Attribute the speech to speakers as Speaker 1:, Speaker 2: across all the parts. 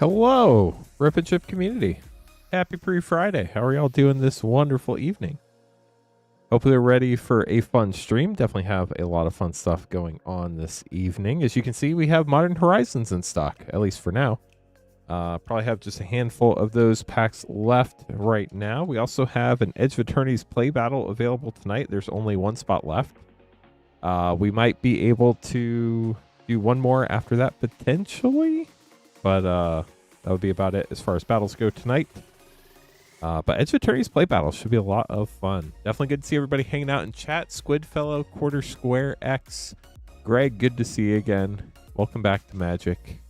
Speaker 1: Hello, Rip and Chip community. Happy pre-Friday. How are y'all doing this wonderful evening? Hopefully you're ready for a fun stream. Definitely have a lot of fun stuff going on this evening. As you can see, we have Modern Horizons in stock, at least for now. Probably have just a handful of those packs left right now. We also have an Edge of Eternities play battle available tonight. There's only one spot left. We might be able to do one more after that potentially. But that would be about it as far as battles go tonight. But Edge of Eternities play battle should be a lot of fun. Definitely good to see everybody hanging out in chat. Squidfellow, Quarter Square X, Greg, good to see you again. Welcome back to Magic.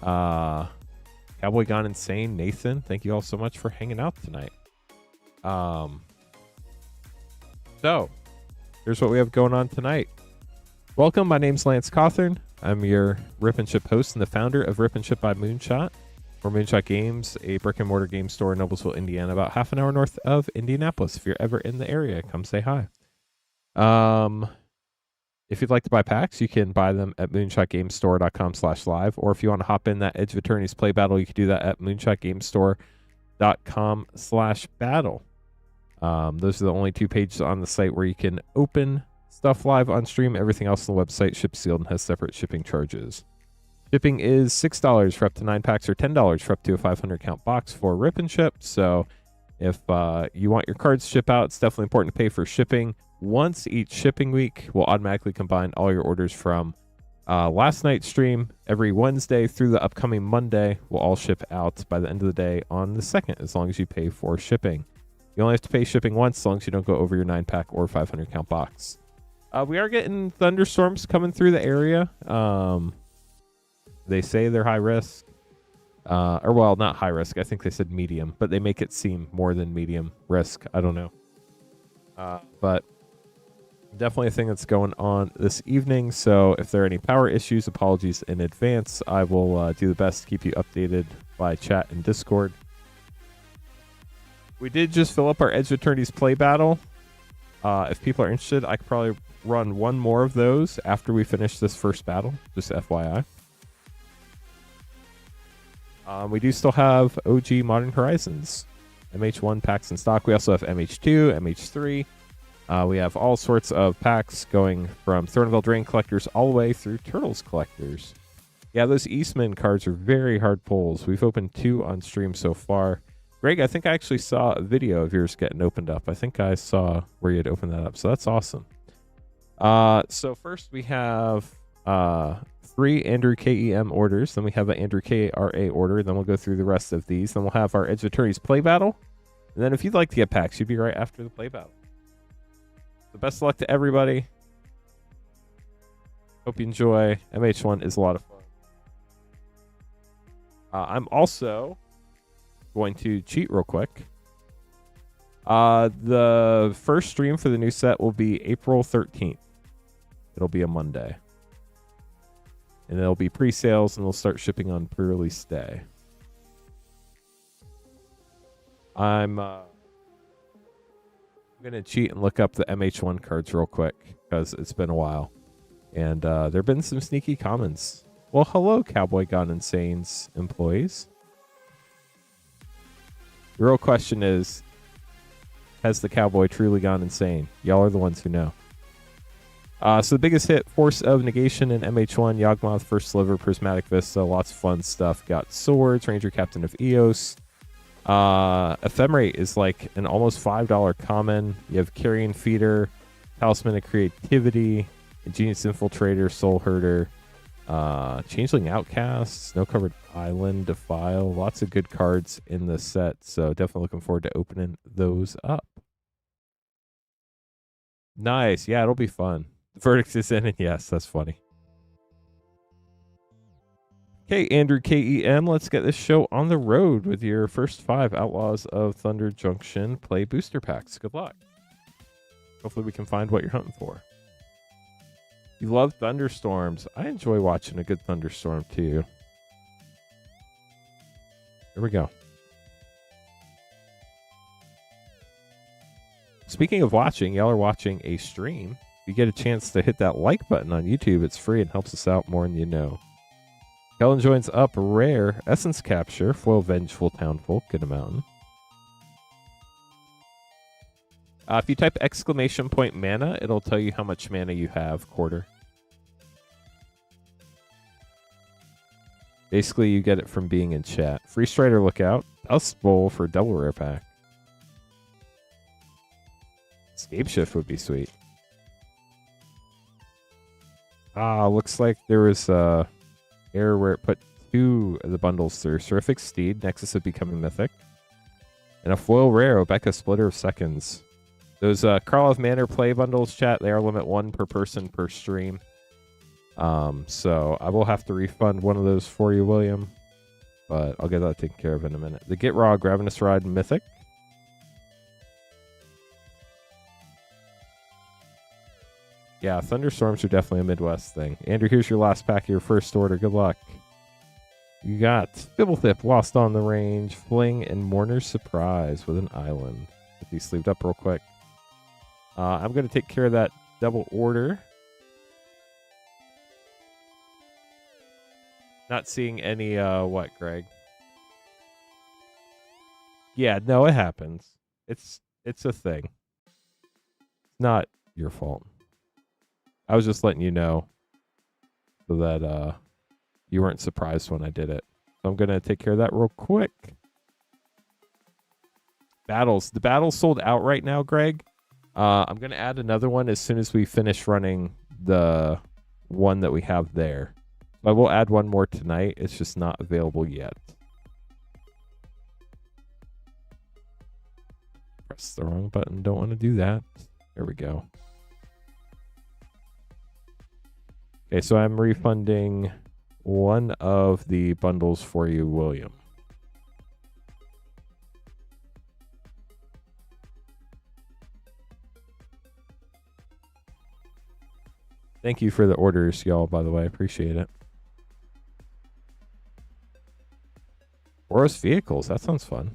Speaker 1: Cowboy Gone Insane, Nathan, thank you all so much for hanging out tonight. So, here's what we have going on tonight. Welcome, my name's Lance Cawthorn. I'm your Rip and Chip host and the founder of Rip and Chip by Moonshot. Or Moonshot Games, a brick and mortar game store in Noblesville, Indiana, about half an hour north of Indianapolis. If you're ever in the area, come say hi. If you'd like to buy packs, you can buy them at moonshotgamestore.com/live. Or if you want to hop in that Edge of Eternities play battle, you can do that at moonshotgamestore.com/battle. Those are the only two pages on the site where you can open stuff live on stream. Everything else on the website ships sealed and has separate shipping charges. Shipping is $6 for up to 9 packs or $10 for up to a 500 count box for Rip and Ship. So if you want your cards shipped out, it's definitely important to pay for shipping. Once each shipping week, we'll automatically combine all your orders from last night's stream every Wednesday through the upcoming Monday. Will all ship out by the end of the day on the 2nd, as long as you pay for shipping. You only have to pay shipping once, as long as you don't go over your 9-pack or 500 count box. We are getting thunderstorms coming through the area. They say they're high risk. Or, well, not high risk. I think they said medium, but they make it seem more than medium risk. I don't know. But definitely a thing that's going on this evening. So if there are any power issues, apologies in advance. I will do the best to keep you updated by chat and Discord. We did just fill up our Edge of Eternities play battle. If people are interested, I could probably run one more of those after we finish this first battle, just FYI. We do still have OG Modern Horizons, MH1 packs in stock. We also have MH2, MH3. We have all sorts of packs going from Thornville Drain collectors all the way through Turtles collectors. Yeah, those Eastman cards are very hard pulls. We've opened 2 on stream so far. Greg, I think I actually saw a video of yours getting opened up. I think I saw where you had opened that up, so that's awesome. So first we have 3 Andrew KEM orders. Then we have an Andrew KRA order. Then we'll go through the rest of these. Then we'll have our Edge of Eternities play battle. And then if you'd like to get packs, you'd be right after the play battle. So best of luck to everybody. Hope you enjoy. MH1 is a lot of fun. I'm also going to cheat real quick. The first stream for the new set will be April 13th. It'll be a Monday. And there'll be pre-sales, and they'll start shipping on pre-release day. I'm going to cheat and look up the MH1 cards real quick, because it's been a while. And there have been some sneaky comments. Well, hello, Cowboy Gone Insane's employees. The real question is, has the Cowboy truly gone insane? Y'all are the ones who know. So the biggest hit, Force of Negation in MH1, Yawgmoth, First Sliver, Prismatic Vista, lots of fun stuff. Got Swords, Ranger Captain of Eos. Ephemerate is like an almost $5 common. You have Carrion Feeder, Talisman of Creativity, Ingenious Infiltrator, Soul Herder, Changeling Outcast, Snow Covered Island, Defile. Lots of good cards in the set, so definitely looking forward to opening those up. Nice. Yeah, it'll be fun. The verdict is in, and yes, that's funny. Okay, Andrew KEM, let's get this show on the road with your first 5 Outlaws of Thunder Junction play booster packs. Good luck. Hopefully we can find what you're hunting for. You love thunderstorms. I enjoy watching a good thunderstorm too. Here we go. Speaking of watching, y'all are watching a stream. If you get a chance to hit that like button on YouTube, it's free and helps us out more than you know. Kellen joins up. Rare. Essence Capture. Foil Vengeful Townfolk. Get a mountain. If you type exclamation point mana, it'll tell you how much mana you have, quarter. Basically, you get it from being in chat. Free Strider Lookout. Dust Bowl for double rare pack. Escape Shift would be sweet. Looks like there was a error where it put 2 of the bundles through. Terrific Steed, Nexus of Becoming Mythic. And a foil rare, Obeka Splitter of Seconds. Those Karlov Manor play bundles, chat, they are limit 1 per person per stream. So I will have to refund one of those for you, William. But I'll get that taken care of in a minute. The Get Raw, Gravenous Ride, Mythic. Yeah, thunderstorms are definitely a Midwest thing. Andrew, here's your last pack of your first order. Good luck. You got Bibblethip, Lost on the Range, Fling, and Mourner's Surprise with an island. Get these sleeved up real quick. I'm going to take care of that double order. Not seeing any, what, Greg? Yeah, no, it happens. It's a thing. It's not your fault. I was just letting you know so that you weren't surprised when I did it. So I'm going to take care of that real quick. Battles. The battle's sold out right now, Greg. I'm going to add another one as soon as we finish running the one that we have there. I will add one more tonight. It's just not available yet. Press the wrong button. Don't want to do that. There we go. Okay, so I'm refunding one of the bundles for you, William. Thank you for the orders, y'all, by the way. I appreciate it. Boros Vehicles. That sounds fun.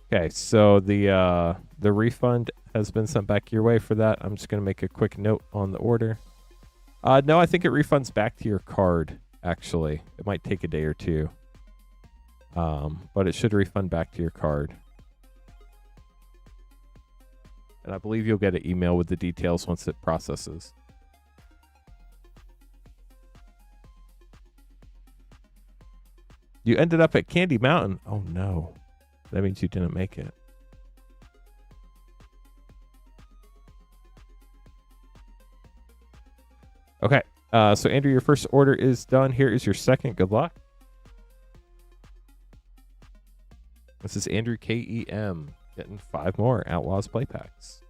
Speaker 1: Okay, so the refund has been sent back your way for that. I'm just going to make a quick note on the order. No, I think it refunds back to your card, actually. It might take a day or two. But it should refund back to your card. And I believe you'll get an email with the details once it processes. You ended up at Candy Mountain. Oh, no. That means you didn't make it. Okay. So, Andrew, your first order is done. Here is your second. Good luck. This is Andrew KEM getting 5 more Outlaws play packs.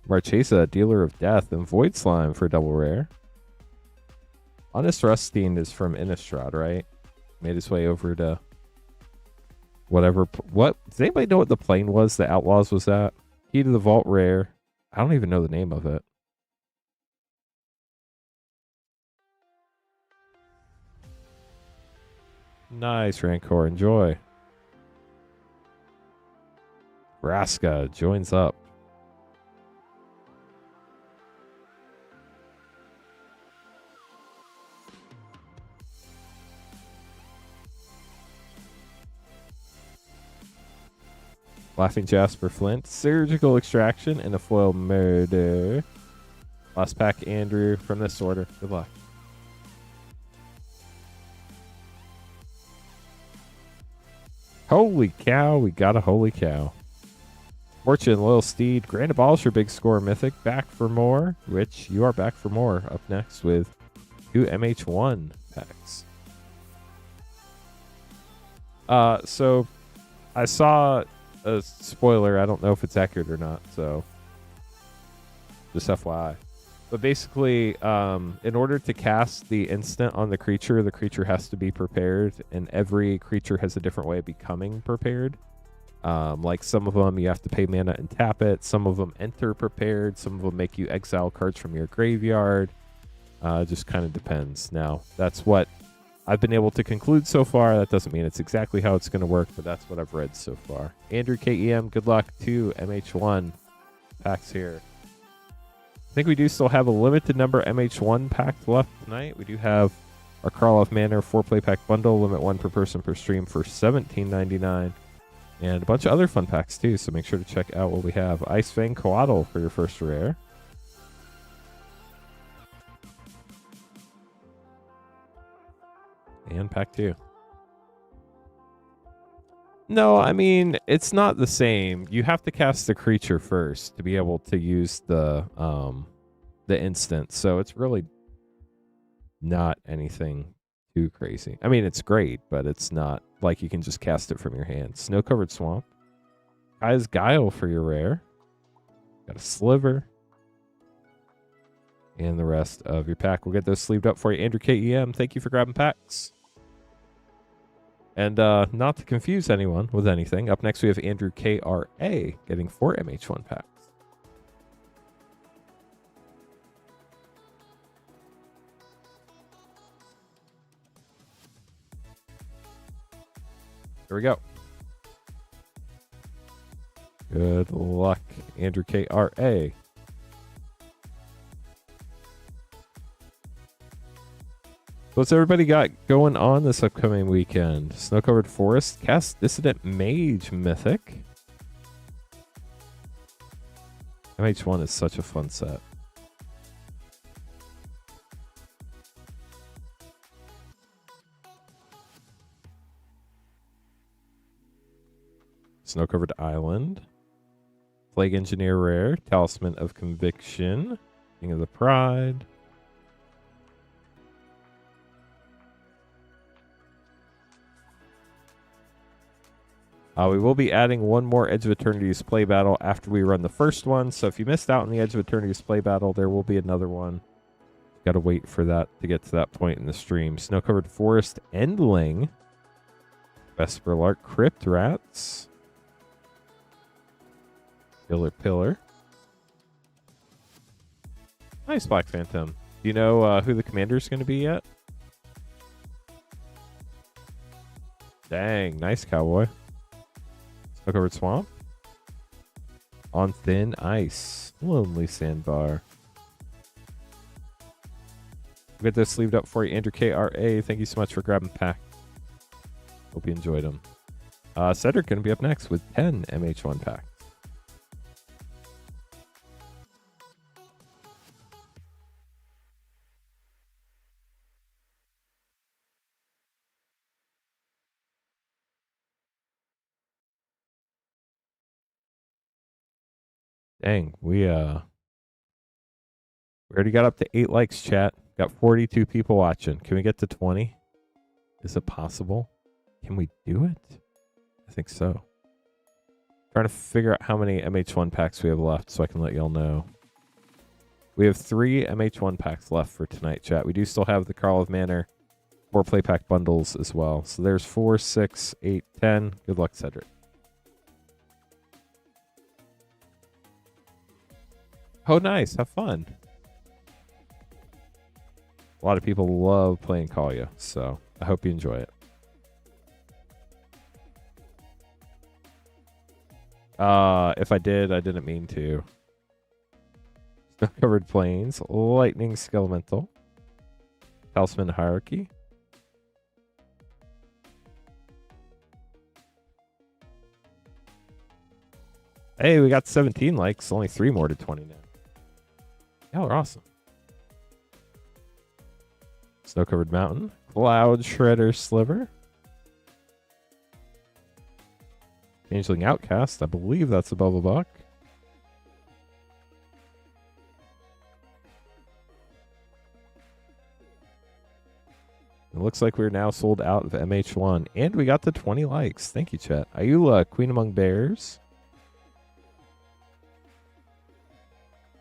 Speaker 1: Marchesa, Dealer of Death, and Void Slime for double rare. Honest Rustine is from Innistrad, right? Made his way over to whatever. What? Does anybody know what the plane was that Outlaws was at? Key to the Vault rare. I don't even know the name of it. Nice, Rancor. Enjoy. Vraska joins up. Laughing Jasper Flint, Surgical Extraction, and a foil Murder. Last pack, Andrew, from this order. Good luck. Holy cow, we got a holy cow. Fortune, Loyal Steed, Grand Abolisher, Big Score, Mythic, back for more, which you are back for more. Up next with 2 MH1 packs. So I saw a spoiler. I don't know if it's accurate or not, so just FYI. But basically, in order to cast the instant on the creature has to be prepared, and every creature has a different way of becoming prepared. Like some of them, you have to pay mana and tap it. Some of them enter prepared. Some of them make you exile cards from your graveyard. Just kind of depends. Now, that's what I've been able to conclude so far. That doesn't mean it's exactly how it's going to work, but that's what I've read so far. Andrew KEM, good luck to MH1 packs here. I think we do still have a limited number MH1 packs left tonight. We do have our Karlov Manor 4-play pack bundle, limit 1 per person per stream for $17.99. And a bunch of other fun packs too, so make sure to check out what we have. Ice Fang Coatl for your first rare. And pack 2. No, I mean, it's not the same. You have to cast the creature first to be able to use the instant. So it's really not anything too crazy. I mean, it's great, but it's not like you can just cast it from your hand. Snow-covered swamp. Kai's Guile for your rare. Got a sliver. And the rest of your pack. We'll get those sleeved up for you. Andrew KEM, thank you for grabbing packs. And not to confuse anyone with anything, up next we have Andrew KRA getting 4 MH1 packs. Here we go. Good luck, Andrew KRA. What's everybody got going on this upcoming weekend? Snow-covered forest, cast Dissident Mage Mythic. MH1 is such a fun set. Snow-covered island. Plague Engineer rare, Talisman of Conviction, King of the Pride. We will be adding one more Edge of Eternities play battle after we run the first one. So if you missed out on the Edge of Eternities play battle, there will be another one. Got to wait for that to get to that point in the stream. Snow-covered forest, Endling, Vesperlark, Crypt Rats, Pillar. Nice, Black Phantom. Do you know who the commander is going to be yet? Dang, nice, Cowboy. Snow-covered swamp. On thin ice. Lonely sandbar. We'll get this sleeved up for you, Andrew KRA. Thank you so much for grabbing pack. Hope you enjoyed them. Cedric going to be up next with 10 MH1 packs. Dang, we already got up to 8 likes, chat. Got 42 people watching. Can we get to 20? Is it possible? Can we do it? I think so. Trying to figure out how many MH1 packs we have left so I can let y'all know. We have 3 MH1 packs left for tonight, chat. We do still have the Karlov Manor 4 play pack bundles as well. So there's 4, 6, 8, 10. Good luck, Cedric. Oh, nice. Have fun. A lot of people love playing Kalia, so I hope you enjoy it. If I did, I didn't mean to. Snow-covered plains, lightning skelemental, talisman hierarchy. Hey, we got 17 likes, only 3 more to 20 now. Y'all are awesome. Snow-covered mountain, cloud shredder sliver. Changeling Outcast, I believe that's above a buck. It looks like we're now sold out of MH1, and we got the 20 likes. Thank you, chat. Ayula, Queen Among Bears.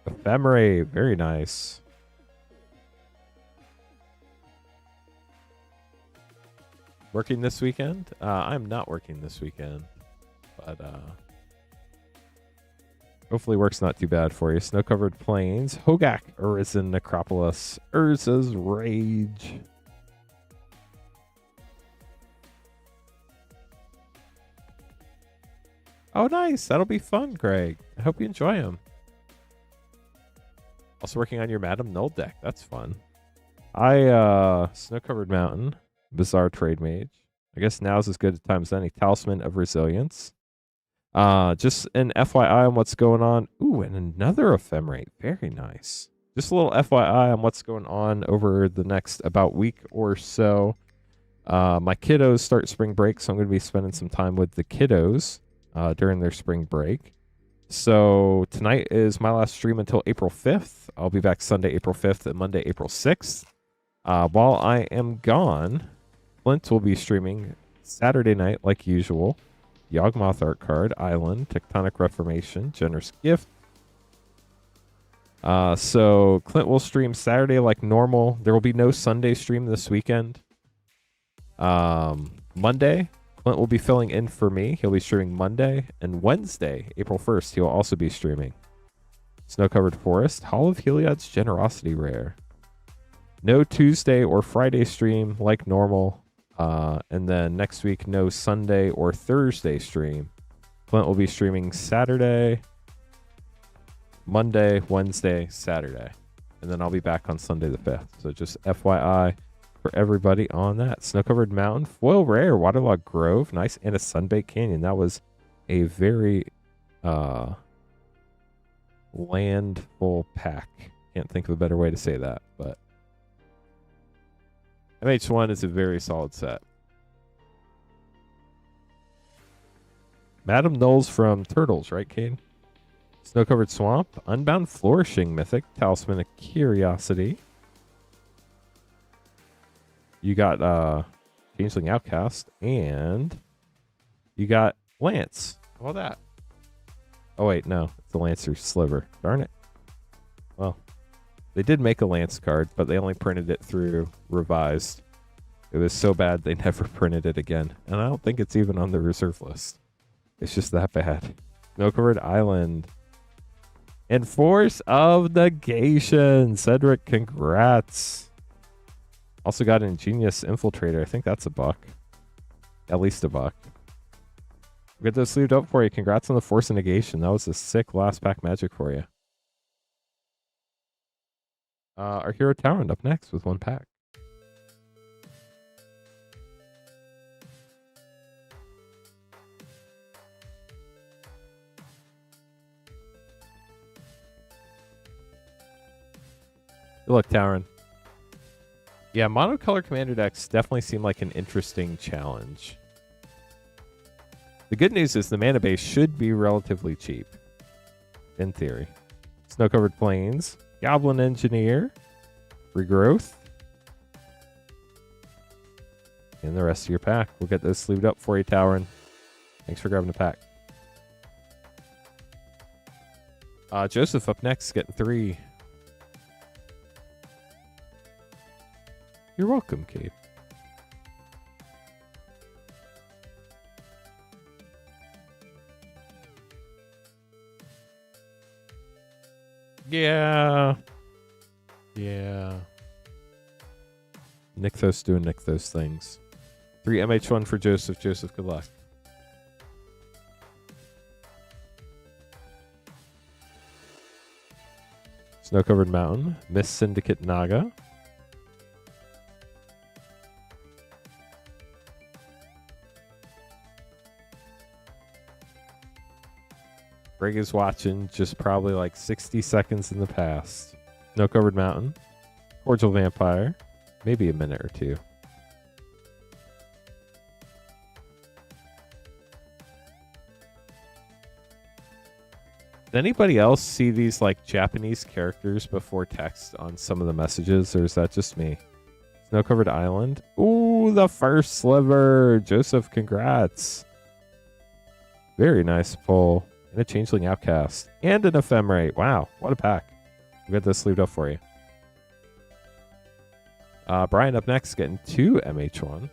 Speaker 1: Ephemerate, very nice. Working this weekend? I'm not working this weekend, but hopefully work's not too bad for you. Snow-covered plains, Hogak, Arisen Necropolis, Urza's Rage. Oh, nice. That'll be fun, Greg. I hope you enjoy them. Also working on your Madam Null deck. That's fun. Snow-Covered Mountain, Bizarre Trade Mage. I guess now's as good a time as any. Talisman of Resilience. Just an FYI on what's going on. Ooh, and another Ephemerate. Very nice. Just a little FYI on what's going on over the next about week or so. My kiddos start spring break, so I'm going to be spending some time with the kiddos during their spring break. So tonight is my last stream until April 5th. I'll be back Sunday, April 5th and Monday, April 6th. While I am gone, Flint will be streaming Saturday night like usual. Yawgmoth Art Card, Island, Tectonic Reformation, Generous Gift. So Clint will stream Saturday like normal. There will be no Sunday stream this weekend. Monday, Clint will be filling in for me. He'll be streaming Monday. And Wednesday, April 1st, he'll also be streaming. Snow-Covered Forest, Hall of Heliod's Generosity Rare. No Tuesday or Friday stream like normal. And then next week, no Sunday or Thursday stream. Clint will be streaming Saturday, Monday, Wednesday, Saturday. And then I'll be back on Sunday the 5th. So just FYI for everybody on that. Snow-Covered Mountain, Foil Rare, Waterlogged Grove, nice, and a Sunbaked Canyon. That was a very landful pack. Can't think of a better way to say that, but MH1 is a very solid set. Madam Null's from Turtles, right, Cade? Snow-Covered Swamp, Unbound Flourishing Mythic, Talisman of Curiosity. You got Changeling Outcast, and you got Lance. How about that? Oh, wait, no. It's the Lancer Sliver. Darn it. Well, they did make a Lance card, but they only printed it through Revised. It was so bad they never printed it again. And I don't think it's even on the reserve list. It's just that bad. Snow-Covered Island. And Force of Negation. Cedric, congrats. Also got an Ingenious Infiltrator. I think that's a buck. At least a buck. We'll get those sleeved up for you. Congrats on the Force of Negation. That was a sick last pack magic for you. Our Hero Talent up next with one pack. Good luck, Tauren. Yeah, monocolor commander decks definitely seem like an interesting challenge. The good news is the mana base should be relatively cheap. In theory. Snow-Covered Plains. Goblin Engineer. Regrowth. And the rest of your pack. We'll get those sleeved up for you, Tauren. Thanks for grabbing the pack. Joseph up next, getting 3. You're welcome, Cade. Yeah. Nykthos doing Nykthos things. 3 MH1 for Joseph. Joseph, good luck. Snow-Covered Mountain. Miss Syndicate Naga. Greg is watching just probably like 60 seconds in the past. Snow-Covered Mountain. Cordial Vampire. Maybe a minute or two. Did anybody else see these like Japanese characters before text on some of the messages, or is that just me? Snow-Covered Island. Ooh, the first sliver. Joseph, congrats. Very nice pull. And a Changeling Outcast. And an Ephemerate. Wow, what a pack. We'll get this sleeved up for you. Brian up next, getting 2 MH1.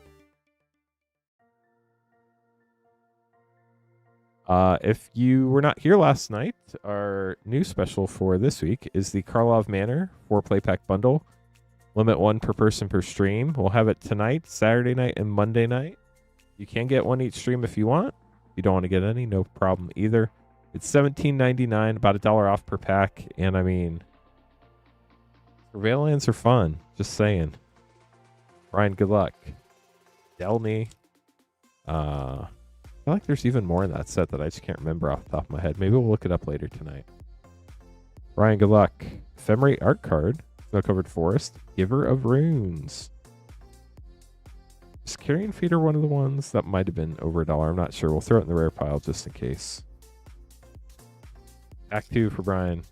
Speaker 1: If you were not here last night, our new special for this week is the Karlov Manor 4-play pack bundle. Limit 1 per person per stream. We'll have it tonight, Saturday night, and Monday night. You can get one each stream if you want. If you don't want to get any, no problem either. It's $17.99, about $1 off per pack. And I mean, Veil lands are fun. Just saying. Ryan, good luck. Delney. I feel like there's even more in that set that I just can't remember off the top of my head. Maybe we'll look it up later tonight. Ryan, good luck. Ephemerate art card. Snow-covered forest. Giver of runes. Is Carrion Feeder one of the ones? That might have been over $1. I'm not sure. We'll throw it in the rare pile just in case. Act 2 for Brian.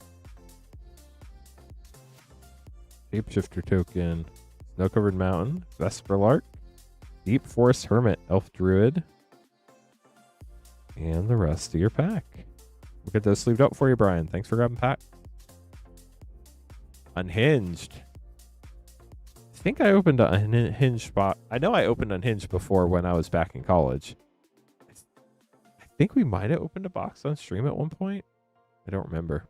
Speaker 1: Shapeshifter token. Snow-covered mountain. Vesperlark. Deep Forest Hermit. Elf Druid. And the rest of your pack. We'll get those sleeved up for you, Brian. Thanks for grabbing pack. Unhinged. I think I opened an Unhinged box. I know I opened Unhinged before when I was back in college. I think we might have opened a box on stream at one point. I don't remember.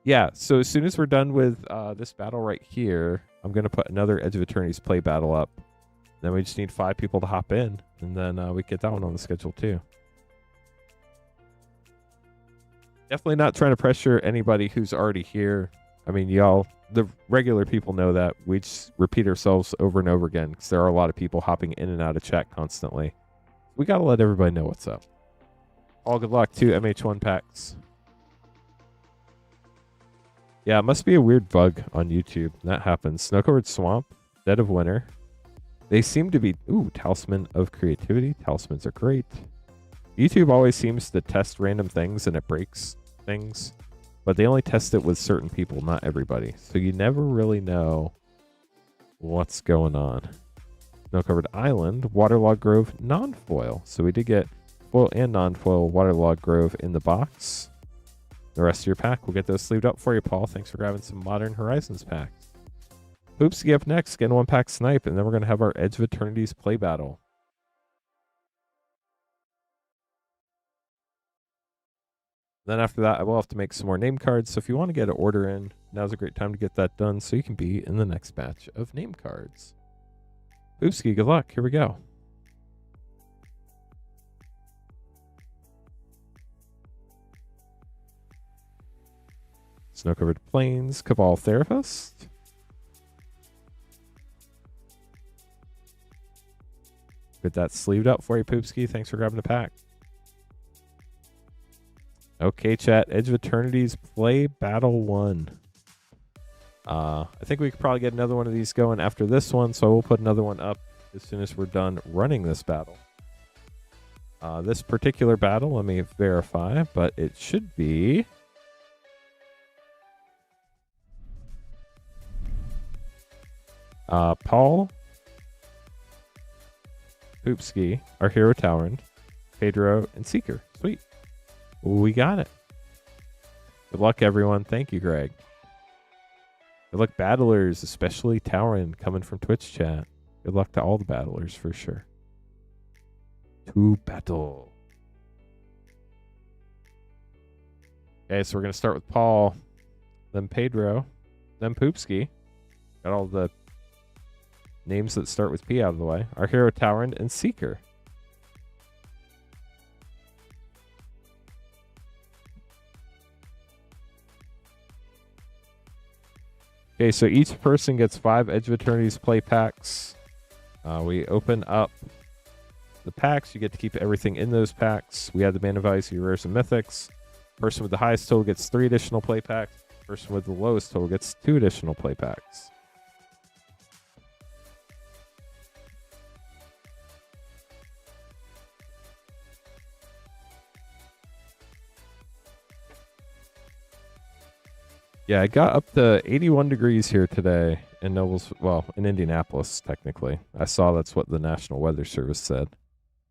Speaker 1: Yeah, so as soon as we're done with this battle right here, I'm going to put another Edge of Eternities play battle up. Then we just need 5 people to hop in, and then we get that one on the schedule too. Definitely not trying to pressure anybody who's already here. I mean, y'all, the regular people know that. We just repeat ourselves over and over again because there are a lot of people hopping in and out of chat constantly. We got to let everybody know what's up. All good luck to MH1 packs. Yeah, it must be a weird bug on YouTube. That happens. Snow-covered swamp, Dead of Winter. They seem to be... Ooh, Talisman of Creativity. Talismans are great. YouTube always seems to test random things and it breaks things. But they only test it with certain people, not everybody. So you never really know what's going on. Snow-covered Island, Waterlogged Grove, non-foil. So we did get foil and non-foil Waterlogged Grove in the box. The rest of your pack, we'll get those sleeved up for you, Paul. Thanks for grabbing some Modern Horizons packs. Hoopski up next, getting 1-pack Snipe, and then we're going to have our Edge of Eternities play battle. Then after that, I will have to make some more name cards. So if you want to get an order in, now's a great time to get that done so you can be in the next batch of name cards. Hoopski, good luck. Here we go. Snow-covered plains, Cabal Therapist. Get that sleeved up for you, Poopski. Thanks for grabbing the pack. Okay, chat. Edge of Eternities play battle 1. I think we could probably get another one of these going after this one, so we'll put another one up as soon as we're done running this battle. This particular battle, let me verify, but it should be... Paul, Poopski, our hero Talrand, Pedro, and Seeker. Sweet. We got it. Good luck, everyone. Thank you, Greg. Good luck, battlers, especially Talrand coming from Twitch chat. Good luck to all the battlers for sure. To battle. Okay, so we're going to start with Paul, then Pedro, then Poopski. Got all the names that start with P out of the way. Our hero Talrand and Seeker. Okay, so each person gets 5 Edge of Eternities play packs. We open up the packs. You get to keep everything in those packs. We have the Mana Value, your rares and mythics. Person with the highest total gets 3 additional play packs. Person with the lowest total gets 2 additional play packs. Yeah, I got up to 81 degrees here today in in Indianapolis, technically. I saw that's what the National Weather Service said,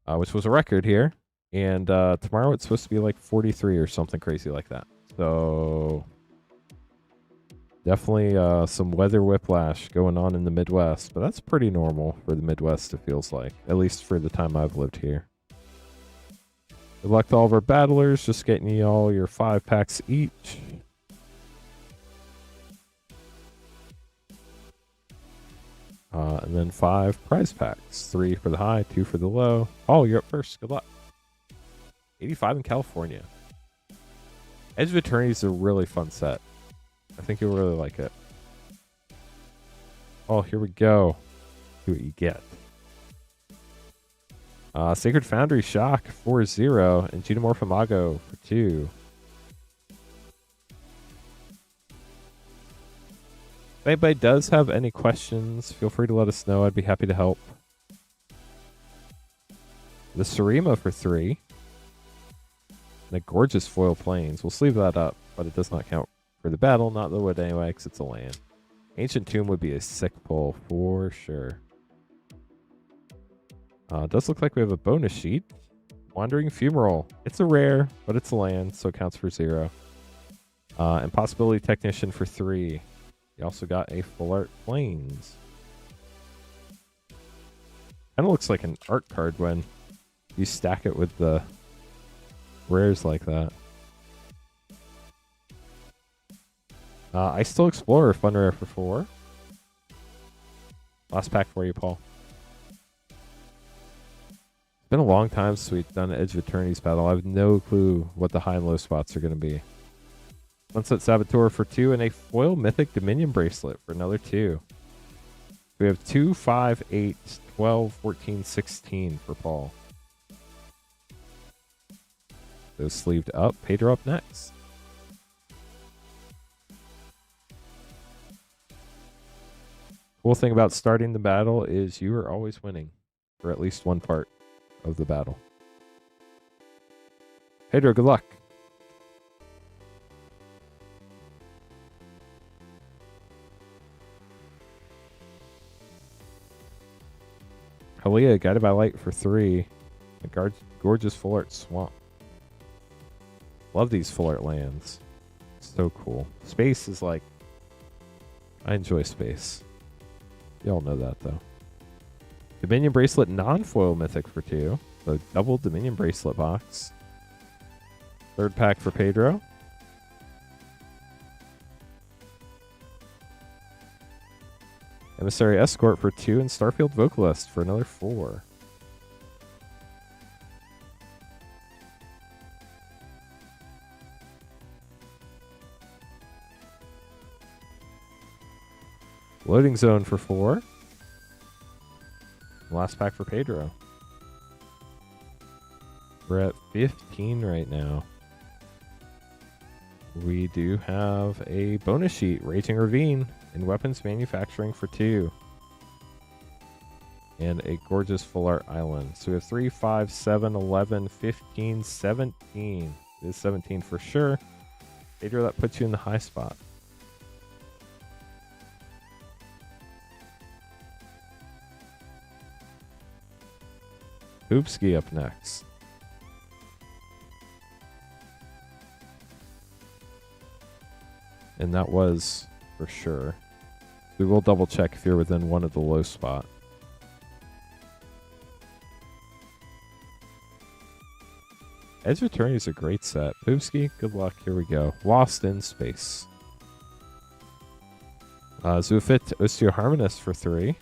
Speaker 1: which was a record here. And tomorrow it's supposed to be like 43 or something crazy like that. So definitely some weather whiplash going on in the Midwest, but that's pretty normal for the Midwest, it feels like, at least for the time I've lived here. Good luck to all of our battlers, just getting you all your 5 packs each. And then 5 prize packs. 3 for the high, 2 for the low. Oh, you're up first. Good luck. 85 in California. Edge of Eternities is a really fun set. I think you'll really like it. Oh, here we go. See what you get. Sacred Foundry Shock 4-0 and Geomorph Imago for 2. If anybody does have any questions, feel free to let us know. I'd be happy to help. The Surima for 3. And a gorgeous foil plains. We'll sleeve that up, but it does not count for the battle. Not the wood anyway, because it's a land. Ancient Tomb would be a sick pull for sure. It does look like we have a bonus sheet. Wandering Fumarole. It's a rare, but it's a land, so it counts for 0. And Possibility Technician for 3. You also got a Full Art Plains. Kind of looks like an art card when you stack it with the rares like that. Ice Still Explorer, fun rare for 4. Last pack for you, Paul. It's been a long time since we've done Edge of Eternities battle. I have no clue what the high and low spots are going to be. Sunset Saboteur for 2 and a foil Mythic Dominion Bracelet for another 2. We have 2, 5, 8, 12, 14, 16 for Paul. Those sleeved up. Pedro up next. Cool thing about starting the battle is you are always winning for at least one part of the battle. Pedro, good luck. Halia, Guided by Light for 3. A gorgeous Full Art Swamp. Love these Full Art lands. So cool. Space is like... I enjoy space. Y'all know that, though. Dominion Bracelet non-foil Mythic for 2. So double Dominion Bracelet box. Third pack for Pedro. Emissary Escort for 2 and Starfield Vocalist for another 4. Loading Zone for 4. Last pack for Pedro. We're at 15 right now. We do have a bonus sheet, Raging Ravine in Weapons Manufacturing for 2. And a gorgeous Full Art Island. So we have 3, 5, 7, 11, 15, 17. It is 17 for sure. Pedro, that puts you in the high spot. Hoopski up next. And that was for sure. We will double check if you're within one of the low spot. Edge of Eternity is a great set. Hoopski, good luck. Here we go. Lost in Space. Zoofit Osteoharmonist for 3.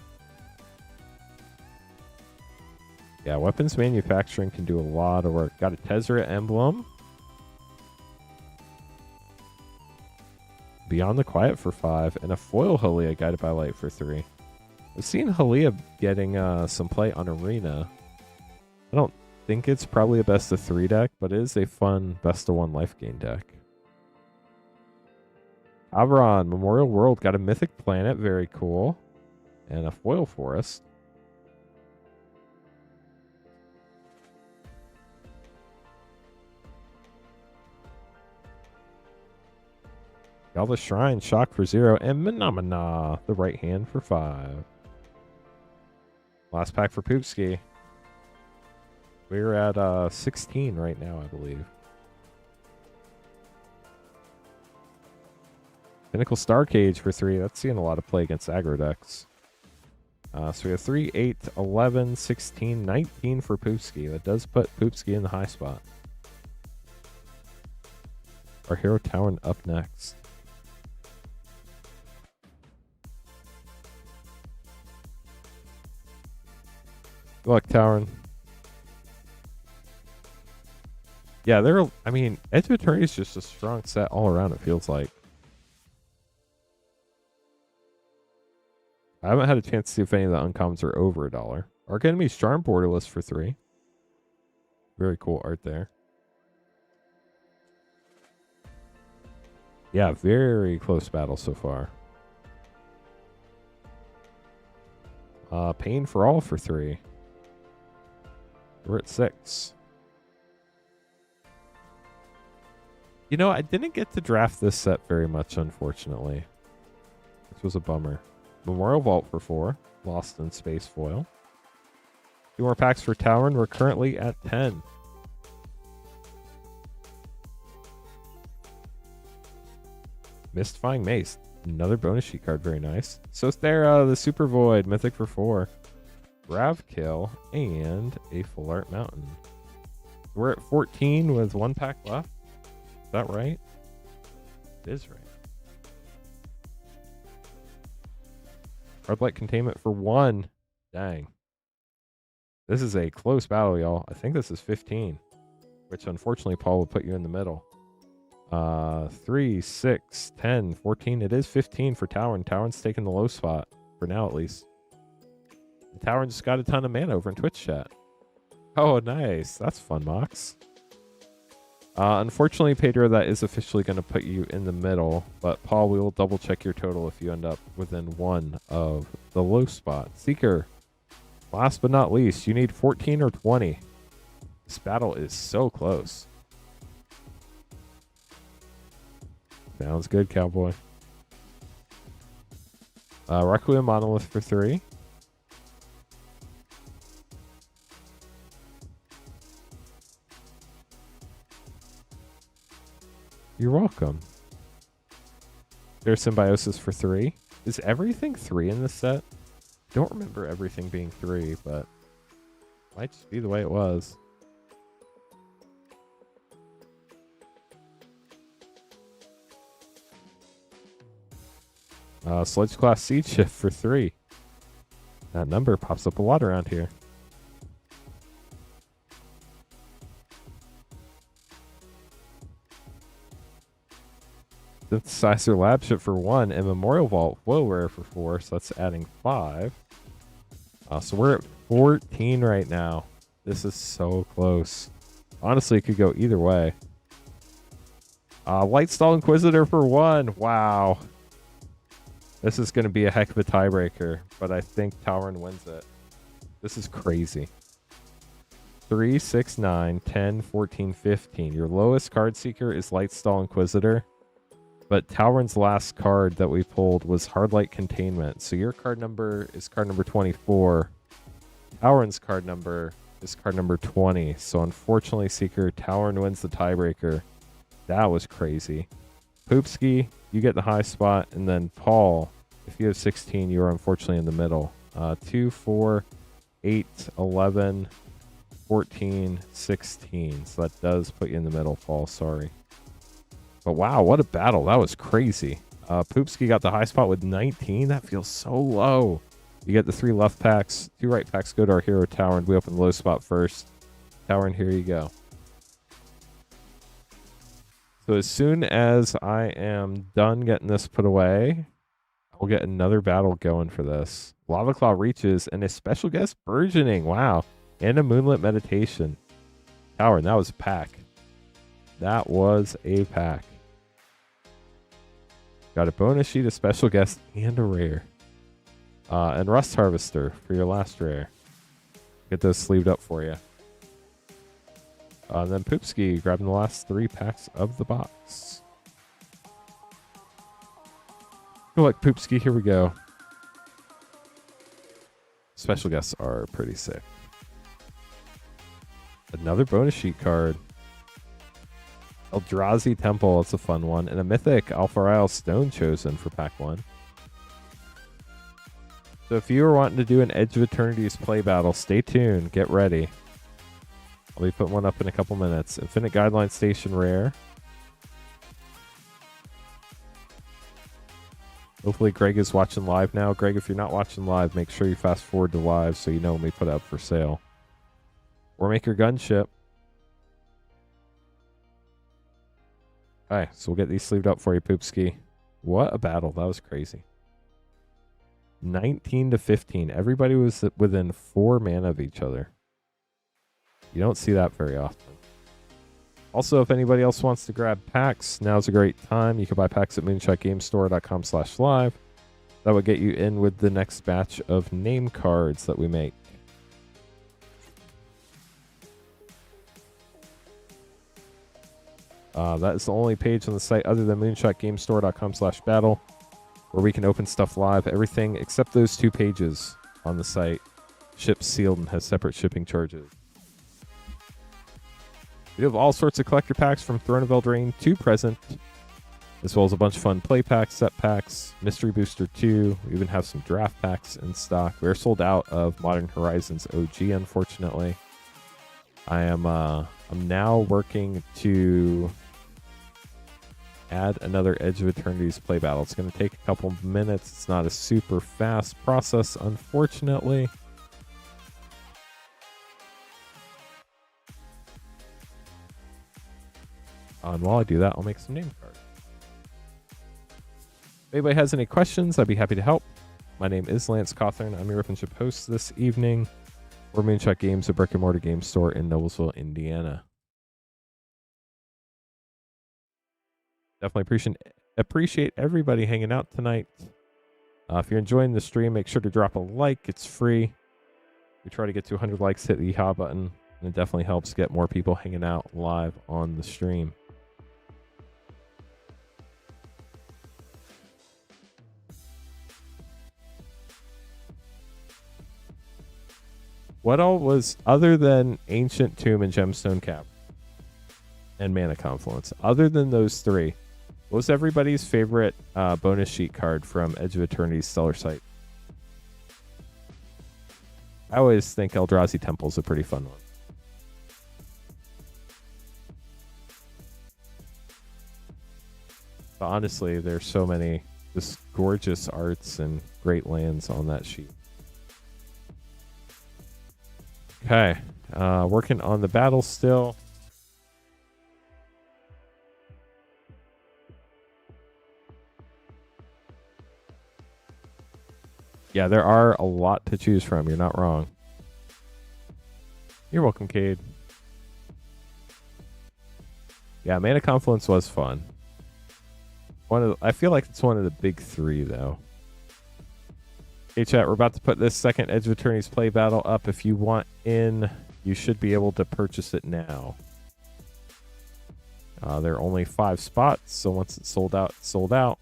Speaker 1: Yeah, Weapons Manufacturing can do a lot of work. Got a Tezzeret Emblem. Beyond the Quiet for 5. And a foil Halia Guided by Light for 3. I've seen Halia getting some play on Arena. I don't think it's probably a best of 3 deck, but it is a fun best of 1 life gain deck. Averon, Memorial World, got a Mythic Planet, very cool. And a foil Forest. Galva Shrine, Shock for 0, and Menomina, the right hand for 5. Last pack for Poopski. We're at 16 right now, I believe. Pinnacle Star Cage for 3. That's seeing a lot of play against aggro decks. So we have 3, 8, 11, 16, 19 for Poopski. That does put Poopski in the high spot. Our Hero Towern up next. Good luck, Towern. Yeah, I mean, Edge of Eternity is just a strong set all around, it feels like. I haven't had a chance to see if any of the uncommons are over $1. Arc Enemy's Charm borderless for 3. Very cool art there. Yeah, very close battle so far. Pain for All for 3. We're at 6. You know, I didn't get to draft this set very much, unfortunately. This was a bummer. Memorial Vault for 4. Lost in Space Foil. 2 more packs for Tauren. We're currently at 10. Mystifying Mace. Another bonus sheet card. Very nice. Sothera, the Super Void. Mythic for 4. Ravkill, and a Full Art Mountain. We're at 14 with 1 pack left. Is that right? It is right. Hard Light Containment for 1. Dang. This is a close battle, y'all. I think this is 15, which unfortunately Paul will put you in the middle. 3, 6, 10, 14. It is 15 for Tauren. Tauren's taking the low spot, for now at least. And Tauren just got a ton of mana over in Twitch chat. Oh, nice. That's fun, Mox. Unfortunately, Pedro, that is officially going to put you in the middle. But Paul, we will double check your total if you end up within 1 of the low spot. Seeker, last but not least, you need 14 or 20. This battle is so close. Sounds good, Cowboy. Requiem Monolith for 3. You're welcome. There's Symbiosis for 3. Is everything 3 in this set? Don't remember everything being 3, but might just be the way it was. Sludge Class Seed Shift for 3. That number pops up a lot around here. Synthesizer Lab Ship for 1 and Memorial Vault Whoa Rare for 4, so that's adding 5. So we're at 14 right now. This is so close. Honestly, it could go either way. Lightstall Inquisitor for 1. Wow. This is going to be a heck of a tiebreaker, but I think Tauren wins it. This is crazy. 3, 6, 9, 10, 14, 15. Your lowest card seeker is Lightstall Inquisitor, but Tauren's last card that we pulled was Hardlight Containment. So your card number is card number 24. Tauren's card number is card number 20. So unfortunately, Seeker, Tauren wins the tiebreaker. That was crazy. Poopski, you get the high spot, and then Paul, if you have 16, you are unfortunately in the middle. 2, 4, 8, 11, 14, 16. So that does put you in the middle, Paul. Sorry. But wow, what a battle. That was crazy. Poopski got the high spot with 19. That feels so low. You get the 3 left packs. 2 right packs go to our hero, Tauren. We open the low spot first. Tauren, here you go. So as soon as I am done getting this put away, I'll get another battle going for this. Lava Claw Reaches and a special guest Burgeoning. Wow. And a Moonlit Meditation. Tauren, that was a pack. That was a pack. Got a bonus sheet, a special guest, and a rare. And Rust Harvester for your last rare. Get those sleeved up for you. And then Poopski grabbing the last 3 packs of the box. Good luck, Poopski. Here we go. Special guests are pretty sick. Another bonus sheet card. Eldrazi Temple, that's a fun one. And a Mythic Alpharile Stone Chosen for pack 1. So if you are wanting to do an Edge of Eternities play battle, stay tuned. Get ready. I'll be putting one up in a couple minutes. Infinite Guideline Station rare. Hopefully Greg is watching live now. Greg, if you're not watching live, make sure you fast forward to live so you know when we put it up for sale. Warmaker Gunship. Alright, so we'll get these sleeved up for you, Poopski. What a battle. That was crazy. 19 to 15. Everybody was within 4 mana of each other. You don't see that very often. Also, if anybody else wants to grab packs, now's a great time. You can buy packs at moonshotgamestore.com/live. That would get you in with the next batch of name cards that we make. That is the only page on the site other than moonshotgamestore.com/battle where we can open stuff live. Everything except those 2 pages on the site ships sealed and has separate shipping charges. We have all sorts of collector packs from Throne of Eldraine to present, as well as a bunch of fun play packs, set packs, Mystery Booster 2. We even have some draft packs in stock. We're sold out of Modern Horizons OG, unfortunately. I'm now working to add another Edge of Eternities play battle. It's going to take a couple of minutes. It's not a super fast process, unfortunately. And while I do that, I'll make some name cards. If anybody has any questions, I'd be happy to help. My name is Lance Cawthorn. I'm your Rip and Chip host this evening. We're Moonshot Games, a brick and mortar game store in Noblesville, Indiana. Definitely appreciate everybody hanging out tonight. If you're enjoying the stream, make sure to drop a like. It's free. We try to get to 100 likes, hit the yeehaw button, and it definitely helps get more people hanging out live on the stream. What all was, other than Ancient Tomb and Gemstone Cap and Mana Confluence, other than those 3, what was everybody's favorite bonus sheet card from Edge of Eternity's Stellar Site? I always think Eldrazi Temple is a pretty fun one. But honestly, there's so many just gorgeous arts and great lands on that sheet. Okay, working on the battle still. Yeah, there are a lot to choose from. You're not wrong. You're welcome, Cade. Yeah, Mana Confluence was fun. I feel like it's one of the big 3, though. Hey chat, we're about to put this second Edge of Eternity's play battle up. If you want in, you should be able to purchase it now. There are only 5 spots, so once it's sold out, it's sold out.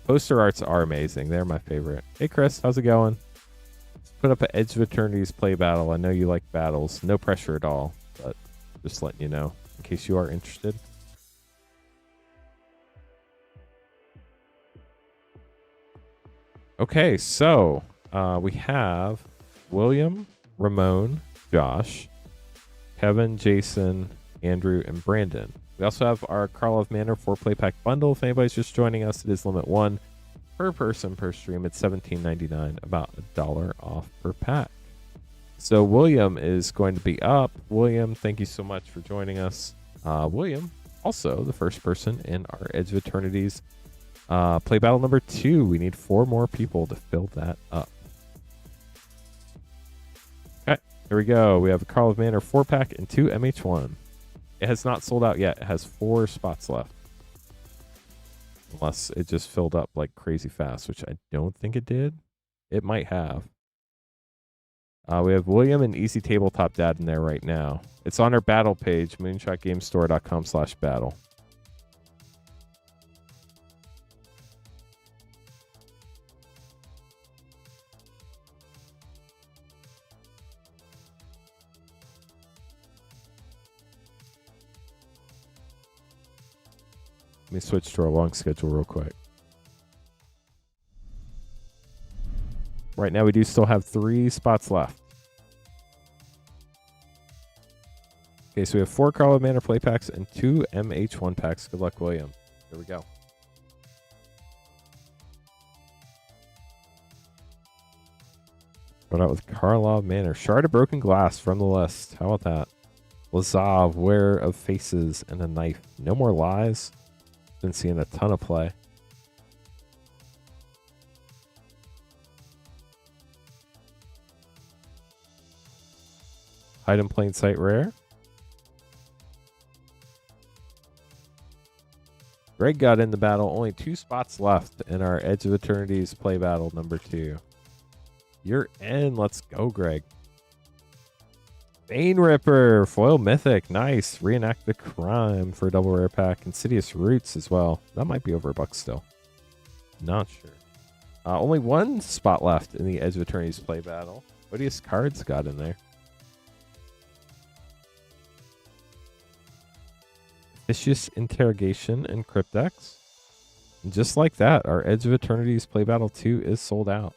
Speaker 1: Poster arts are amazing. They're my favorite. Hey Chris, how's it going? Let's put up an Edge of Eternity's play battle. I know you like battles. No pressure at all, but just letting you know in case you are interested. Okay, so we have William, Ramon, Josh, Kevin, Jason, Andrew, and Brandon. We also have our Karlov Manor 4-play pack bundle. If anybody's just joining us, it is limit 1 per person per stream. It's $17.99, about $1 off per pack. So William is going to be up. William, thank you so much for joining us. William, also the first person in our Edge of Eternities play battle number 2. We need 4 more people to fill that up. Okay, here we go. We have a Karlov Manor 4-pack and 2 MH1. It has not sold out yet. It has 4 spots left. Unless it just filled up like crazy fast, which I don't think it did. It might have. We have William and Easy Tabletop Dad in there right now. It's on our battle page, moonshotgamestore.com/battle. Let me switch to our long schedule real quick. Right now we do still have 3 spots left. Okay, so we have 4 Karlov Manor play packs and 2 MH1 packs. Good luck, William. Here we go. Start out with Karlov Manor. Shard of Broken Glass from the list. How about that? Lazav, Wearer of Faces, and a Knife. No More Lies. Been seeing a ton of play. Hide in Plain Sight rare. Greg got in the battle. Only 2 spots left in our Edge of Eternities play battle number 2. You're in. Let's go, Greg. Bane Ripper, foil mythic, nice. Reenact the crime for a double rare pack. Insidious Roots as well. That might be over $1 still. Not sure. Only 1 spot left in the Edge of Eternities play battle. Odious cards got in there. Vicious Interrogation and Cryptex. And just like that, our Edge of Eternities play battle 2 is sold out.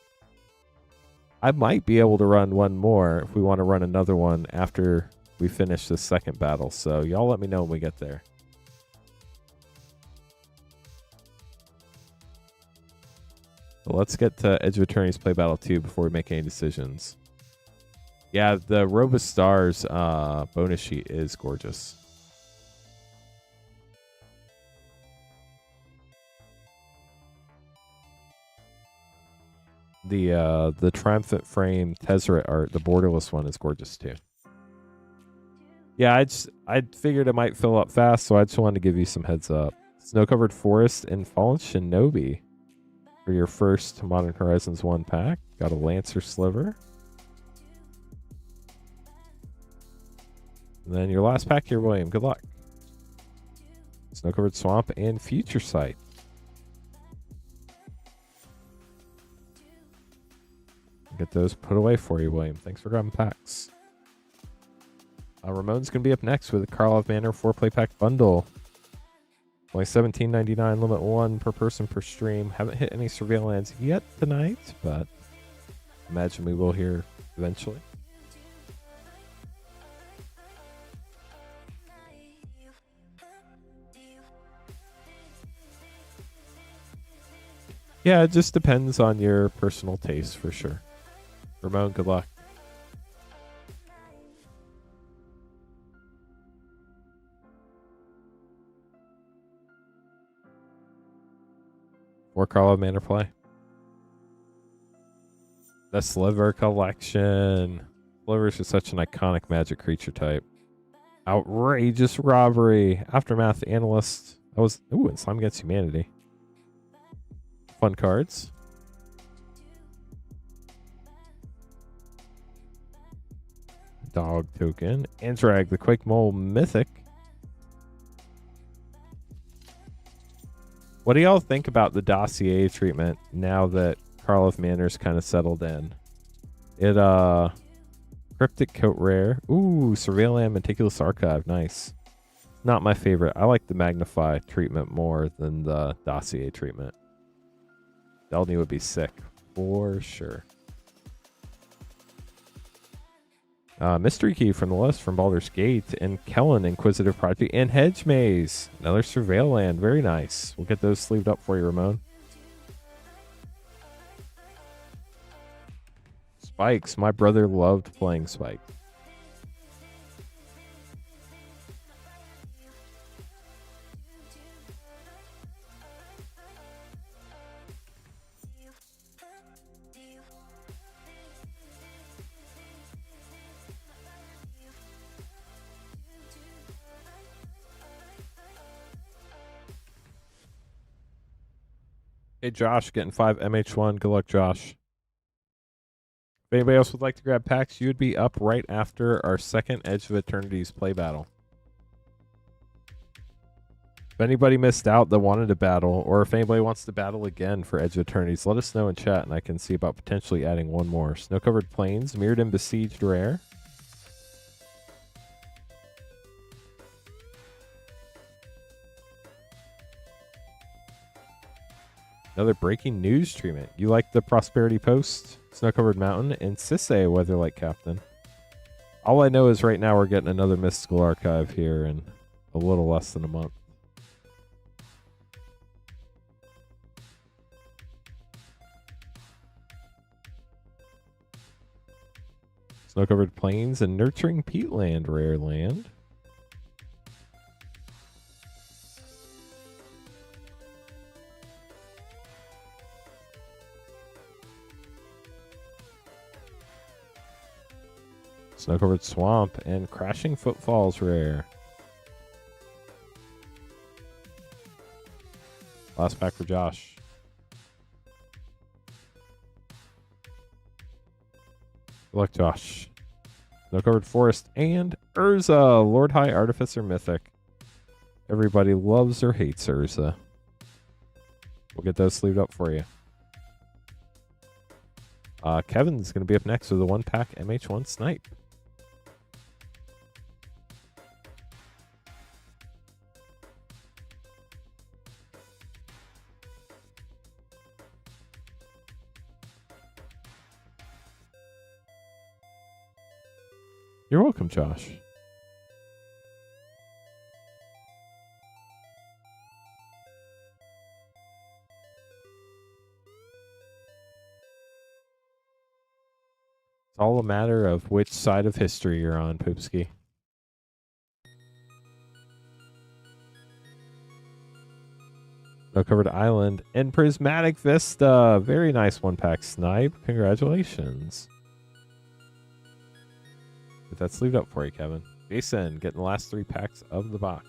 Speaker 1: I might be able to run one more if we want to run another one after we finish this second battle. So y'all let me know when we get there. But let's get to Edge of Eternities play battle 2 before we make any decisions. Yeah, the Robust Stars bonus sheet is gorgeous. The Triumphant Frame Tezzeret art, the borderless one, is gorgeous too. Yeah, I figured it might fill up fast, so I just wanted to give you some heads up. Snow-Covered Forest and Fallen Shinobi for your first Modern Horizons 1 pack. Got a Lancer Sliver. And then your last pack here, William. Good luck. Snow-Covered Swamp and Future Sight. Get those put away for you, William. Thanks for grabbing packs. Ramon's going to be up next with a Karlov Manor 4-play pack bundle. Only $17.99, limit 1 per person per stream. Haven't hit any surveillance yet tonight, but imagine we will here eventually. Yeah, it just depends on your personal taste for sure. Ramon, good luck. Or Karlov Manor play. The Sliver collection. Slivers is such an iconic Magic creature type. Outrageous Robbery. Aftermath Analyst. That was and Slime Against Humanity. Fun cards. Dog token. Anzrag, the Quake Mole Mythic. What do y'all think about the dossier treatment now that Karlov Manor's kind of settled in? It Cryptic Coat Rare. Ooh, Surveillant Meticulous Archive. Nice. Not my favorite. I like the Magnify treatment more than the dossier treatment. Delny would be sick for sure. Mystery Key from the list from Baldur's Gate and Kellen Inquisitive Prodigy and Hedge Maze. Another Surveillant. Very nice. We'll get those sleeved up for you, Ramon. Spikes. My brother loved playing Spikes. Hey, Josh, getting 5 MH1. Good luck, Josh. If anybody else would like to grab packs, you would be up right after our second Edge of Eternities play battle. If anybody missed out that wanted to battle, or if anybody wants to battle again for Edge of Eternities, let us know in chat, and I can see about potentially adding one more. Snow-Covered Plains, Mirrored and Besieged Rare. Another breaking news treatment. You like the Prosperity Post, Snow-Covered Mountain, and Sisay Weatherlight Captain. All I know is right now we're getting another Mystical Archive here in a little less than a month. Snow-Covered Plains and Nurturing Peatland Rare Land. Snow-covered swamp and crashing footfalls rare. Last pack for Josh. Good luck, Josh. Snow-covered forest and Urza, Lord High Artificer Mythic. Everybody loves or hates Urza. We'll get those sleeved up for you. Kevin's going to be up next with a 1-pack MH1 Snipe. You're welcome, Josh. It's all a matter of which side of history you're on, Poopski. Snow-covered island and prismatic vista. Very nice 1-pack Snipe. Congratulations. Get that sleeved up for you, Kevin. Jason, getting the last 3 packs of the box.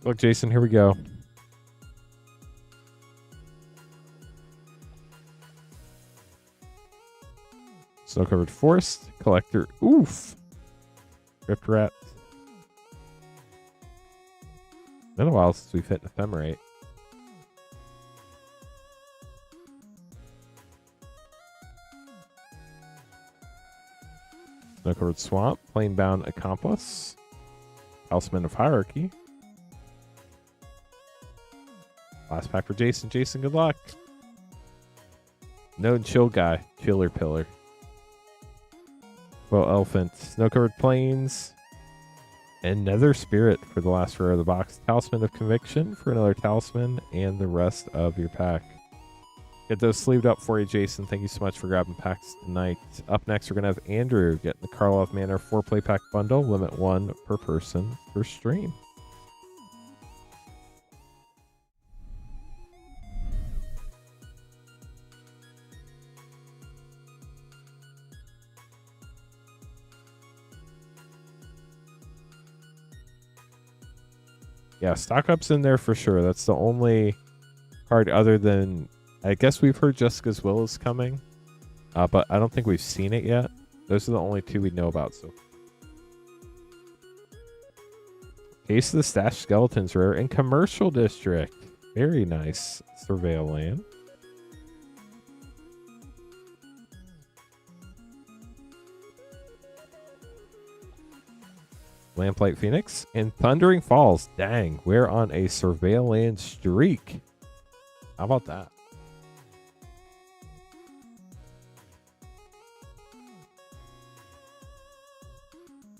Speaker 1: Look, Jason, here we go. Snow-covered forest, collector, oof. Ripped rat. Been a while since we've hit ephemerate. Snow-covered swamp, plain-bound accomplice, Talisman of Hierarchy. Last pack for Jason. Jason, good luck. No chill guy, chiller pillar. Well, elephant, snow-covered plains, and nether spirit for the last rare of the box. Talisman of conviction for another talisman, and the rest of your pack. Get those sleeved up for you, Jason. Thank you so much for grabbing packs tonight. Up next, we're going to have Andrew getting the Karlov Manor 4-play pack bundle. Limit 1 per person per stream. Yeah, stock up's in there for sure. That's the only card other than, I guess we've heard Jessica's Will is coming, but I don't think we've seen it yet. Those are the only 2 we know about. So, Case of the Stash Skeletons rare in Commercial District. Very nice. Surveil land. Lamplight Phoenix and Thundering Falls. Dang, we're on a Surveil land streak. How about that?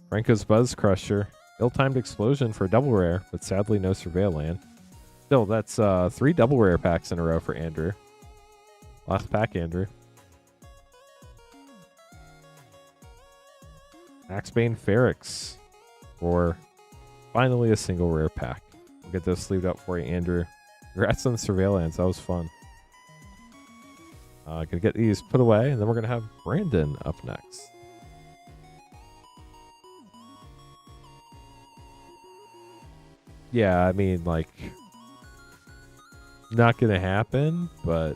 Speaker 1: Franco's Buzz Crusher. Ill-timed explosion for a double rare, but sadly no Surveil land. Still, that's 3 double rare packs in a row for Andrew. Last pack, Andrew. Axbane Ferrex. Or finally a single rare pack. We'll get those sleeved up for you, Andrew. Congrats on the Surveillance. That was fun. Gonna get these put away, and then we're gonna have Brandon up next. Yeah, I mean, like, not gonna happen, but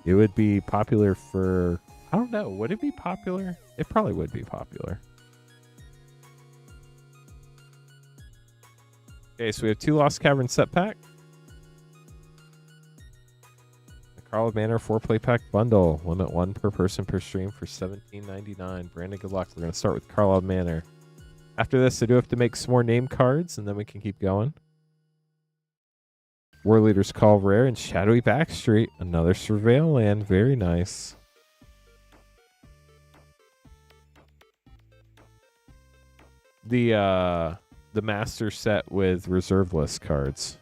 Speaker 1: it would be popular for, I don't know, would it be popular? It probably would be popular. Okay, so we have 2 Lost Cavern set pack. The Karlov Manor 4-play pack bundle. Limit 1 per person per stream for $17.99. Brandon, good luck. We're going to start with Karlov Manor. After this, I do have to make some more name cards, and then we can keep going. War Leader's Call rare and Shadowy Backstreet. Another Surveil land. Very nice. The master set with reserve list cards.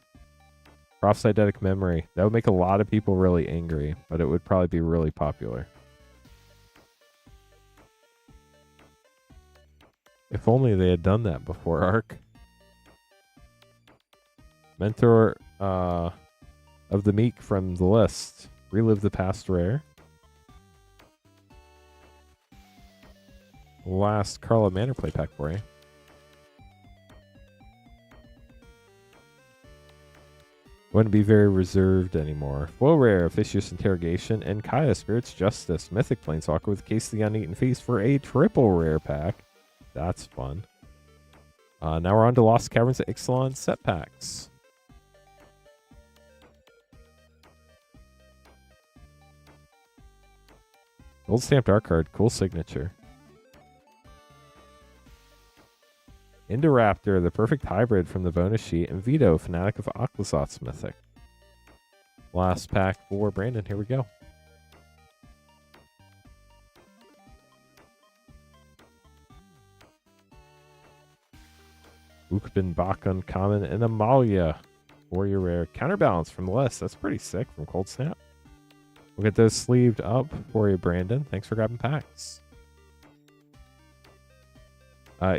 Speaker 1: Prophesy Eidetic Memory. That would make a lot of people really angry, but it would probably be really popular. If only they had done that before Arc. Mentor of the Meek from the list. Relive the past rare. Last Carla Manor play pack for you. Wouldn't be very reserved anymore. Foil rare, Officious Interrogation, and Kaya Spirit's Justice. Mythic Planeswalker with Case of the Uneaten Feast for a triple rare pack. That's fun. Now we're on to Lost Caverns of Ixalan set packs. Gold stamped art card, cool signature. Indoraptor, the perfect hybrid from the bonus sheet, and Vito, Fanatic of Aquazoth's Mythic. Last pack for Brandon. Here we go. Ukbin Bak Uncommon and Amalia. Warrior Rare. Counterbalance from the list. That's pretty sick from Cold Snap. We'll get those sleeved up for you, Brandon. Thanks for grabbing packs.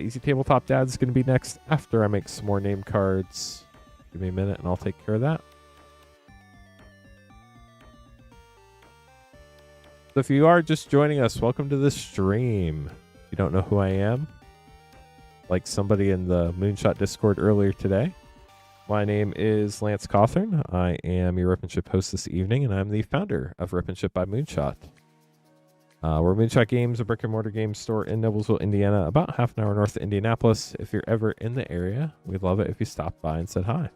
Speaker 1: Easy Tabletop Dad's going to be next after I make some more name cards. Give me a minute and I'll take care of that. So if you are just joining us, welcome to the stream. If you don't know who I am, like somebody in the Moonshot Discord earlier today, my name is Lance Cawthorn. I am your Rip and Ship host this evening, and I'm the founder of Rip and Ship by Moonshot. We're Moonshot Games, a brick and mortar game store in Noblesville, Indiana, about half an hour north of Indianapolis. If you're ever in the area, we'd love it if you stopped by and said hi.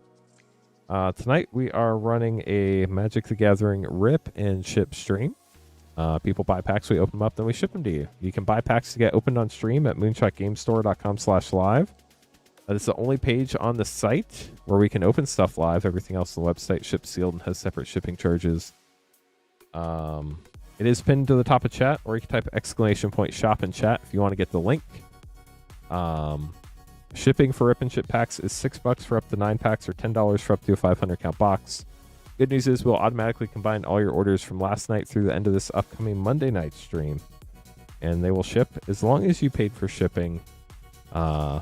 Speaker 1: Tonight we are running a Magic the Gathering Rip and Ship stream. People buy packs, we open them up, then we ship them to you. You can buy packs to get opened on stream at moonshotgamestore.com/live. That is the only page on the site where we can open stuff live. Everything else on the website ships sealed and has separate shipping charges. It is pinned to the top of chat, or you can type !shop in chat if you want to get the link. Shipping for Rip and Ship packs is $6 for up to 9 packs, or $10 for up to a 500 count box. Good news is we'll automatically combine all your orders from last night through the end of this upcoming Monday night stream, and they will ship as long as you paid for shipping by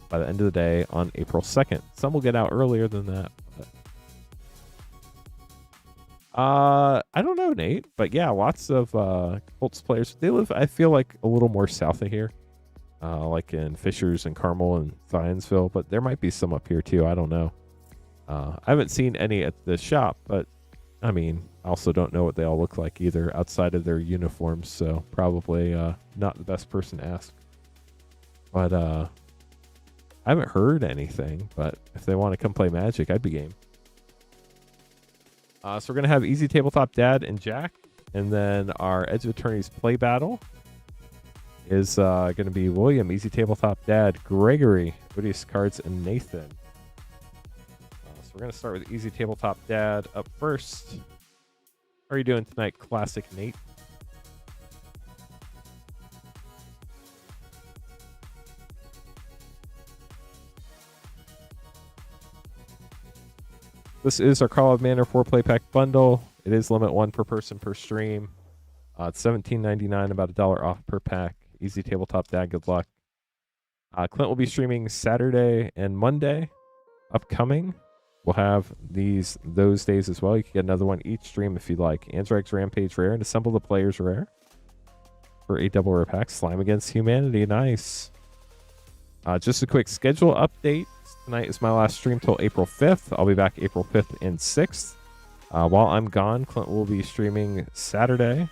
Speaker 1: the end of the day on April 2nd. Some will get out earlier than that. I don't know, Nate, but yeah, lots of Colts players. They live, I feel like, a little more south of here, like in Fishers and Carmel and Zionsville, but there might be some up here too. I don't know. I haven't seen any at the shop, but I mean, I also don't know what they all look like either outside of their uniforms, so probably not the best person to ask. But I haven't heard anything, but if they want to come play Magic, I'd be game. So we're going to have Easy Tabletop Dad and Jack, and then our Edge of Eternities play battle is going to be William, Easy Tabletop Dad, Gregory, Odious Cards, and Nathan. So we're going to start with Easy Tabletop Dad up first. How are you doing tonight, Classic Nate? This is our Call of Manor 4-play pack bundle. It is limit 1 per person per stream. It's $17.99, about $1 off per pack. Easy Tabletop Dad, good luck. Clint will be streaming Saturday and Monday upcoming. We'll have those days as well. You can get another one each stream if you'd like. Anthrax Rampage Rare and Assemble the Players Rare for 8 double rare packs. Slime Against Humanity, nice. Just a quick schedule update. Tonight is my last stream till April 5th. I'll be back April 5th and 6th. While I'm gone, Clint will be streaming Saturday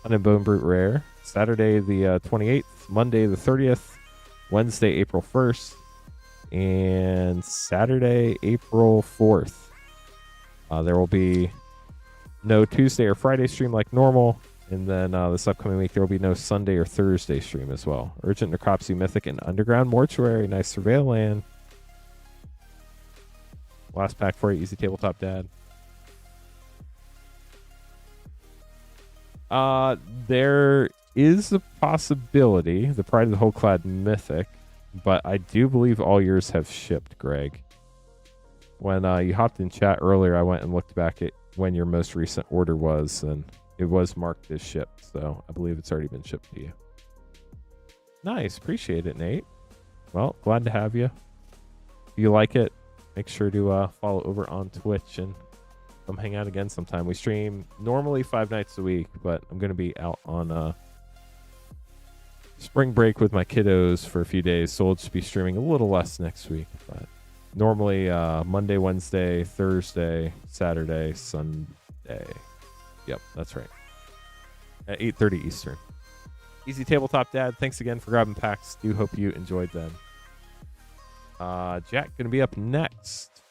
Speaker 1: on a Bone Brute Rare. Saturday the 28th, Monday the 30th, Wednesday April 1st, and Saturday April 4th. There will be no Tuesday or Friday stream like normal. And then this upcoming week, there will be no Sunday or Thursday stream as well. Urgent Necropsy Mythic and Underground Mortuary. Nice Surveil land. Last pack for you, Easy Tabletop Dad. There is a possibility, the Pride of the Whole-Clad Mythic, but I do believe all yours have shipped, Greg. When you hopped in chat earlier, I went and looked back at when your most recent order was, and it was marked as shipped, so I believe it's already been shipped to you. Nice. Appreciate it, Nate. Well, glad to have you. If you like it, make sure to follow over on Twitch and come hang out again sometime. We stream normally 5 nights a week, but I'm going to be out on spring break with my kiddos for a few days, so we'll just be streaming a little less next week. But normally Monday, Wednesday, Thursday, Saturday, Sunday. Yep, that's right. At 8:30 Eastern. Easy Tabletop Dad, thanks again for grabbing packs. Do hope you enjoyed them. Jack going to be up next.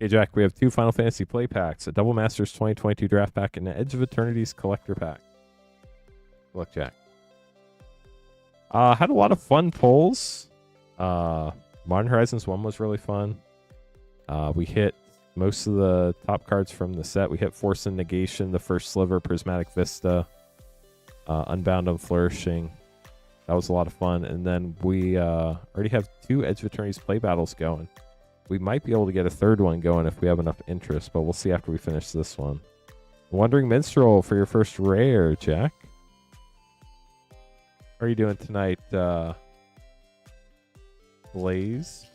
Speaker 1: Okay, Jack, we have 2 Final Fantasy play packs, a Double Masters 2022 draft pack, and an Edge of Eternities collector pack. Good luck, Jack. Had a lot of fun pulls. Modern Horizons 1 was really fun. We hit most of the top cards from the set. We hit Force and Negation, the first sliver, Prismatic Vista, Unbound and Flourishing. That was a lot of fun. And then we already have 2 Edge of Eternities play battles going. We might be able to get a 3rd one going if we have enough interest, but we'll see after we finish this one. Wandering Minstrel for your first rare, Jack. How are you doing tonight, Blaze?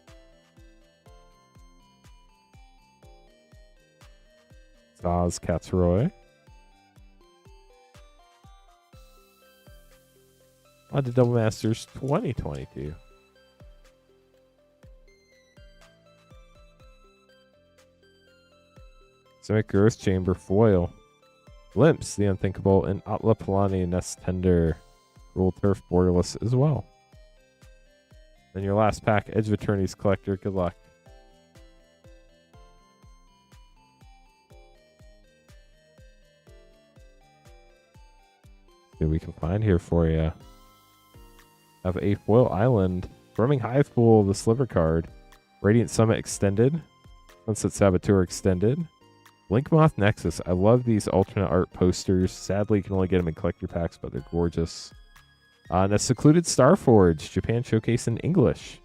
Speaker 1: Zaz Katzroy. On to Double Masters 2022. Simic Growth Chamber foil. Glimpse, the Unthinkable, and Atla Palani Nest Tender. Rule Turf Borderless as well. Then your last pack, Edge of Eternities Collector. Good luck. See what we can find here for you. Have a Foil Island. Roaming Hive Pool, the Sliver card. Radiant Summit Extended. Sunset Saboteur Extended. Blinkmoth Nexus. I love these alternate art posters. Sadly, you can only get them in collector packs, but they're gorgeous. And a Secluded Starforge, Japan Showcase in English.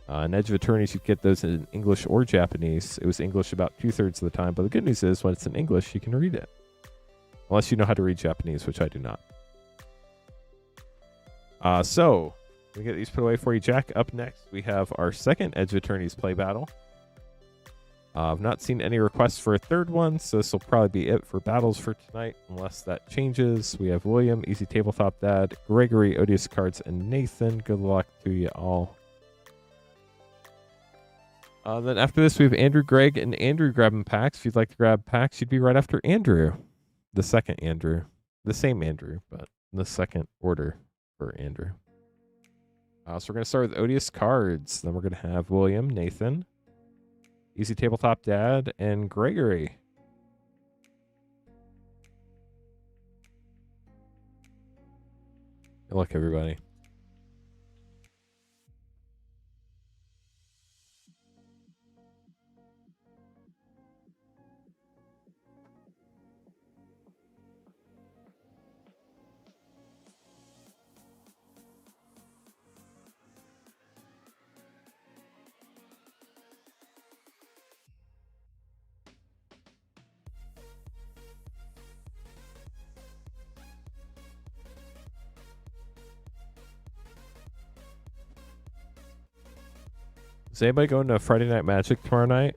Speaker 1: In Edge of Eternities, you get those in English or Japanese. It was English about 2/3 of the time, but the good news is when it's in English, you can read it. Unless you know how to read Japanese, which I do not. So, we get these put away for you, Jack. Up next, we have our second Edge of Eternities play battle. I've not seen any requests for a 3rd one, so this will probably be it for battles for tonight, unless that changes. We have William, Easy Tabletop Dad, Gregory, Odious Cards, and Nathan. Good luck to you all. Then after this, we have Andrew, Greg, and Andrew grabbing packs. If you'd like to grab packs, you'd be right after Andrew. The second Andrew. The same Andrew, but the second order for Andrew. So we're going to start with Odious Cards. Then we're going to have William, Nathan, Easy Tabletop Dad, and Gregory. Good luck, everybody. Is anybody going to Friday Night Magic tomorrow night?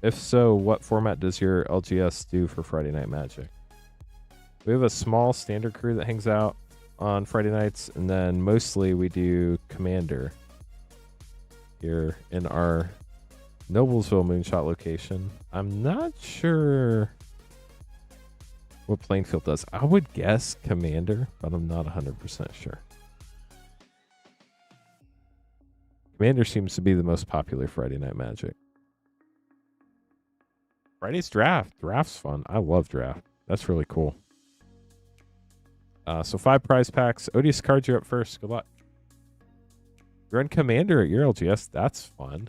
Speaker 1: If so, what format does your LGS do for Friday Night Magic? We have a small standard crew that hangs out on Friday nights, and then mostly we do Commander here in our Noblesville Moonshot location. I'm not sure what Plainfield does. I would guess Commander, but I'm not 100% sure. Commander seems to be the most popular Friday Night Magic. Friday's draft. Draft's fun. I love draft. That's really cool. So 5 prize packs. Odious Cards, you're up first. Good luck. You're on Commander at your LGS. That's fun.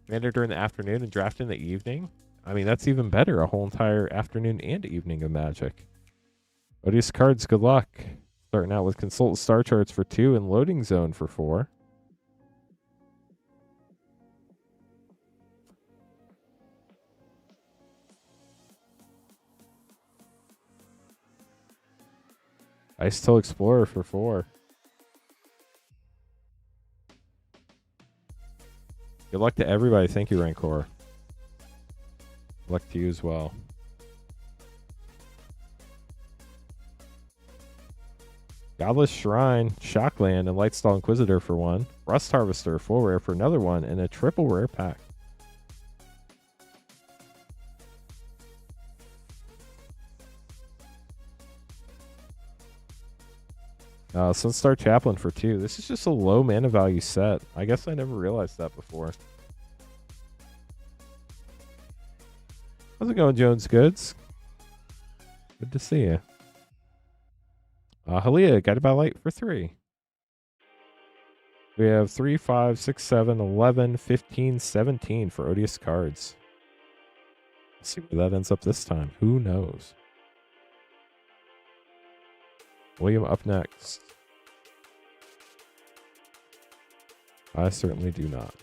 Speaker 1: Commander during the afternoon and draft in the evening. I mean, that's even better. A whole entire afternoon and evening of Magic. Odious Cards, good luck. Starting out with Consult Star Charts for 2 and Loading Zone for 4. Ice Till Explorer for 4. Good luck to everybody. Thank you, Rancor. Good luck to you as well. Godless Shrine, Shockland, and Lightstall Inquisitor for 1. Rust Harvester, full rare for another 1, and a triple rare pack. Sunstar Chaplain for 2. This is just a low mana value set. I guess I never realized that before. How's it going, Jones Goods? Good to see you. Halia, Guided by Light for 3. We have 3, 5, 6, 7, 11, 15, 17 for Odious cards. Let's see where that ends up this time. Who knows? William up next. I certainly do not.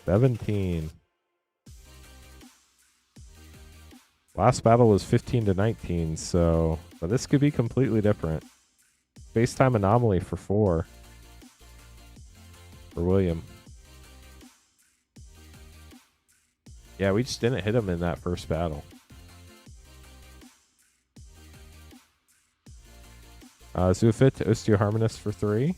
Speaker 1: 17. Last battle was 15 to 19, so but this could be completely different. Space-time anomaly for 4. For William. Yeah, we just didn't hit him in that first battle. Zoofit to Osteoharmonist for 3.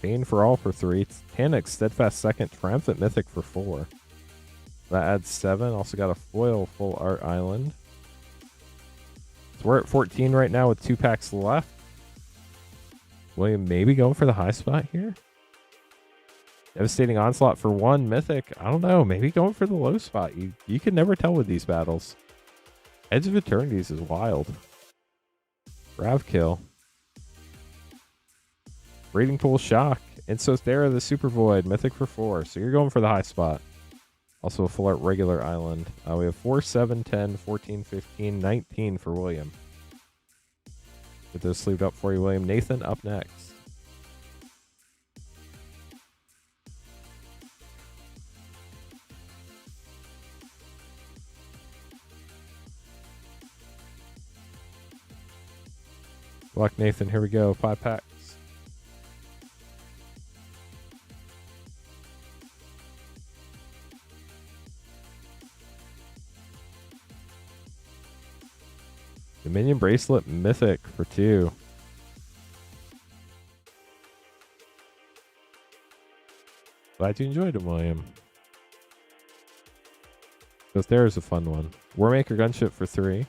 Speaker 1: Bane for all for 3. Tanic, Steadfast Second, Triumphant Mythic for 4. That adds 7. Also got a foil full art island. So we're at 14 right now with 2 packs left. William maybe going for the high spot here. Devastating Onslaught for 1 Mythic. I don't know. Maybe going for the low spot. You can never tell with these battles. Edge of Eternities is wild. Ravkill. Breeding Pool Shock. And Sothera the Super Void. Mythic for 4. So you're going for the high spot. Also a full art regular island. We have 4, 7, 10, 14, 15, 19 for William. Get those sleeved up for you, William. Nathan up next. Good luck, Nathan. Here we go. 5 packs. Dominion Bracelet Mythic for 2. Glad you enjoyed it, William. So there's a fun one. Warmaker Gunship for 3.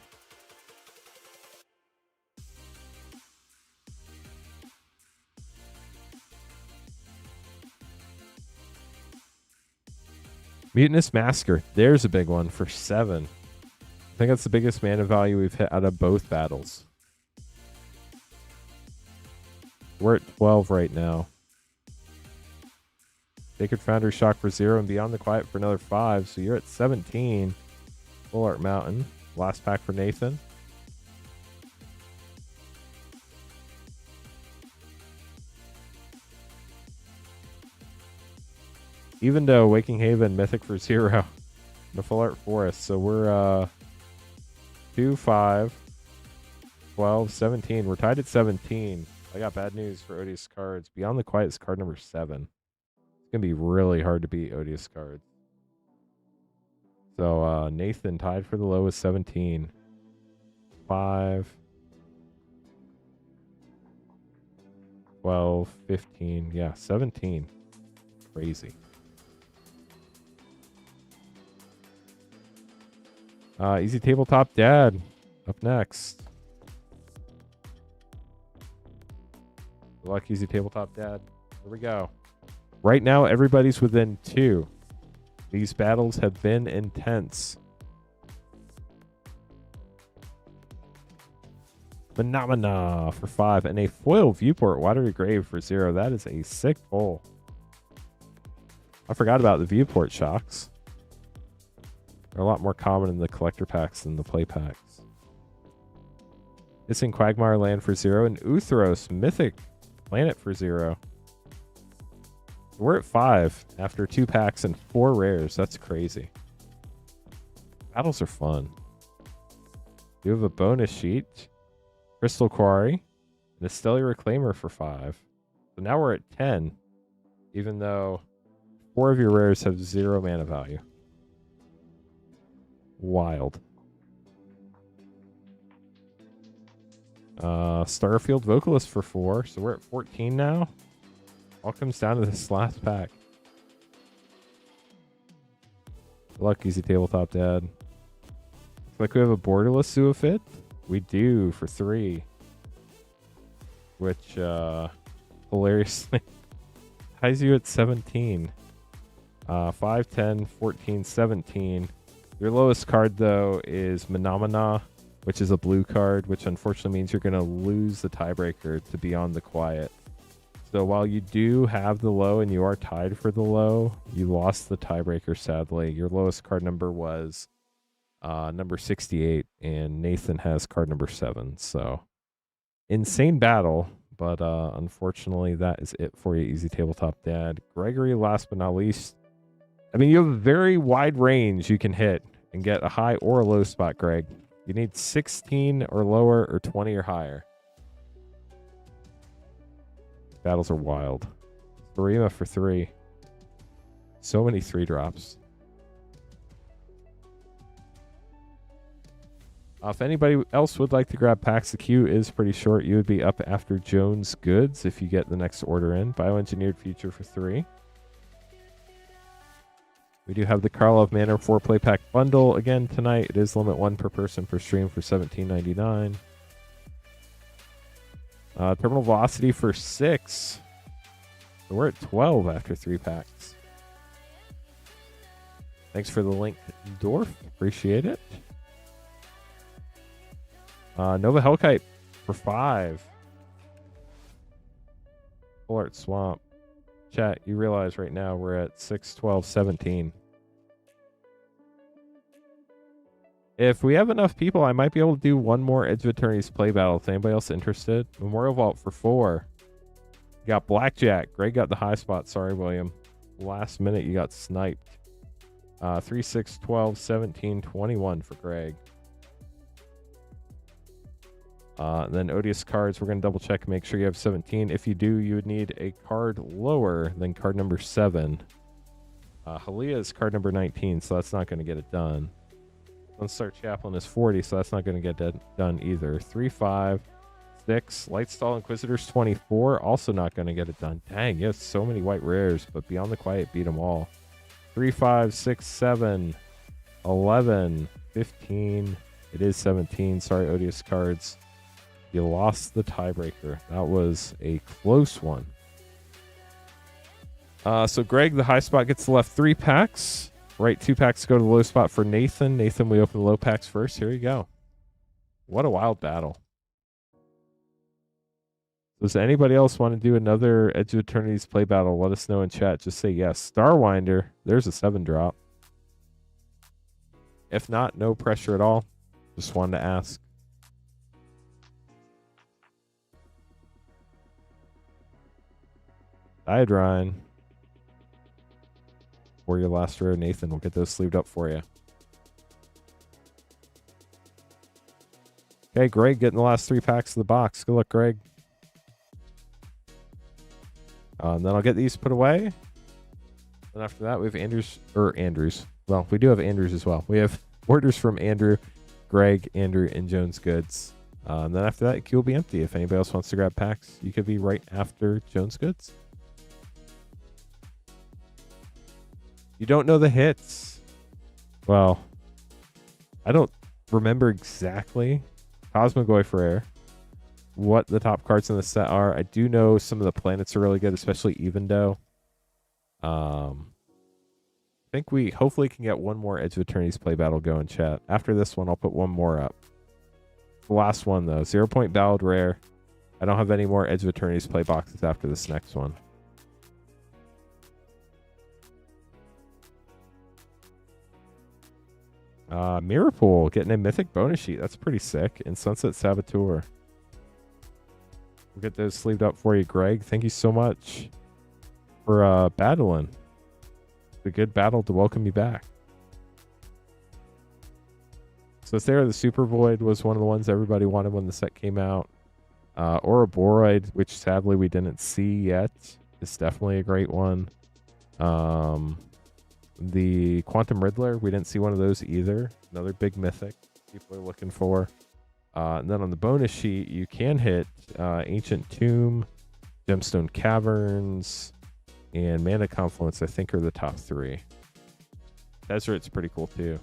Speaker 1: Mutinous Masker. There's a big one for 7. I think that's the biggest mana value we've hit out of both battles. We're at 12 right now. Sacred Foundry Shock for 0 and Beyond the Quiet for another 5. So you're at 17. Full Art Mountain. Last pack for Nathan. Even though Waking Haven, Mythic for 0. The Full Art Forest. So we're 2, 5, 12, 17. We're tied at 17. I got bad news for Odious cards. Beyond the Quiet is card number 7. It's going to be really hard to beat Odious cards. So Nathan tied for the low with 17. 5, 12, 15. Yeah, 17. Crazy. Easy Tabletop Dad up next. Good luck, Easy Tabletop Dad. Here we go. Right now, everybody's within 2. These battles have been intense. Phenomena for 5 and a foil Viewport Watery Grave for 0. That is a sick pull. I forgot about the Viewport shocks. They're a lot more common in the collector packs than the play packs. Missing Quagmire Land for 0 and Uthros Mythic Planet for 0. We're at 5 after 2 packs and 4 rares. That's crazy. Battles are fun. You have a bonus sheet, Crystal Quarry, and a Stellar Reclaimer for 5. So now we're at 10, even though 4 of your rares have 0 mana value. Wild. Starfield Vocalist for 4, so we're at 14 now. All comes down to this last pack. Good luck, Easy Tabletop Dad. Looks like we have a Borderless Zoophyte. We do for 3. Which, hilariously, ties you at 17. 5, 10, 14, 17. Your lowest card, though, is Menomina, which is a blue card, which unfortunately means you're going to lose the tiebreaker to Beyond the Quiet. So while you do have the low and you are tied for the low, you lost the tiebreaker, sadly. Your lowest card number was number 68, and Nathan has card number 7. So insane battle, but unfortunately that is it for you, Easy Tabletop Dad. Gregory, last but not least. I mean, you have a very wide range you can hit and get a high or a low spot, Greg. You need 16 or lower or 20 or higher. Battles are wild. Barima for 3. So many 3 drops. If anybody else would like to grab packs, the queue is pretty short. You would be up after Jones Goods if you get the next order in. Bioengineered Future for 3. We do have the Karlov Manor 4-play pack bundle again tonight. It is limit 1 per person per stream for $17.99. Terminal Velocity for 6. So we're at 12 after 3 packs. Thanks for the link, Dorf. Appreciate it. Nova Hellkite for 5. Full Art Swamp. Chat, you realize right now we're at 6, 12, 17. If we have enough people, I might be able to do one more Edge of Eternities play battle. Is anybody else interested? Memorial Vault for 4. You got Blackjack. Greg got the high spot. Sorry, William. Last minute, you got sniped. 3, 6, 12, 17, 21 for Greg. Then Odious cards, we're going to double check and make sure you have 17. If you do, you would need a card lower than card number 7. Halia is card number 19, so that's not going to get it done. Sunstar Chaplain is 40, so that's not going to get done either. 3, 5, 6. Lightstall Inquisitor's 24, also not going to get it done. Dang, you have so many white rares, but Beyond the Quiet beat them all. 3, 5, 6, 7, 11, 15. It is 17. Sorry, Odious cards. You lost the tiebreaker. That was a close one. So Greg, the high spot, gets the left 3 packs. Right 2 packs go to the low spot for Nathan. Nathan, we open the low packs first. Here you go. What a wild battle. Does anybody else want to do another Edge of Eternities play battle? Let us know in chat. Just say yes. Starwinder. There's a 7 drop. If not, no pressure at all. Just wanted to ask. Diadrine. For your last row, Nathan. We'll get those sleeved up for you. Okay, Greg getting the last 3 packs of the box. Good luck, Greg. And then I'll get these put away. And after that, we have Andrews. Well, we do have Andrews as well. We have orders from Andrew, Greg, Andrew, and Jones Goods. And then after that, the queue will be empty. If anybody else wants to grab packs, you could be right after Jones Goods. You don't know the hits. Well, I don't remember exactly Cosmogoy for Air, what the top cards in the set are. I do know some of the planets are really good, especially Evendo. I think we hopefully can get one more Edge of Eternities play battle going, chat. After this one, I'll put one more up. The last one, though. 0 Point Ballad Rare. I don't have any more Edge of Eternities play boxes after this next one. Mirrorpool getting a mythic bonus sheet. That's pretty sick. And Sunset Saboteur. We'll get those sleeved up for you, Greg. Thank you so much for battling. It's a good battle to welcome you back. So there, the Super Void was one of the ones everybody wanted when the set came out. Ouroboros, which sadly we didn't see yet, is definitely a great one. The Quantum Riddler, we didn't see one of those either. Another big mythic people are looking for. And then on the bonus sheet, you can hit Ancient Tomb, Gemstone Caverns, and Mana Confluence, I think, are the top 3. Desert's pretty cool too.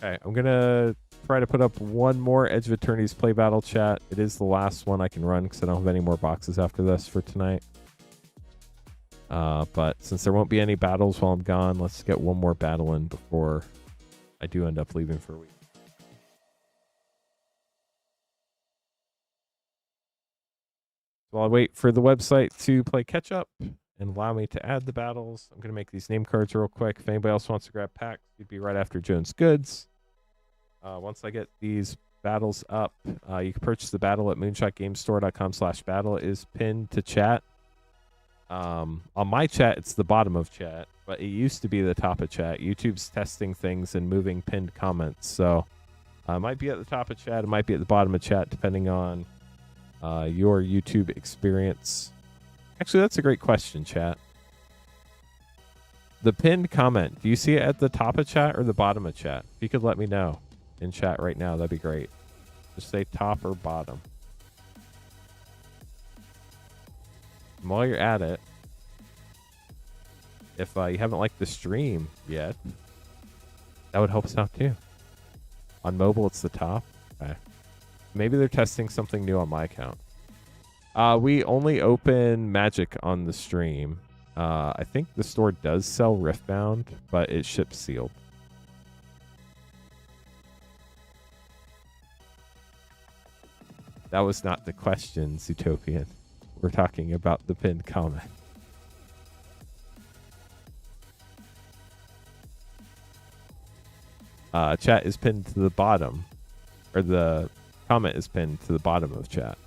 Speaker 1: Okay, I'm going to try to put up one more Edge of Eternities play battle chat. It is the last one I can run because I don't have any more boxes after this for tonight. But since there won't be any battles while I'm gone, let's get one more battle in before I do end up leaving for a week. While I wait for the website to play catch up and allow me to add the battles, I'm going to make these name cards real quick. If anybody else wants to grab packs, you'd be right after Jones Goods. Once I get these battles up, you can purchase the battle at moonshotgamestore.com/battle. It is pinned to chat. On my chat, it's the bottom of chat, but it used to be the top of chat. YouTube's testing things and moving pinned comments. So it might be at the top of chat. It might be at the bottom of chat, depending on your YouTube experience. Actually, that's a great question, chat. The pinned comment, do you see it at the top of chat or the bottom of chat? If you could let me know in chat right now, that'd be great. Just say top or bottom. And while you're at it, if you haven't liked the stream yet, that would help us out too. On mobile, it's the top. Okay. Maybe they're testing something new on my account. We only open Magic on the stream. I think the store does sell Riftbound, but it ships sealed. That was not the question, Zootopian. We're talking about the pinned comment. Chat is pinned to the bottom, or the comment is pinned to the bottom of chat.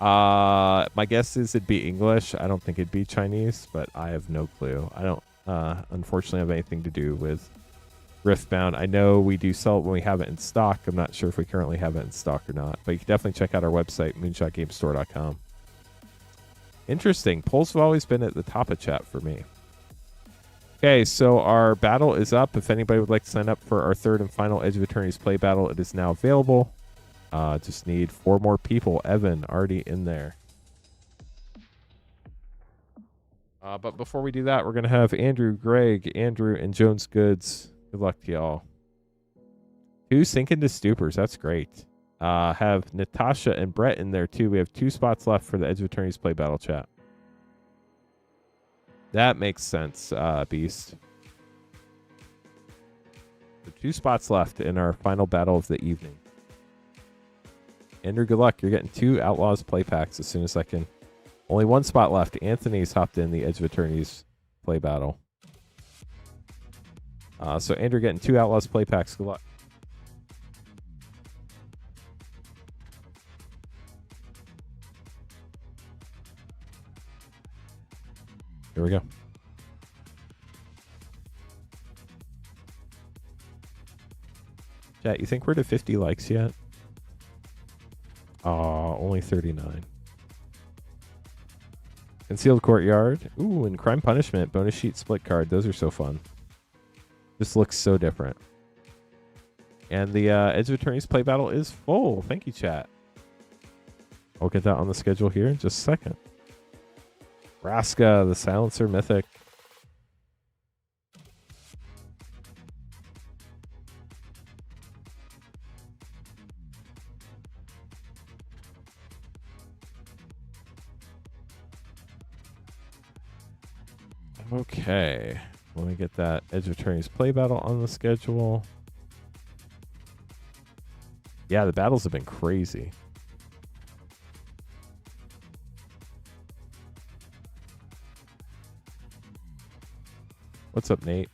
Speaker 1: My guess is it'd be English. I don't think it'd be Chinese, but I have no clue. I don't, unfortunately, have anything to do with Riftbound. I know we do sell it when we have it in stock. I'm not sure if we currently have it in stock or not, but you can definitely check out our website, moonshotgamestore.com. Interesting. Polls have always been at the top of chat for me. Okay, so our battle is up. If anybody would like to sign up for our third and final Edge of Eternities play battle, it is now available. Just need 4 more people. Evan, already in there. But before we do that, we're going to have Andrew, Greg, Andrew, and Jones Goods. Good luck to y'all. 2 sink into stupors. That's great. Have Natasha and Brett in there too. We have 2 spots left for the Edge of Eternities play battle chat. That makes sense, Beast. So 2 spots left in our final battle of the evening. Andrew, good luck. You're getting 2 Outlaws play packs as soon as I can. Only 1 spot left. Anthony's hopped in the Edge of Eternities play battle. So Andrew getting 2 Outlaws play packs. Good luck. Here we go. Chat, you think we're to 50 likes yet? Only 39. Concealed Courtyard. Ooh, and Crime Punishment. Bonus sheet split card. Those are so fun. This looks so different. And the Edge of Eternities play battle is full. Thank you, chat. I'll get that on the schedule here in just a second. Vraska, the Silencer Mythic. Okay. Let me get that Edge of Eternities play battle on the schedule. Yeah, the battles have been crazy. What's up, Nate?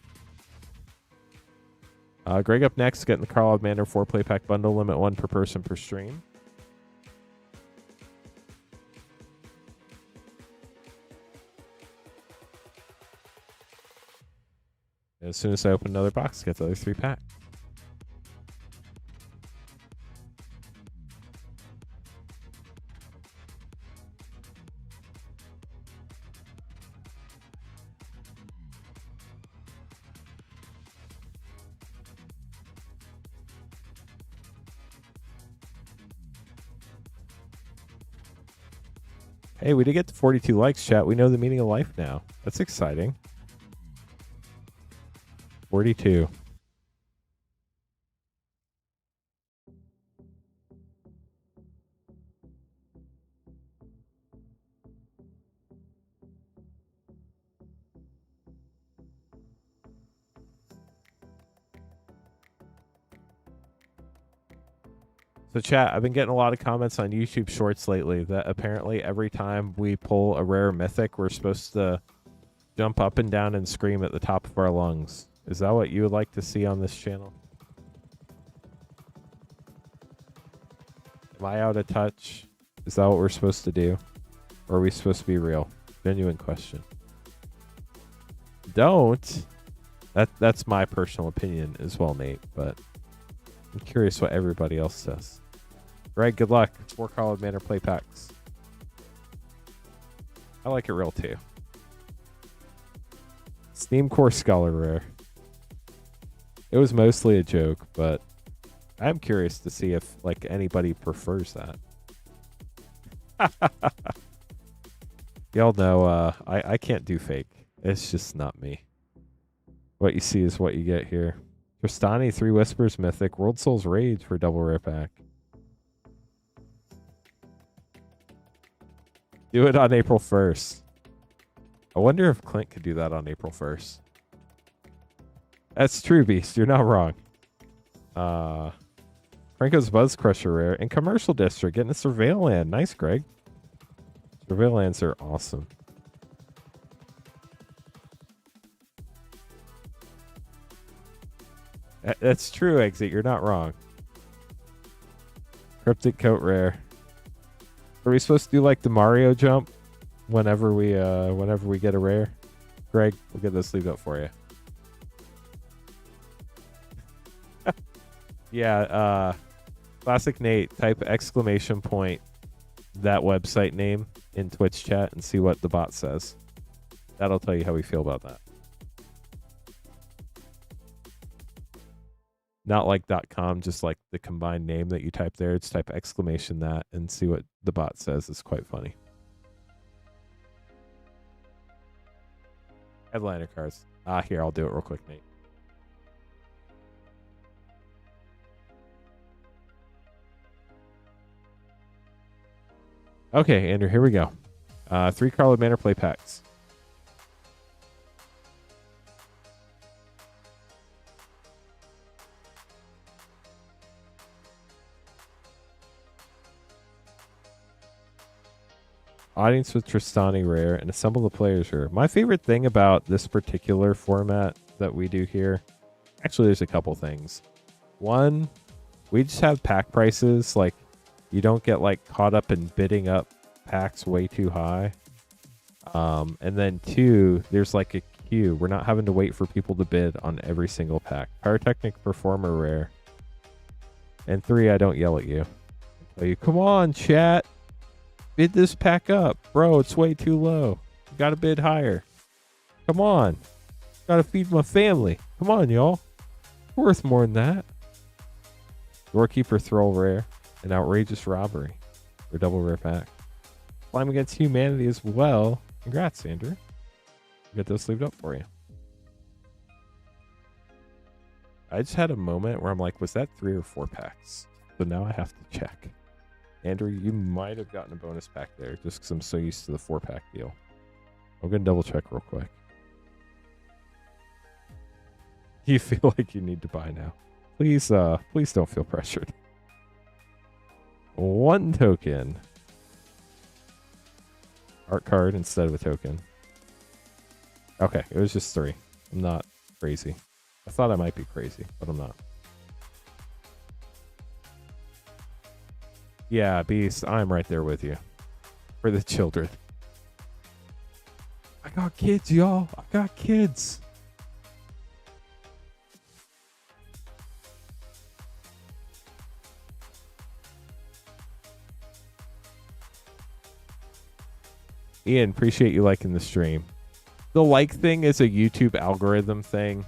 Speaker 1: Greg up next, getting the Carl Manor 4-play pack bundle, limit 1 per person per stream. As soon as I open another box, get the other 3 pack. Hey, we did get to 42 likes, chat. We know the meaning of life now. That's exciting. 42. So chat, I've been getting a lot of comments on YouTube Shorts lately that apparently every time we pull a rare mythic, we're supposed to jump up and down and scream at the top of our lungs. Is that what you would like to see on this channel? Am I out of touch? Is that what we're supposed to do? Or are we supposed to be real? Genuine question. Don't. That's my personal opinion as well, Nate, but I'm curious what everybody else says. Greg, good luck. 4 Carl Manor play packs. I like it real too. Steam Core Scholar rare. It was mostly a joke, but I'm curious to see if like anybody prefers that. Y'all know I can't do fake. It's just not me. What you see is what you get here. Tristani, 3 Whispers Mythic, World Souls Rage for double rare pack. Do it on April 1st. I wonder if Clint could do that on April 1st. That's true, Beast. You're not wrong. Franco's Buzz Crusher rare and Commercial District getting a Surveil Land. Nice, Greg. Surveil Lands are awesome. That's true, Exit. You're not wrong. Cryptic Coat rare. Are we supposed to do like the Mario jump whenever we get a rare? Greg, we'll get this sleeved up for you. Yeah, Classic Nate, type exclamation point that website name in Twitch chat and see what the bot says. That'll tell you how we feel about that. Not like .com, just like the combined name that you type there. It's type exclamation that and see what the bot says. It's quite funny. Headliner cards. Here, I'll do it real quick, Nate. Okay, Andrew, here we go. 3 Carlo Manor play packs. Audience with Tristani rare and assemble the players rare. My favorite thing about this particular format that we do here, actually there's a couple things. One, we just have pack prices, like you don't get like caught up in bidding up packs way too high. And then 2, there's like a queue. We're not having to wait for people to bid on every single pack. Pyrotechnic Performer rare. And 3, I don't yell at you. I tell you, come on, chat. Bid this pack up. Bro, it's way too low. You gotta bid higher. Come on. Gotta feed my family. Come on, y'all. Worth more than that. Doorkeeper Thrall rare. And Outrageous Robbery for double rare pack. Climb Against Humanity as well. Congrats, Andrew. Get those sleeved up for you. I just had a moment where I'm like, was that 3 or 4 packs? So now I have to check. Andrew, you might have gotten a bonus pack there just because I'm so used to the 4-pack deal. I'm going to double check real quick. You feel like you need to buy now. Please don't feel pressured. 1 token. Art card instead of a token. Okay, it was just 3. I'm not crazy. I thought I might be crazy, but I'm not. Yeah, Beast, I'm right there with you. For the children. I got kids, y'all. I got kids. Ian, appreciate you liking the stream. The like thing is a YouTube algorithm thing.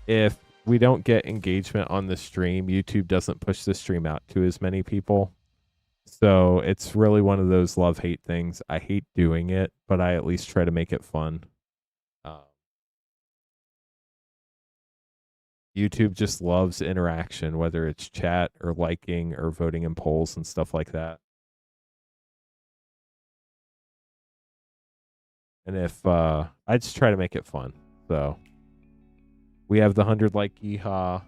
Speaker 1: If we don't get engagement on the stream, YouTube doesn't push the stream out to as many people. So it's really one of those love-hate things. I hate doing it, but I at least try to make it fun. YouTube just loves interaction, whether it's chat or liking or voting in polls and stuff like that. And if I just try to make it fun. So we have the 100 like yeehaw.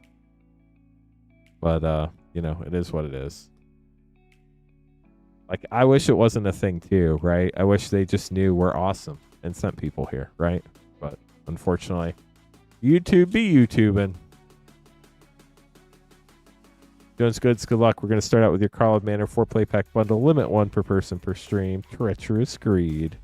Speaker 1: But you know, it is what it is. Like, I wish it wasn't a thing too, right? I wish they just knew we're awesome and sent people here, right? But unfortunately, YouTube be YouTubing. Jones Goods, good luck. We're going to start out with your Carl of Manor 4-play pack bundle. Limit 1 per person per stream. Treacherous Greed.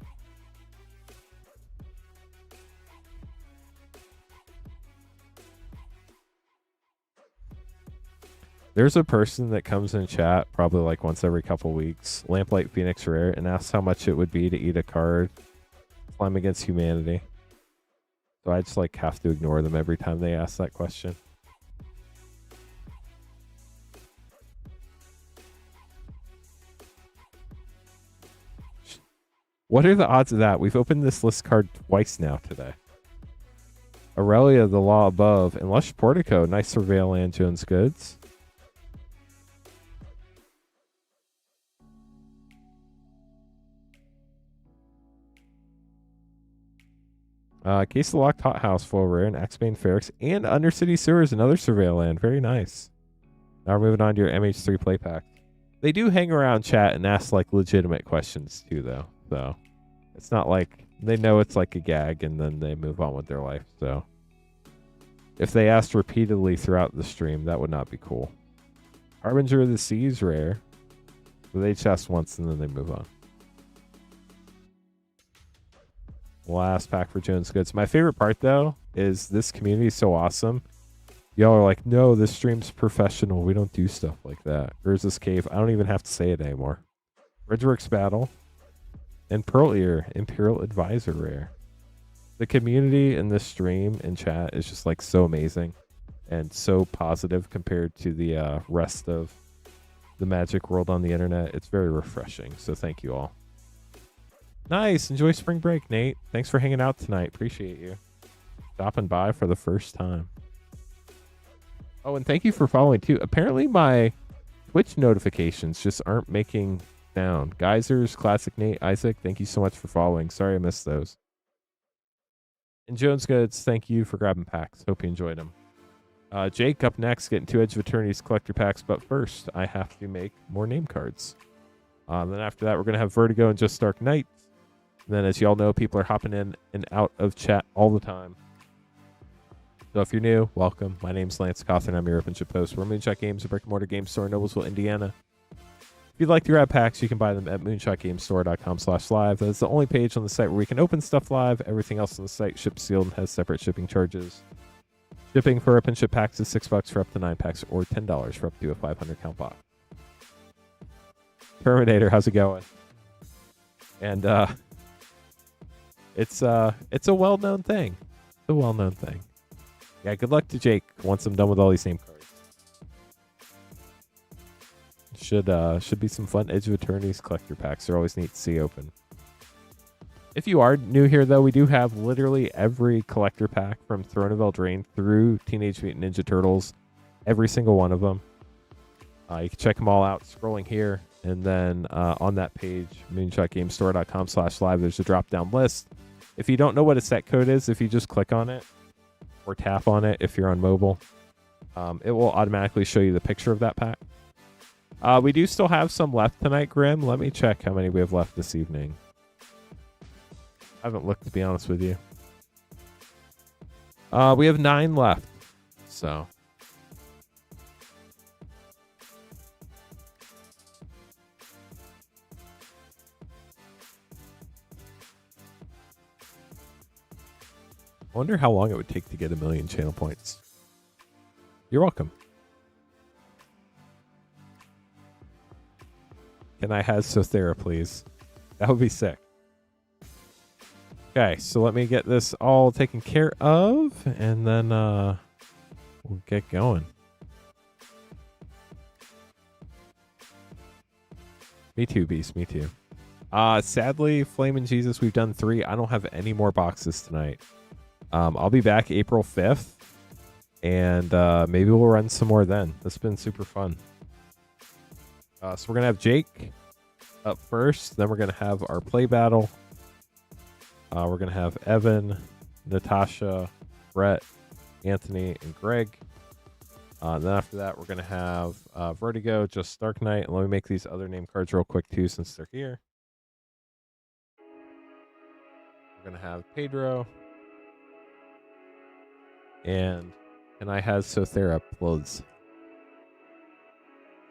Speaker 1: There's a person that comes in chat probably like once every couple weeks, Lamplight Phoenix Rare, and asks how much it would be to eat a card, Slime Against Humanity. So I just like have to ignore them every time they ask that question. What are the odds of that? We've opened this list card twice now today. Aurelia, the Law Above, and Lush Portico. Nice Surveil Land, Jones Goods. Case of the Locked Hot House, full rare, and Axebane Ferrex, and Undercity Sewers, another Surveil Land. Very nice. Now we're moving on to your MH3 play pack. They do hang around chat and ask like legitimate questions too, though. So it's not like they know it's like a gag and then they move on with their life. So if they asked repeatedly throughout the stream, that would not be cool. Harbinger of the Seas, rare. So they just ask once and then they move on. Last pack for Jones Goods. My favorite part, though, is this community is so awesome. Y'all are like, no, this stream's professional. We don't do stuff like that. Where's this cave? I don't even have to say it anymore. Bridgeworks Battle. And Pearl Ear, Imperial Advisor rare. The community in this stream and chat is just like so amazing and so positive compared to the rest of the Magic world on the internet. It's very refreshing. So thank you all. Nice. Enjoy spring break, Nate. Thanks for hanging out tonight. Appreciate you stopping by for the first time. Oh, and thank you for following too. Apparently my Twitch notifications just aren't making sound. Geysers, Classic Nate, Isaac, thank you so much for following. Sorry I missed those. And Jones Goods, thank you for grabbing packs. Hope you enjoyed them. Jake up next, getting 2 Edge of Eternities collector packs, but first I have to make more name cards. Then after that, we're going to have Vertigo and Just Dark Knight. And then, as y'all know, people are hopping in and out of chat all the time. So if you're new, welcome. My name's Lance Cawthon. I'm your OpenShip host. We're Moonshot Games, a brick-and-mortar game store in Noblesville, Indiana. If you'd like to grab packs, you can buy them at moonshotgamestore.com/live. That's the only page on the site where we can open stuff live. Everything else on the site ships sealed and has separate shipping charges. Shipping for OpenShip packs is $6 for up to 9 packs or $10 for up to a 500 count box. Terminator, how's it going? And it's a well-known thing. It's a well-known thing. Yeah, good luck to Jake once I'm done with all these name cards. Should be some fun Edge of Eternities collector packs. They're always neat to see open. If you are new here, though, we do have literally every collector pack from Throne of Eldraine through Teenage Mutant Ninja Turtles. Every single one of them. You can check them all out scrolling here. And then on that page, moonshotgamestore.com/live, there's a drop-down list. If you don't know what a set code is, if you just click on it or tap on it if you're on mobile, it will automatically show you the picture of that pack. We do still have some left tonight, Grim. Let me check how many we have left this evening. I haven't looked, to be honest with you. We have 9 left. So. I wonder how long it would take to get 1,000,000 channel points. You're welcome. Can I have Sothera, please? That would be sick. Okay, so let me get this all taken care of, and then we'll get going. Me too, Beast. Me too. Sadly, Flamin' Jesus, we've done 3. I don't have any more boxes tonight. I'll be back April 5th, and maybe we'll run some more then. It's been super fun. So we're going to have Jake up first. Then we're going to have our play battle. We're going to have Evan, Natasha, Brett, Anthony, and Greg. Then after that, we're going to have Vertigo, Just Dark Knight. And let me make these other name cards real quick, too, since they're here. We're going to have Pedro. And I have Sothera, please.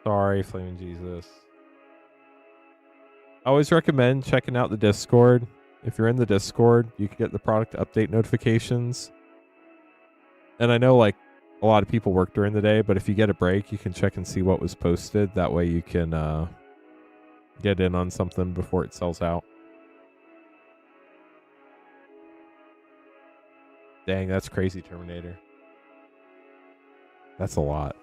Speaker 1: Sorry, Flaming Jesus. I always recommend checking out the Discord. If you're in the Discord, you can get the product update notifications. And I know, like, a lot of people work during the day, but if you get a break, you can check and see what was posted. That way you can get in on something before it sells out. Dang, that's crazy, Terminator. That's a lot.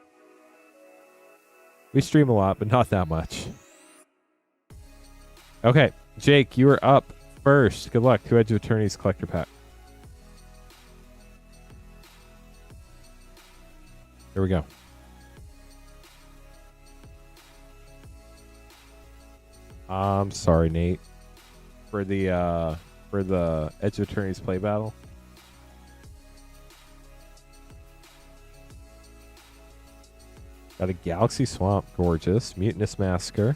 Speaker 1: We stream a lot, but not that much. Okay, Jake, you are up first. Good luck. 2 Edge of Eternities collector pack. Here we go. I'm sorry, Nate. For the Edge of Eternities play battle. Got a Galaxy Swamp, gorgeous. Mutinous Masker.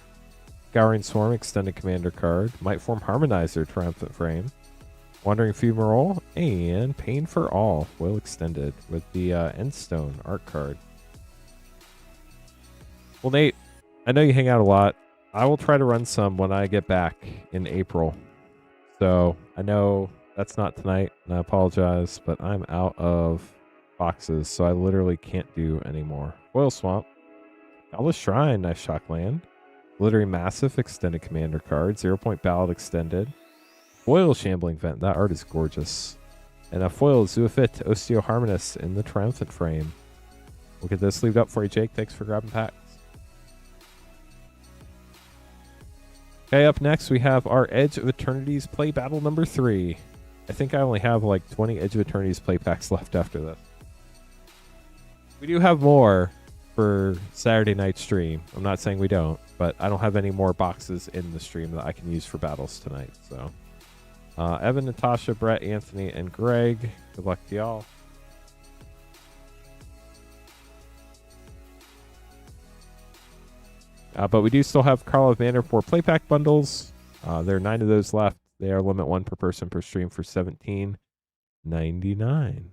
Speaker 1: Scouring Swarm, extended commander card. Might Form Harmonizer, triumphant frame. Wandering Fumarole, and Pain for All, foil extended with the Endstone art card. Well, Nate, I know you hang out a lot. I will try to run some when I get back in April. So I know that's not tonight, and I apologize, but I'm out of boxes, so I literally can't do any more. Foil Swamp. Godless Shrine, nice Shockland. Glittering Massive, extended commander card. 0 point Ballad extended. Foil Shambling Vent, that art is gorgeous. And a foil Zoophyte Osteoharmonous in the triumphant frame. We'll get this sleeved up for you, Jake. Thanks for grabbing packs. Okay, up next we have our Edge of Eternities play battle number 3. I think I only have like 20 Edge of Eternities play packs left after this. We do have more for Saturday night stream. I'm not saying we don't, but I don't have any more boxes in the stream that I can use for battles tonight. So, Evan, Natasha, Brett, Anthony, and Greg. Good luck to y'all. But we do still have Carl of Manor for play pack bundles. There are 9 of those left. They are limit 1 per person per stream for $17.99.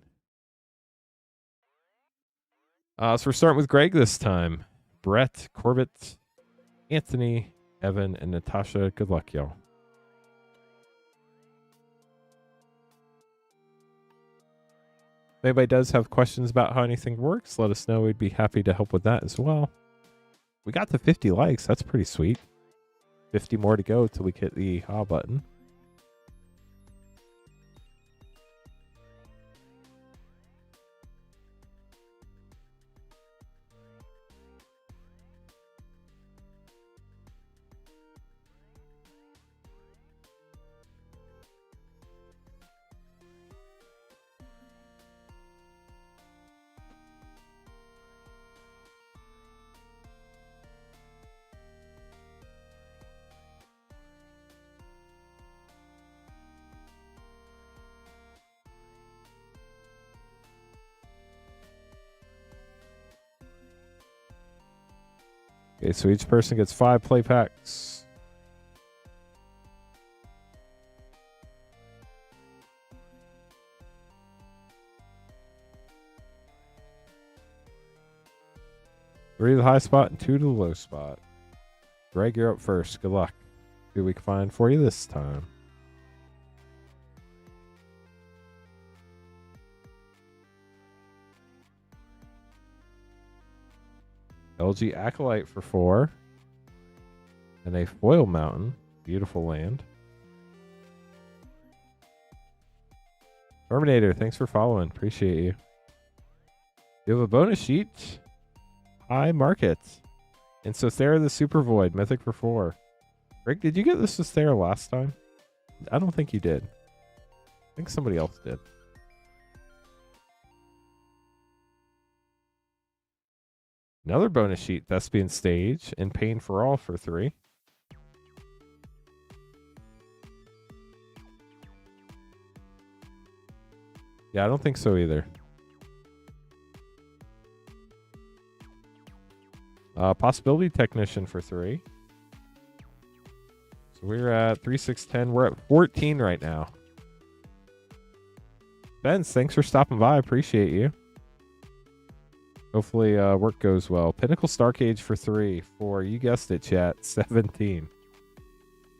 Speaker 1: So we're starting with Greg this time. Brett, Corbett, Anthony, Evan, and Natasha. Good luck, y'all. If anybody does have questions about how anything works, let us know. We'd be happy to help with that as well. We got to 50 likes. That's pretty sweet. 50 more to go till we hit the ha button. Okay, so each person gets 5 play packs. 3 to the high spot and 2 to the low spot. Greg, you're up first. Good luck. See what we can find for you this time. LG Acolyte for 4. And a Foil Mountain. Beautiful land. Terminator, thanks for following. Appreciate you. You have a bonus sheet. High market. And Sothera the Super Void, Mythic for 4. Rick, did you get this Sothera last time? I don't think you did. I think somebody else did. Another bonus sheet, Thespian Stage, and Pain for All for 3. Yeah, I don't think so either. Possibility Technician for 3. So we're at 3, 6, 10. We're at 14 right now. Benz, thanks for stopping by. I appreciate you. Hopefully work goes well. Pinnacle Starcage for 3. For, you guessed it, chat, 17.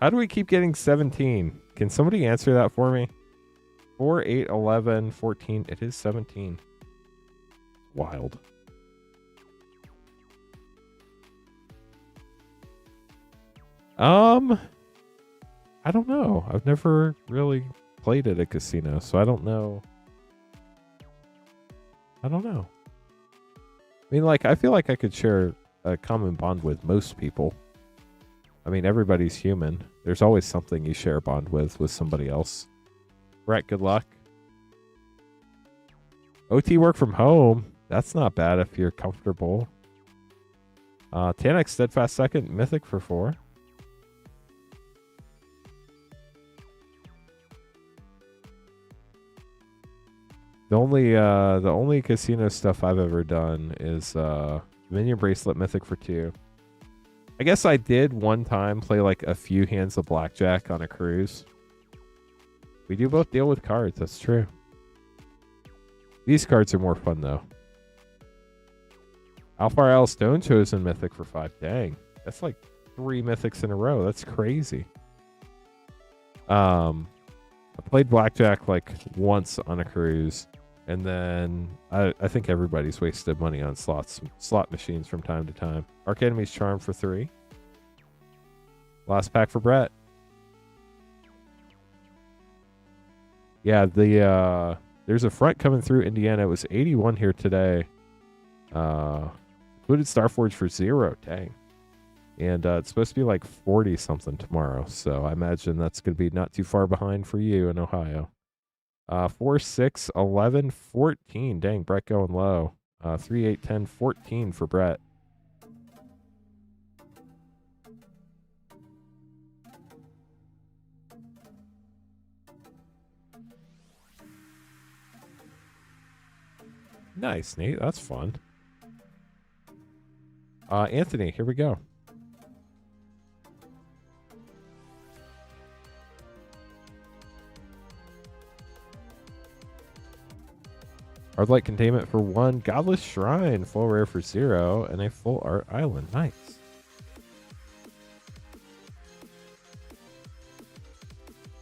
Speaker 1: How do we keep getting 17? Can somebody answer that for me? 4, 8, 11, 14. It is 17. Wild. I don't know. I've never really played at a casino, so I don't know. I mean, like, I feel like I could share a common bond with most people. I mean, everybody's human. There's always something you share a bond with somebody else. Brett, good luck. OT work from home. That's not bad if you're comfortable. Tanex Steadfast Second, Mythic for 4. The only casino stuff I've ever done is Minion Bracelet Mythic for 2. I guess I did one time play like a few hands of blackjack on a cruise. We do both deal with cards, that's true. These cards are more fun though. Alfar Al Stone Chosen Mythic for 5. Dang, that's like 3 mythics in a row. That's crazy. I played blackjack like once on a cruise. And then I think everybody's wasted money on slot machines from time to time. Arc Enemy's Charm for 3. Last pack for Brett. Yeah, there's a front coming through Indiana. It was 81 here today. Included Starforge for 0. Dang. And it's supposed to be like 40 something tomorrow. So I imagine that's going to be not too far behind for you in Ohio. 4, 6, 11, 14. Dang, Brett going low. 3, 8, 10, 14 for Brett. Nice, Nate. That's fun. Anthony, here we go. Hardlight Containment for 1. Godless Shrine, full rare for 0. And a full art island. Nice.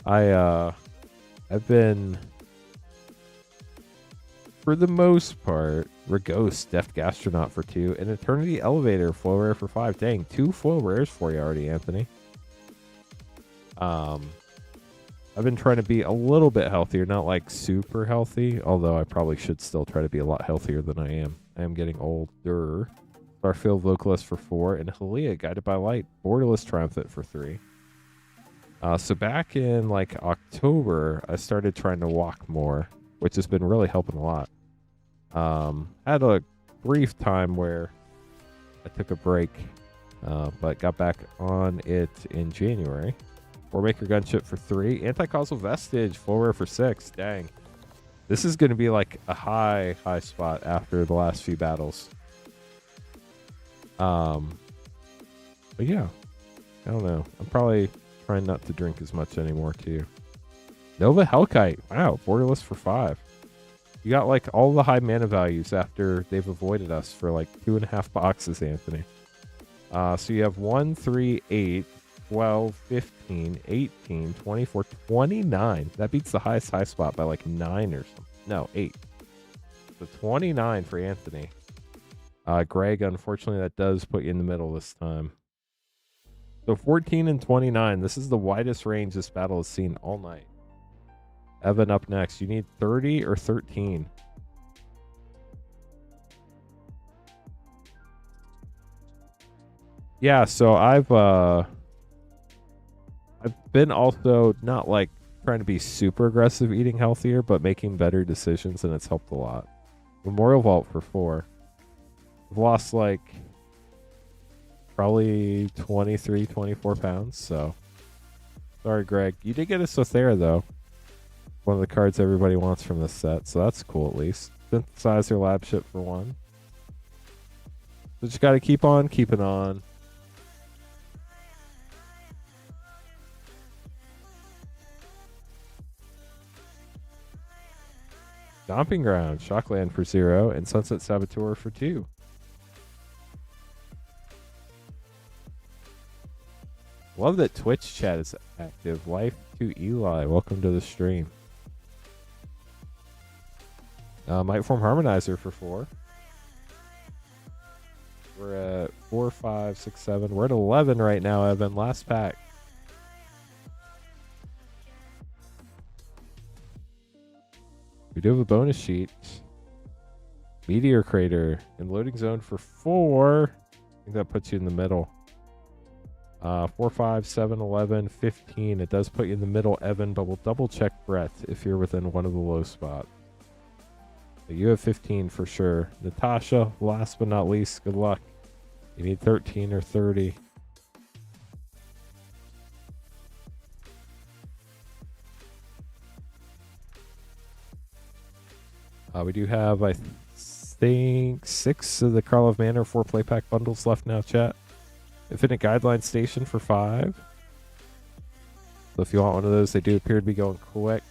Speaker 1: I've been, for the most part, Regos, Deft Gastronaut for 2. And Eternity Elevator, full rare for 5. Dang, 2 full rares for you already, Anthony. I've been trying to be a little bit healthier, not like super healthy, although I probably should still try to be a lot healthier than I am. I am getting older. Starfield Vocalist for 4, and Halia, Guided by Light, Borderless Triumphant for 3. So back in like October, I started trying to walk more, which has been really helping a lot. Had a brief time where I took a break, but got back on it in January. Warmaker Gunship for 3. Anti-Causal Vestige, full rare for 6. Dang. This is going to be like a high spot after the last few battles. But yeah. I don't know. I'm probably trying not to drink as much anymore too. Nova Hellkite. Wow. Borderless for 5. You got like all the high mana values after they've avoided us for like 2.5 boxes, Anthony. So you have 1, 3, 8, 12, 15, 18, 24, 29. That beats the highest high spot by like 9 or something. No, 8. So 29 for Anthony. Greg, unfortunately, that does put you in the middle this time. So 14 and 29. This is the widest range this battle has seen all night. Evan up next. You need 30 or 13. Yeah, so I've been also not like trying to be super aggressive eating healthier, but making better decisions, and it's helped a lot. Memorial Vault for 4. I've lost like probably 23, 24 pounds, so sorry, Greg. You did get a Sothera, though. One of the cards everybody wants from this set, so that's cool at least. Synthesizer Lab Ship for 1. So just got to keep on keeping on. Stomping Ground, Shockland for 0, and Sunset Saboteur for 2. Love that Twitch chat is active. Life to Eli, welcome to the stream. Might Form Harmonizer for 4. We're at 4, 5, 6, 7. We're at 11 right now, Evan. Last pack. We do have a bonus sheet. Meteor Crater and Loading Zone for 4. I think that puts you in the middle. 4, 5, 7, 11, 15. It does put you in the middle, Evan, but we'll double check Brett if you're within one of the low spots. But you have 15 for sure. Natasha, last but not least, good luck. You need 13 or 30. We do have, I think, 6 of the Karlov Manor 4 play pack bundles left now, chat. Infinite Guideline Station for 5. So if you want one of those, they do appear to be going quick.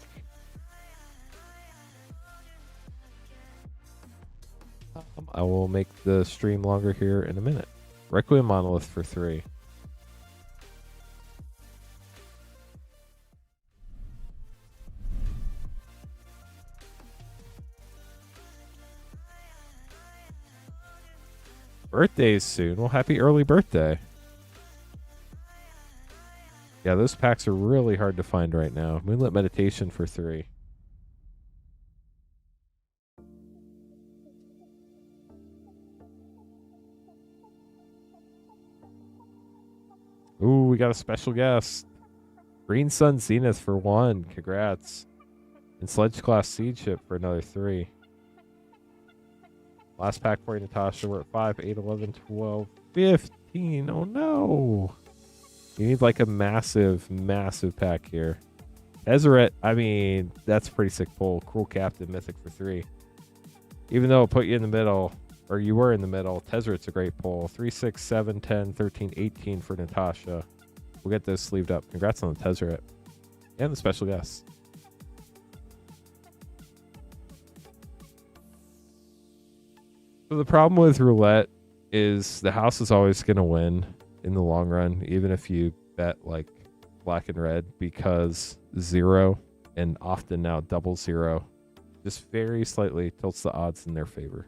Speaker 1: I will make the stream longer here in a minute. Requiem Monolith for 3. Birthdays soon. Well, happy early birthday. Yeah, those packs are really hard to find right now. Moonlit Meditation for 3. Ooh, we got a special guest. Green Sun Zenith for 1. Congrats. And Sledge Class Seed Ship for another 3. Last pack for you, Natasha. We're at 5, 8, 11, 12, 15. Oh, no. You need like a massive, massive pack here. Ezeret, I mean, that's a pretty sick pull. Cruel Captain, Mythic for 3. Even though it put you in the middle, or you were in the middle, Tezzeret's a great pull. 3, 6, 7, 10, 13, 18 for Natasha. We'll get those sleeved up. Congrats on the Tezzeret. And the special guest. So the problem with roulette is the house is always going to win in the long run, even if you bet like black and red, because 0 and often now double 0 just very slightly tilts the odds in their favor.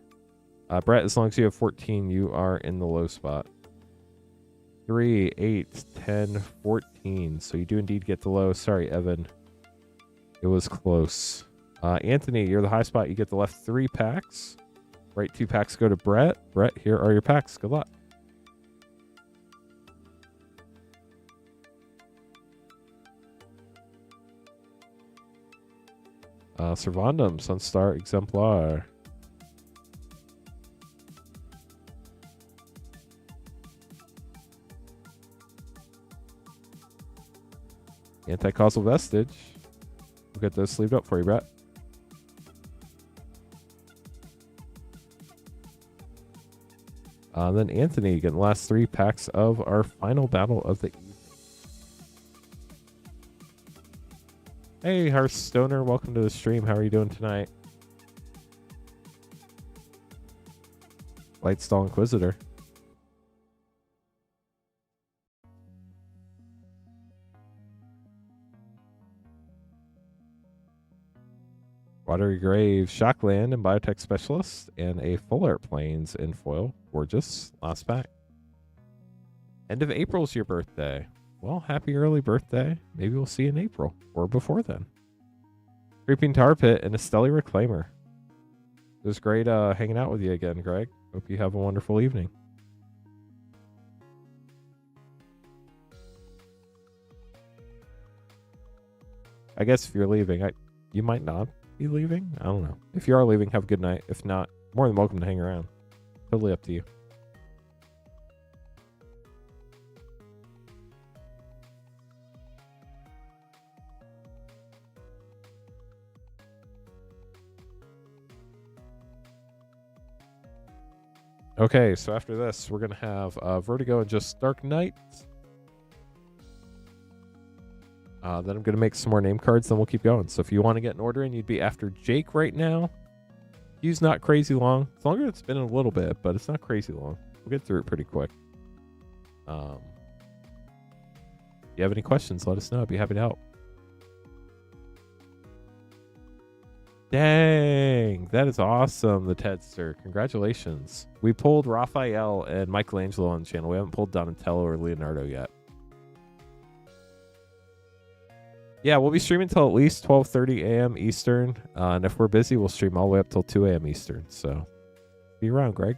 Speaker 1: Brett, as long as you have 14, you are in the low spot. 3, 8, 10, 14. So you do indeed get the low. Sorry, Evan. It was close. Anthony, you're the high spot. You get the left 3 packs. Right 2 packs go to Brett. Brett, here are your packs. Good luck. Servandum, Sunstar Exemplar. Anti-causal Vestige. We'll get those sleeved up for you, Brett. Then Anthony, getting the last 3 packs of our final battle of the evening. Hey, Hearthstoner, welcome to the stream. How are you doing tonight? Lightstall Inquisitor. Watery Grave, Shockland, and Biotech Specialist, and a Full Art Plains in foil. Gorgeous. Last pack. End of April's your birthday. Well, happy early birthday. Maybe we'll see you in April or before then. Creeping Tar Pit and a Stelly Reclaimer. It was great hanging out with you again, Greg. Hope you have a wonderful evening. I guess if you're leaving, you might not be leaving. I don't know. If you are leaving, have a good night. If not, more than welcome to hang around. Totally up to you. Okay, so after this, we're going to have Vertigo and just Dark Knight. Then I'm going to make some more name cards, then we'll keep going. So if you want to get an order in, you'd be after Jake right now. Queue's not crazy long. It's longer it's been a little bit, but it's not crazy long. We'll get through it pretty quick. If you have any questions, let us know. I'd be happy to help. Dang, that is awesome, the Tedster. Congratulations. We pulled Raphael and Michelangelo on the channel. We haven't pulled Donatello or Leonardo yet. Yeah, we'll be streaming till at least 12:30 a.m. Eastern. And if we're busy, we'll stream all the way up till 2 a.m. Eastern. So be around, Greg.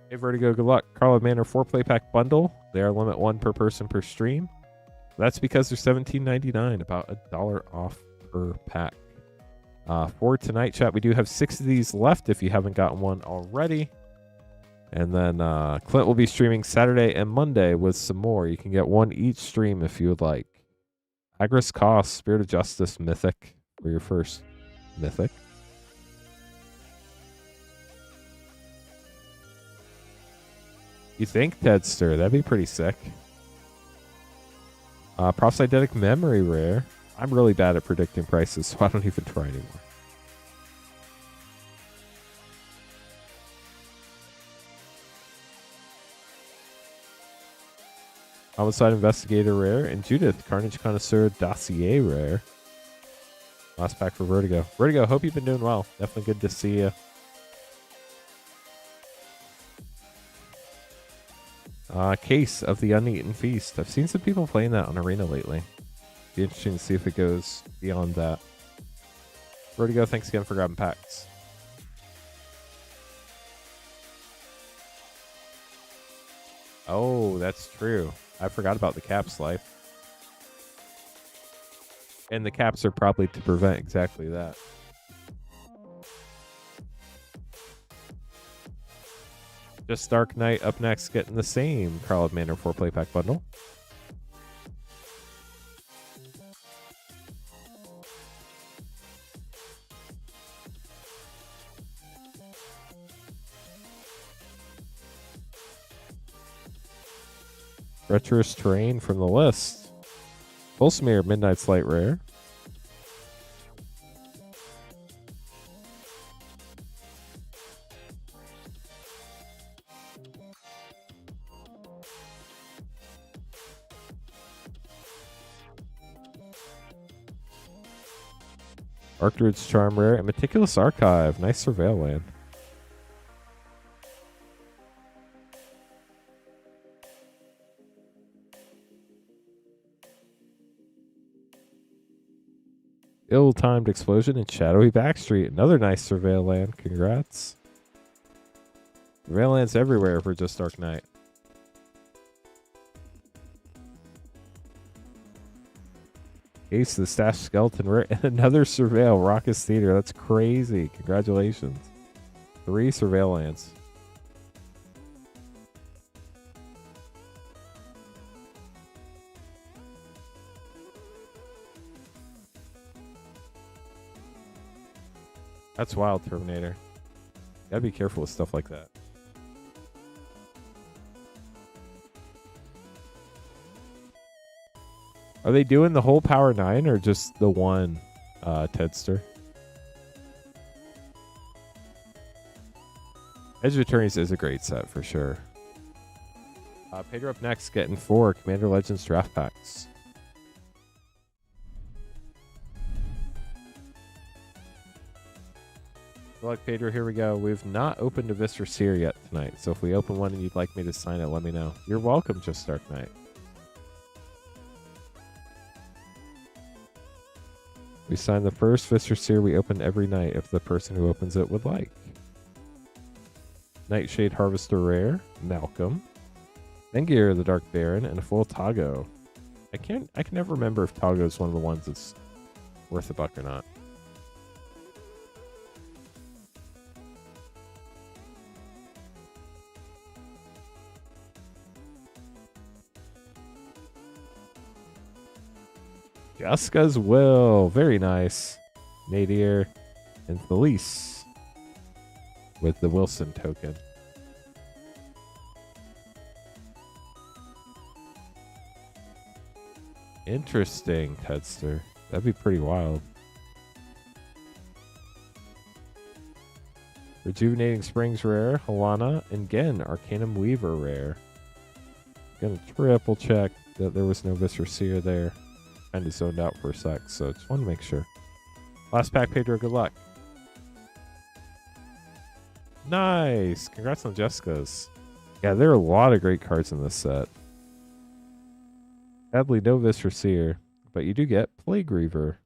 Speaker 1: Hey, Vertigo, good luck. Carlo Manor 4-play pack bundle. They are limit 1 per person per stream. That's because they're $17.99, about $1 off per pack. For tonight, chat, we do have 6 of these left if you haven't gotten one already. And then Clint will be streaming Saturday and Monday with some more. You can get one each stream if you would like. Agris Cost, Spirit of Justice, Mythic for your first Mythic. You think, Tedster? That'd be pretty sick. Prophytic Memory rare. I'm really bad at predicting prices, so I don't even try anymore. Homicide Investigator rare, and Judith Carnage Connoisseur Dossier rare. Last pack for Vertigo. Vertigo, hope you've been doing well. Definitely good to see you. Case of the Uneaten Feast. I've seen some people playing that on Arena lately. Be interesting to see if it goes beyond that. Vertigo, thanks again for grabbing packs. Oh, that's true. I forgot about the caps life. And the caps are probably to prevent exactly that. Just Dark Knight up next, getting the same Carl of Manor 4-play pack bundle. Treacherous Terrain from the list. Pulsmere Midnight's Light rare. Archdruid's Charm rare and Meticulous Archive. Nice Surveil land. Ill-timed Explosion and Shadowy Backstreet. Another nice Surveil land. Congrats. Surveil lands everywhere for just Dark Knight. Ace of the Stash Skeleton rare and another Surveil Raucous Theater. That's crazy. Congratulations. 3 Surveil lands. That's wild, Terminator. Gotta be careful with stuff like that. Are they doing the whole Power 9 or just the one, Tedster? Edge of Eternities is a great set for sure. Pedro up next, getting 4 Commander Legends draft packs. Good luck, Pedro. Here we go. We've not opened a Viscer Seer yet tonight, so if we open one and you'd like me to sign it, let me know. You're welcome, Just Dark Knight. We sign the first Viscer Seer we open every night if the person who opens it would like. Nightshade Harvester Rare, Malcolm, Dengear the Dark Baron, and a full Tago. I can never remember if Tago is one of the ones that's worth a buck or not. Jessica's Will, very nice. Nadir and Felice with the Wilson token. Interesting, Tedster. That'd be pretty wild. Rejuvenating Springs rare, Halana, and again, Arcanum Weaver rare. Gonna triple check that there was no Viscer Seer there. Kind of zoned out for a sec, so just want to make sure. Last pack, Pedro, good luck. Nice! Congrats on Jessica's. Yeah, there are a lot of great cards in this set. Sadly, no Viscer Seer, but you do get Plague Reaver,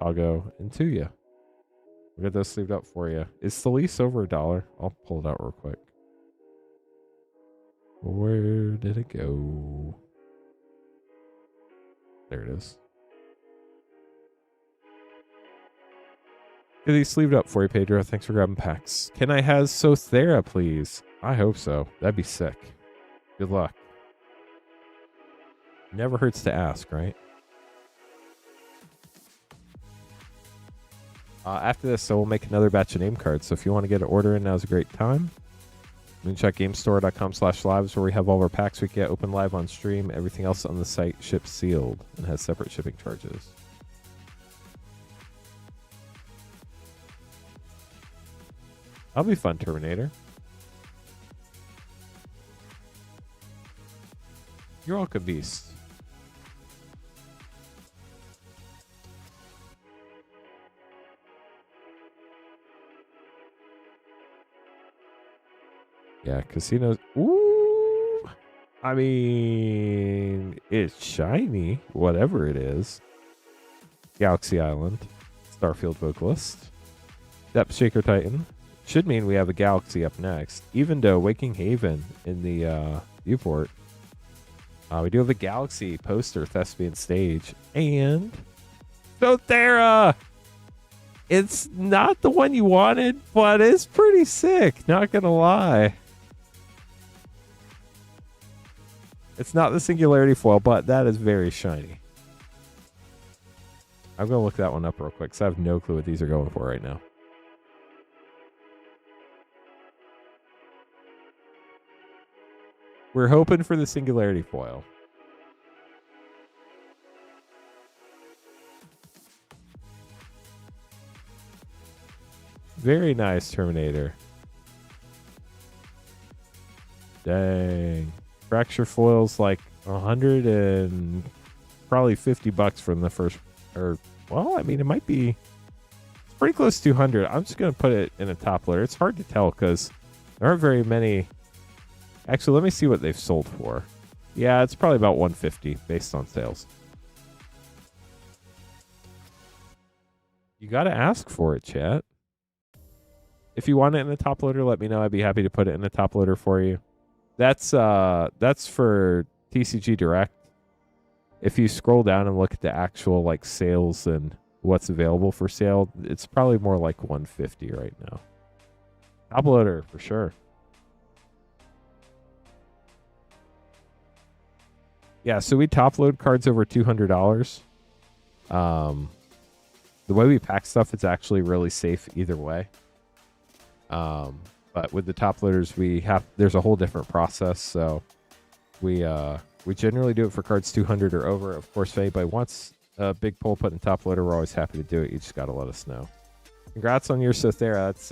Speaker 1: Tago, and Tuya. We'll get those sleeved up for you. Is the lease over $1? I'll pull it out real quick. Where did it go? There it is. Get these sleeved up for you, Pedro. Thanks for grabbing packs. Can I have Sothera, please? I hope so. That'd be sick. Good luck. Never hurts to ask, right? After this, so we'll make another batch of name cards. So if you want to get an order in, now's a great time. MoonshotGameStore.com/lives, where we have all of our packs we get open live on stream. Everything else on the site ships sealed and has separate shipping charges. That'll be fun, Terminator. You're welcome, Beast. Yeah, casinos. Ooh. I mean, it's shiny, whatever it is. Galaxy Island. Starfield Vocalist. Depth Shaker Titan. Should mean we have a Galaxy up next. Even though Waking Haven in the viewport. We do have a Galaxy poster, Thespian Stage. And Sothera! It's not the one you wanted, but it's pretty sick. Not gonna lie. It's not the Singularity foil, but that is very shiny. I'm going to look that one up real quick because I have no clue what these are going for right now. We're hoping for the Singularity foil. Very nice, Terminator. Dang. Fracture foil's like 100 and probably $50 from the first, or well, I mean, it might be pretty close to 200. I'm just gonna put it in a top loader. It's hard to tell because there aren't very many. Actually, let me see what they've sold for. Yeah, it's probably about 150 based on sales. You gotta ask for it, chat. If you want it in a top loader, let me know. I'd be happy to put it in a top loader for you. That's for TCG Direct. If you scroll down and look at the actual like sales and what's available for sale, it's probably more like 150 right now. Top loader for sure. Yeah, so we top load cards over $200. The way we pack stuff, it's actually really safe either way. But with the top loaders, there's a whole different process. So we generally do it for cards 200 or over. Of course, if anybody wants a big pull put in top loader, we're always happy to do it. You just got to let us know. Congrats on your Sothera. That's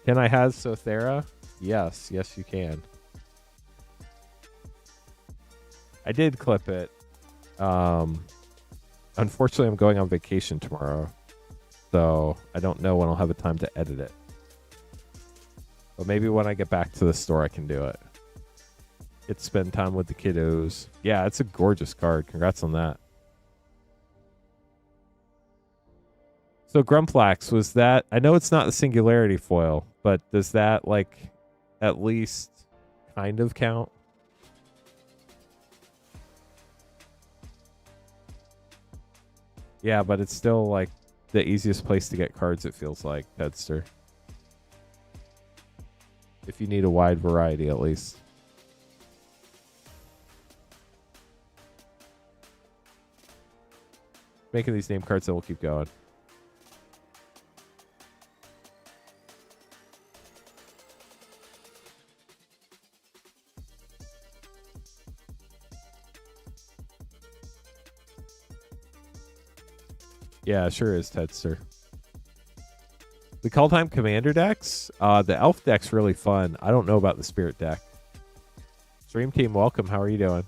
Speaker 1: Can I Have Sothera? Yes, yes, you can. I did clip it. Unfortunately, I'm going on vacation tomorrow, so I don't know when I'll have a time to edit it. But maybe when I get back to the store, I can do it. Get to spend time with the kiddos. Yeah, it's a gorgeous card. Congrats on that. So Grumplax, was that... I know it's not the Singularity foil, but does that, like, at least kind of count? Yeah, but it's still, like, the easiest place to get cards, it feels like, Tedster. If you need a wide variety, at least. Making these name cards, that will keep going. Yeah, sure is, Tedster. The Call Time Commander decks, the Elf deck's really fun. I don't know about the Spirit deck. Stream Team, welcome. How are you doing?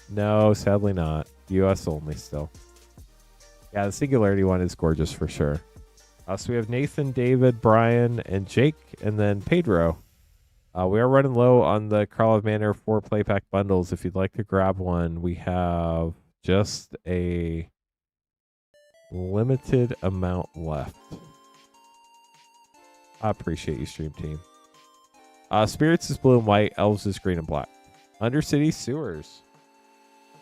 Speaker 1: No, sadly not. US only still. Yeah, the Singularity one is gorgeous for sure. So we have Nathan, David, Brian, and Jake, and then Pedro. We are running low on the Karlov Manor 4 play pack bundles. If you'd like to grab one, we have just a limited amount left. I appreciate you, Stream Team. Spirits is blue and white. Elves is green and black. Undercity Sewers.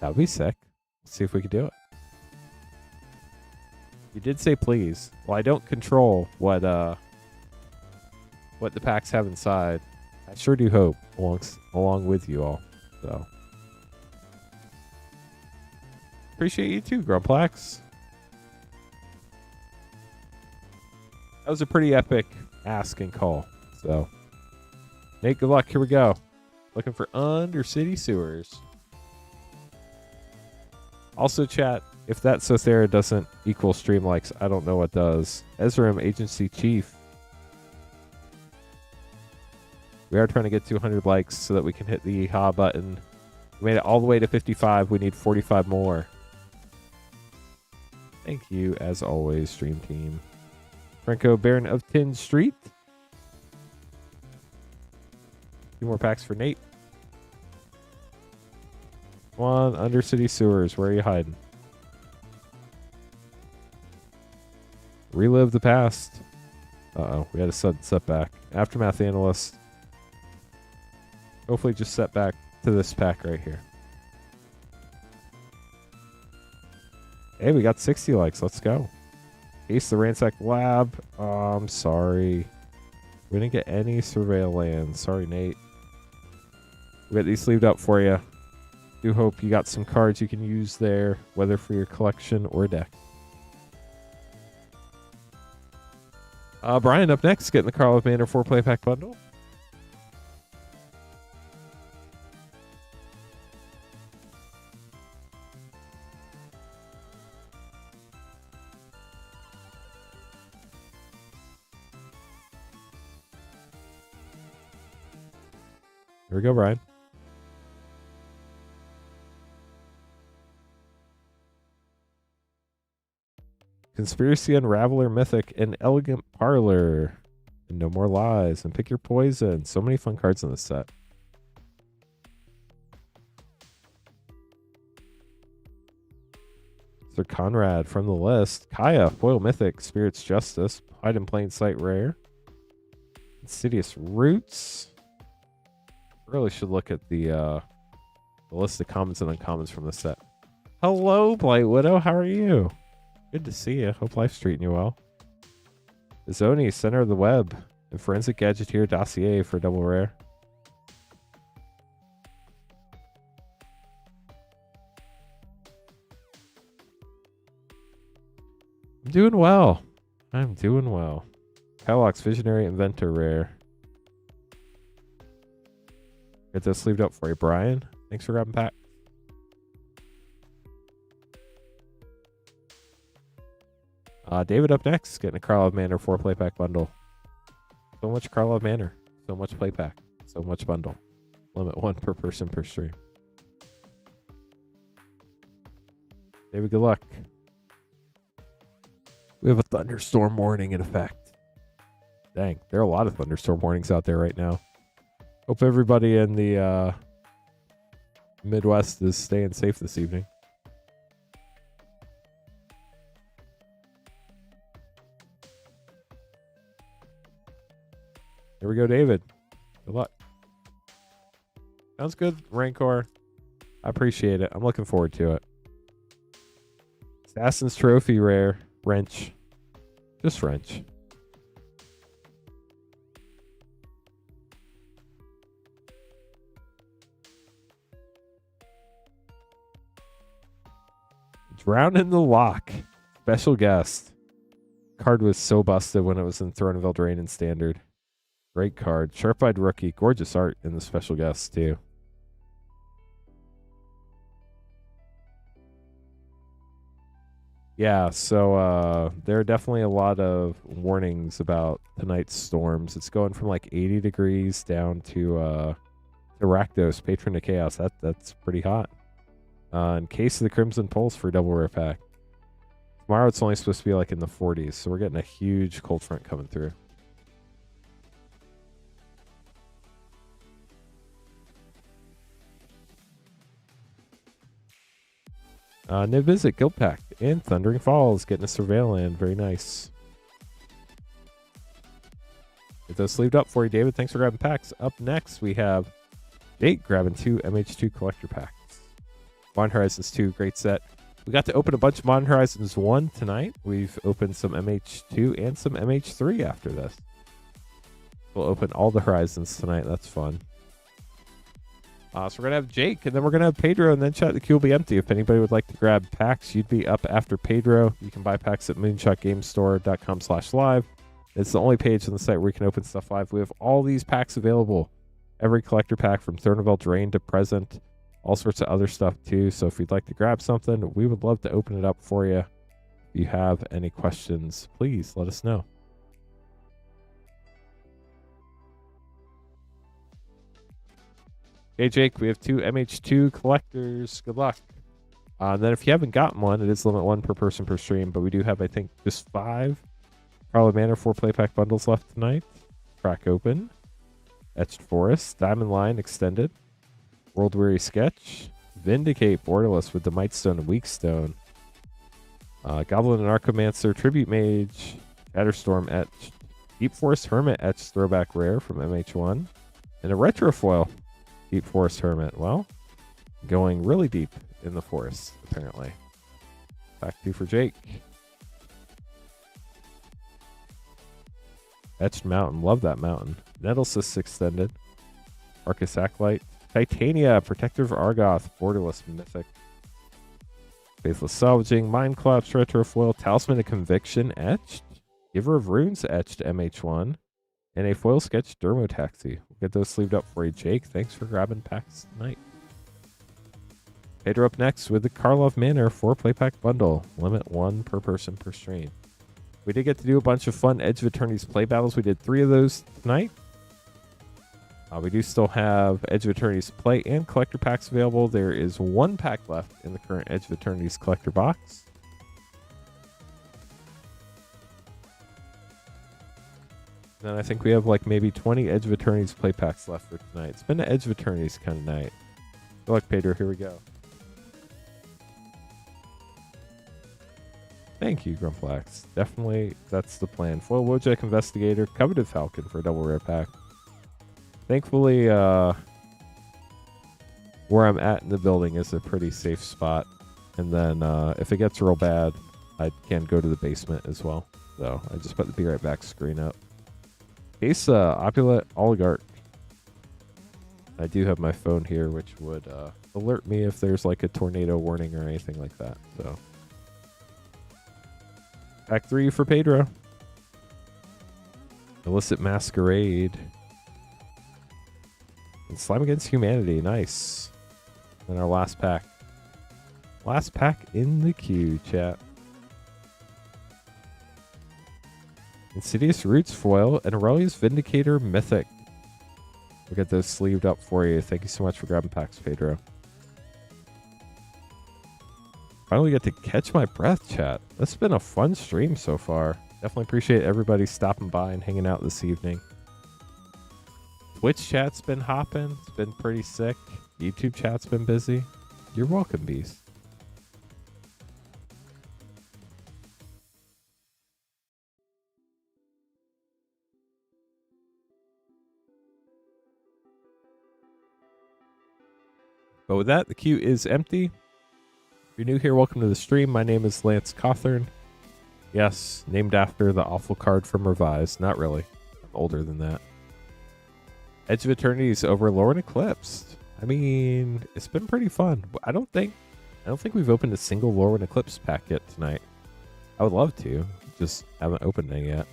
Speaker 1: That would be sick. Let's see if we can do it. You did say please. Well, I don't control what the packs have inside. I sure do hope along with you all. So appreciate you too, Grumplax. That was a pretty epic ask and call. So Nate, good luck. Here we go. Looking for Undercity Sewers. Also, chat, if that Sothera doesn't equal stream likes, I don't know what does. Ezram, Agency Chief. We are trying to get 200 likes so that we can hit the ha button. We made it all the way to 55. We need 45 more. Thank you, as always, Stream Team. Franco, Baron of Tin Street. 2 more packs for Nate. Come on, Undercity Sewers. Where are you hiding? Relive the past. Uh-oh, we had a sudden setback. Aftermath Analyst. Hopefully just set back to this pack right here. Hey, we got 60 likes. Let's go. Ace the Ransack Lab. Oh, I'm sorry. We didn't get any Surveil lands. Sorry, Nate. We got these sleeved up for you. Do hope you got some cards you can use there, whether for your collection or deck. Brian up next, getting the Karlov Manor 4 play pack bundle. Here we go, Brian. Conspiracy Unraveler Mythic and Elegant Parlor. And No More Lies and Pick Your Poison. So many fun cards in this set. Sir Conrad from the list. Kaya, Foil Mythic, Spirit's Justice, Hide in Plain Sight Rare. Insidious Roots. Really should look at the list of commons and uncommons from the set. Hello, Blight Widow. How are you? Good to see you. Hope life's treating you well. Zoni, Center of the Web, and Forensic Gadgeteer Dossier for double rare. I'm doing well. I'm doing well. Kylox Visionary Inventor rare. Get this sleeved up for you, Brian. Thanks for grabbing pack. David up next, getting a Karlov Manor 4 play pack bundle. So much Karlov Manor. So much play pack. So much bundle. Limit 1 per person per stream. David, good luck. We have a thunderstorm warning in effect. Dang, there are a lot of thunderstorm warnings out there right now. Hope everybody in the Midwest is staying safe this evening. Here we go, David. Good luck. Sounds good, Rancor. I appreciate it. I'm looking forward to it. Assassin's Trophy rare. Wrench. Just wrench. Drown in the Lock. Special guest. Card was so busted when it was in Throne of Eldraine and Standard. Great card. Sharp-eyed Rookie. Gorgeous art in the special guest, too. Yeah, so there are definitely a lot of warnings about tonight's storms. It's going from like 80 degrees down to Rakdos, Patron of Chaos. That's pretty hot. In case of the Crimson Pulse for double rare pack. Tomorrow it's only supposed to be like in the 40s, so we're getting a huge cold front coming through. Niv Guild Pack and Thundering Falls getting a Surveilland. Very nice. Get those sleeved up for you, David. Thanks for grabbing packs. Up next, we have Jake grabbing 2 MH2 collector packs. Modern Horizons 2, great set. We got to open a bunch of Modern Horizons 1 tonight. We've opened some MH2 and some MH3 after this. We'll open all the Horizons tonight. That's fun. So we're going to have Jake, and then we're going to have Pedro, and then chat. The queue will be empty. If anybody would like to grab packs, you'd be up after Pedro. You can buy packs at moonshotgamestore.com/live. It's the only page on the site where you can open stuff live. We have all these packs available. Every collector pack from Throne of Eldraine to present. All sorts of other stuff, too. So if you'd like to grab something, we would love to open it up for you. If you have any questions, please let us know. Hey, Jake, we have 2 MH2 collectors. Good luck. And then if you haven't gotten one, it is limit 1 per person per stream, but we do have, I think, just 5 Carla Manor 4 play pack bundles left tonight. Crack open. Etched Forest. Diamond Line Extended. World Weary Sketch. Vindicate Borderless with the Mightstone and Weakstone. Goblin and Archomancer Tribute Mage. Shatterstorm Etched. Deep Forest Hermit Etched Throwback Rare from MH1. And a Retrofoil. Deep Forest Hermit. Well, going really deep in the forest, apparently. Back 2 for Jake. Etched Mountain. Love that mountain. Nettlecyst Extended. Arcus Acolyte. Titania. Protector of Argoth. Borderless Mythic. Faithless Salvaging. Mind Collapse Retrofoil. Talisman of Conviction Etched. Giver of Runes Etched MH1. And a foil sketch Dermotaxi. We'll get those sleeved up for you, Jake. Thanks for grabbing packs tonight. Pedro up next with the Karlov Manor 4 play pack bundle. Limit 1 per person per stream. We did get to do a bunch of fun Edge of Eternities play battles. We did 3 of those tonight. We do still have Edge of Eternities play and collector packs available. There is 1 pack left in the current Edge of Eternities collector box. Then I think we have like maybe 20 Edge of Eternities play packs left for tonight. It's been an Edge of Eternities kind of night. Good luck, Pedro. Here we go. Thank you, Grumpflax. Definitely, that's the plan. Foil Wojak Investigator, Coveted Falcon for a double rare pack. Thankfully, where I'm at in the building is a pretty safe spot. And then if it gets real bad, I can go to the basement as well. So I just put the Be Right Back screen up. Case Opulent Oligarch. I do have my phone here, which would alert me if there's like a tornado warning or anything like that. So, pack 3 for Pedro. Illicit Masquerade. And Slime Against Humanity. Nice. And our last pack. Last pack in the queue, chat. Insidious Roots Foil and Aurelius Vindicator Mythic. We'll get those sleeved up for you. Thank you so much for grabbing packs, Pedro. Finally get to catch my breath, chat. This has been a fun stream so far. Definitely appreciate everybody stopping by and hanging out this evening. Twitch chat's been hopping. It's been pretty sick. YouTube chat's been busy. You're welcome, Beast. But with that, the queue is empty. If you're new here, welcome to the stream. My name is Lance Cawthorn. Yes, named after the awful card from Revised. Not really. I'm older than that. Edge of Eternities over Lore and Eclipse. I mean, it's been pretty fun. I don't think we've opened a single Lore and Eclipse pack yet tonight. I would love to, just haven't opened any yet.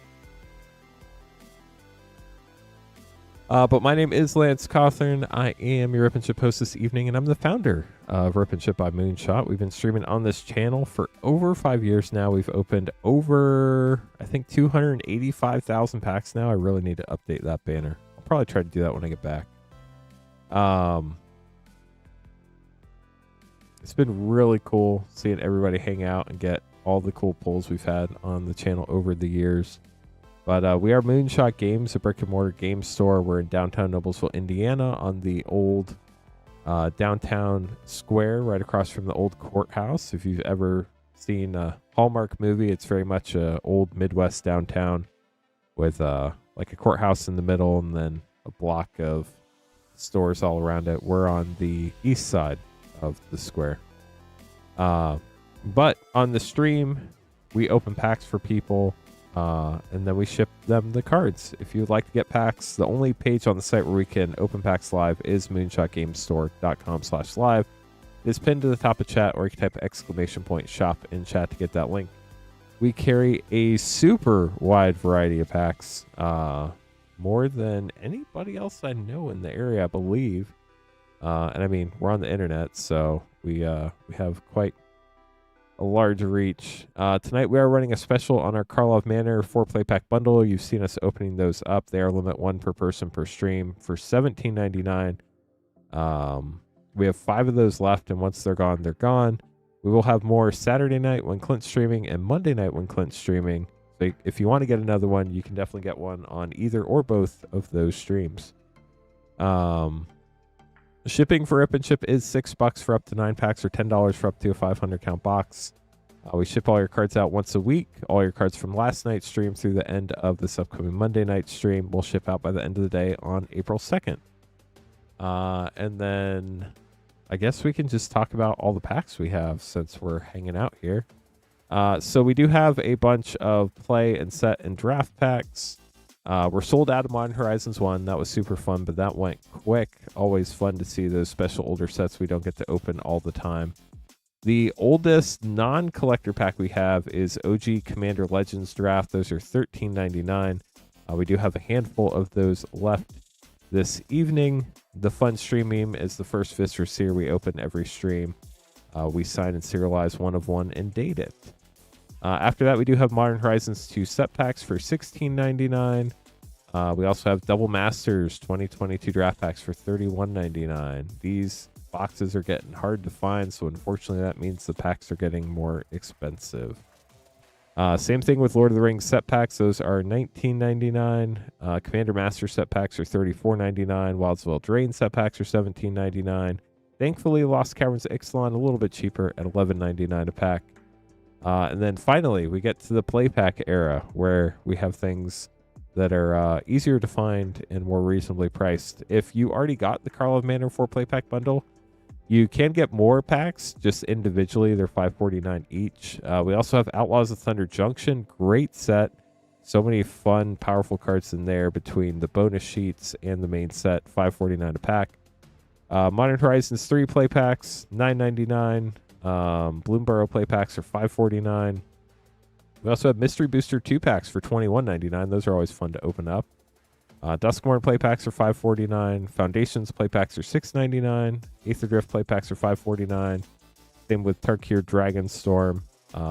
Speaker 1: But my name is Lance Cawthorn. I am your Rip and Chip host this evening, and I'm the founder of Rip and Chip by Moonshot. We've been streaming on this channel for over 5 years now. We've opened over, I think, 285,000 packs now. I really need to update that banner. I'll probably try to do that when I get back. It's been really cool seeing everybody hang out and get all the cool pulls we've had on the channel over the years. But we are Moonshot Games, a brick-and-mortar game store. We're in downtown Noblesville, Indiana, on the old downtown square right across from the old courthouse. If you've ever seen a Hallmark movie, it's very much an old Midwest downtown with like a courthouse in the middle and then a block of stores all around it. We're on the east side of the square. But on the stream, we open packs for people. And then we ship them the cards. If you'd like to get packs, the only page on the site where we can open packs live is moonshotgamestore.com/live. It's pinned to the top of chat, or you can type !shop in chat to get that link. We carry a super wide variety of packs, more than anybody else I know in the area, I believe. And I mean, we're on the internet, so we have quite a large reach. Tonight we are running a special on our Karlov Manor 4-play pack bundle. You've seen us opening those up. They are limit 1 per person per stream for $17.99. We have 5 of those left, and once they're gone, they're gone. We will have more Saturday night when Clint's streaming and Monday night when Clint's streaming. So if you want to get another one, you can definitely get one on either or both of those streams. Shipping for Rip and Chip is $6 for up to 9 packs or $10 for up to a 500 count box. We ship all your cards out once a week. All your cards from last night's stream through the end of this upcoming Monday night stream will ship out by the end of the day on April 2nd. And then I guess we can just talk about all the packs we have since we're hanging out here. So we do have a bunch of play and set and draft packs. We're sold out of Modern Horizons 1. That was super fun, but that went quick. Always fun to see those special older sets we don't get to open all the time. The oldest non-collector pack we have is OG Commander Legends Draft. Those are $13.99. We do have a handful of those left this evening. The fun stream meme is the first Viscer Seer we open every stream. We sign and serialize one of one and date it. After that, we do have Modern Horizons 2 set packs for $16.99. We also have Double Masters 2022 draft packs for $31.99. These boxes are getting hard to find, so unfortunately that means the packs are getting more expensive. Same thing with Lord of the Rings set packs. Those are $19.99. Commander Master set packs are $34.99. Wildsville Drain set packs are $17.99. Thankfully, Lost Caverns Ixalan a little bit cheaper at $11.99 a pack. And then finally, we get to the play pack era where we have things that are easier to find and more reasonably priced. If you already got the Karlov Manor 4-play pack bundle, you can get more packs just individually. They're $5.49 each. We also have Outlaws of Thunder Junction. Great set. So many fun, powerful cards in there between the bonus sheets and the main set. $5.49 a pack. Modern Horizons 3 play packs, $9.99. Bloomburrow play packs are $5.49. We also have Mystery Booster 2 packs for $21.99. Those are always fun to open up. Duskmourn play packs are $5.49. Foundations play packs are $6.99. Aether Drift play packs are $5.49. Same with Tarkir Dragonstorm.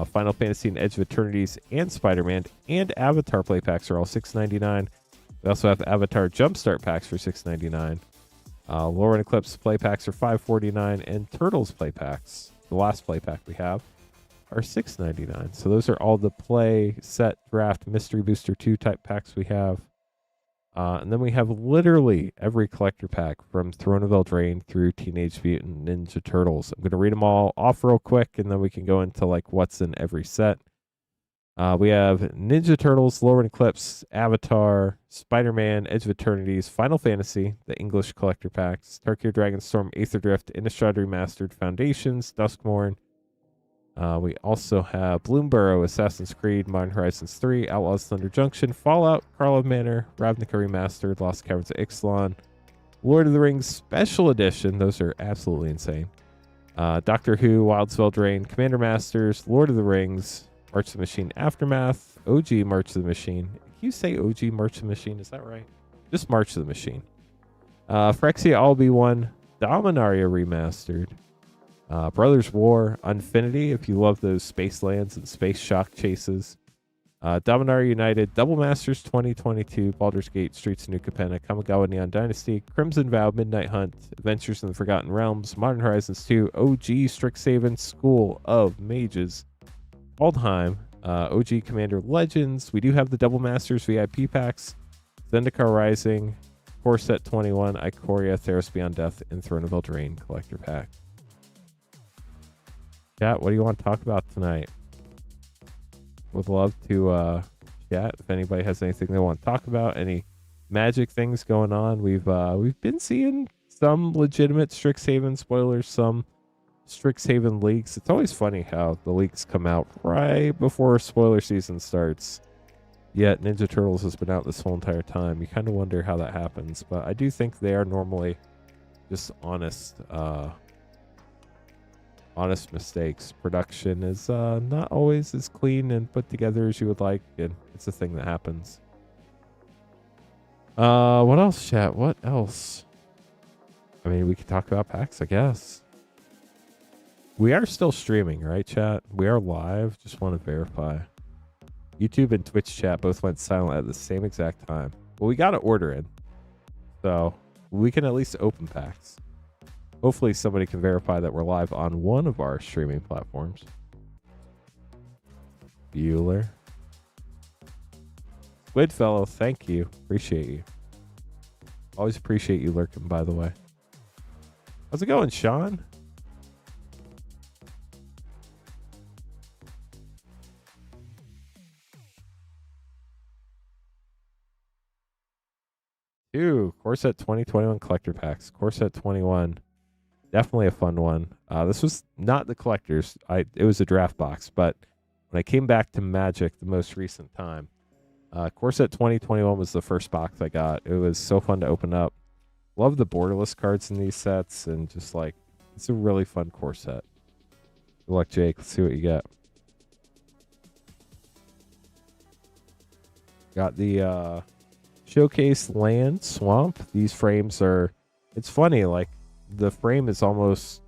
Speaker 1: Final Fantasy and Edge of Eternities and Spider-Man and Avatar play packs are all $6.99. We also have Avatar Jumpstart packs for $6.99. Lore and Eclipse play packs are $5.49, and Turtles play packs, the last play pack we have, are $6.99. So those are all the play, set, draft, mystery booster 2 type packs we have. And then we have literally every collector pack from Throne of Eldraine through Teenage Mutant Ninja Turtles. I'm going to read them all off real quick, and then we can go into like what's in every set. We have Ninja Turtles, Lore and Eclipse, Avatar, Spider-Man, Edge of Eternities, Final Fantasy, the English collector packs, Tarkir Dragonstorm, Aether Drift, Innistrad Remastered, Foundations, Duskmourn. We also have Bloomburrow, Assassin's Creed, Modern Horizons 3, Outlaws Thunder Junction, Fallout, Karlov Manor, Ravnica Remastered, Lost Caverns of Ixalan, Lord of the Rings Special Edition. Those are absolutely insane. Doctor Who, Wilds of Eldraine, Commander Masters, Lord of the Rings, March of the Machine Aftermath, OG March of the Machine. Can you say OG March of the Machine? Is that right? Just March of the Machine. Phyrexia Albi-1, Dominaria Remastered, Brothers War, Infinity, if you love those space lands and space shock chases. Dominaria United, Double Masters 2022, Baldur's Gate, Streets of New Capenna, Kamigawa Neon Dynasty, Crimson Vow, Midnight Hunt, Adventures in the Forgotten Realms, Modern Horizons 2, OG Strixhaven, School of Mages, Aldheim, OG Commander Legends. We do have the Double Masters VIP packs, Zendikar Rising, Core Set 21, Ikoria, Theros Beyond Death, and Throne of Eldraine collector pack. Chat, what do you want to talk about tonight? Would love to chat if anybody has anything they want to talk about, any Magic things going on. We've been seeing some legitimate Strixhaven spoilers, some Strixhaven leaks. It's always funny how the leaks come out right before spoiler season starts. Yet Ninja Turtles has been out this whole entire time. You kind of wonder how that happens, but I do think they are normally just honest mistakes. Production is not always as clean and put together as you would like, and it's a thing that happens. What else, chat? What else? I mean, we could talk about packs, I guess. We are still streaming, right, chat? We are live. Just want to verify. YouTube and Twitch chat both went silent at the same exact time. Well, we got to order in, so we can at least open packs. Hopefully somebody can verify that we're live on one of our streaming platforms. Bueller. Squidfellow, thank you. Appreciate you. Always appreciate you lurking, by the way. How's it going, Sean? Ooh, Core Set 2021 collector packs. Core Set 21. Definitely a fun one. This was not the collectors. It was a draft box, but when I came back to Magic the most recent time, Core Set 2021 was the first box I got. It was so fun to open up. Love the borderless cards in these sets, and just like, it's a really fun core set. Good luck, Jake. Let's see what you get. Got the Showcase Land Swamp. These frames are, it's funny, like the frame is almost,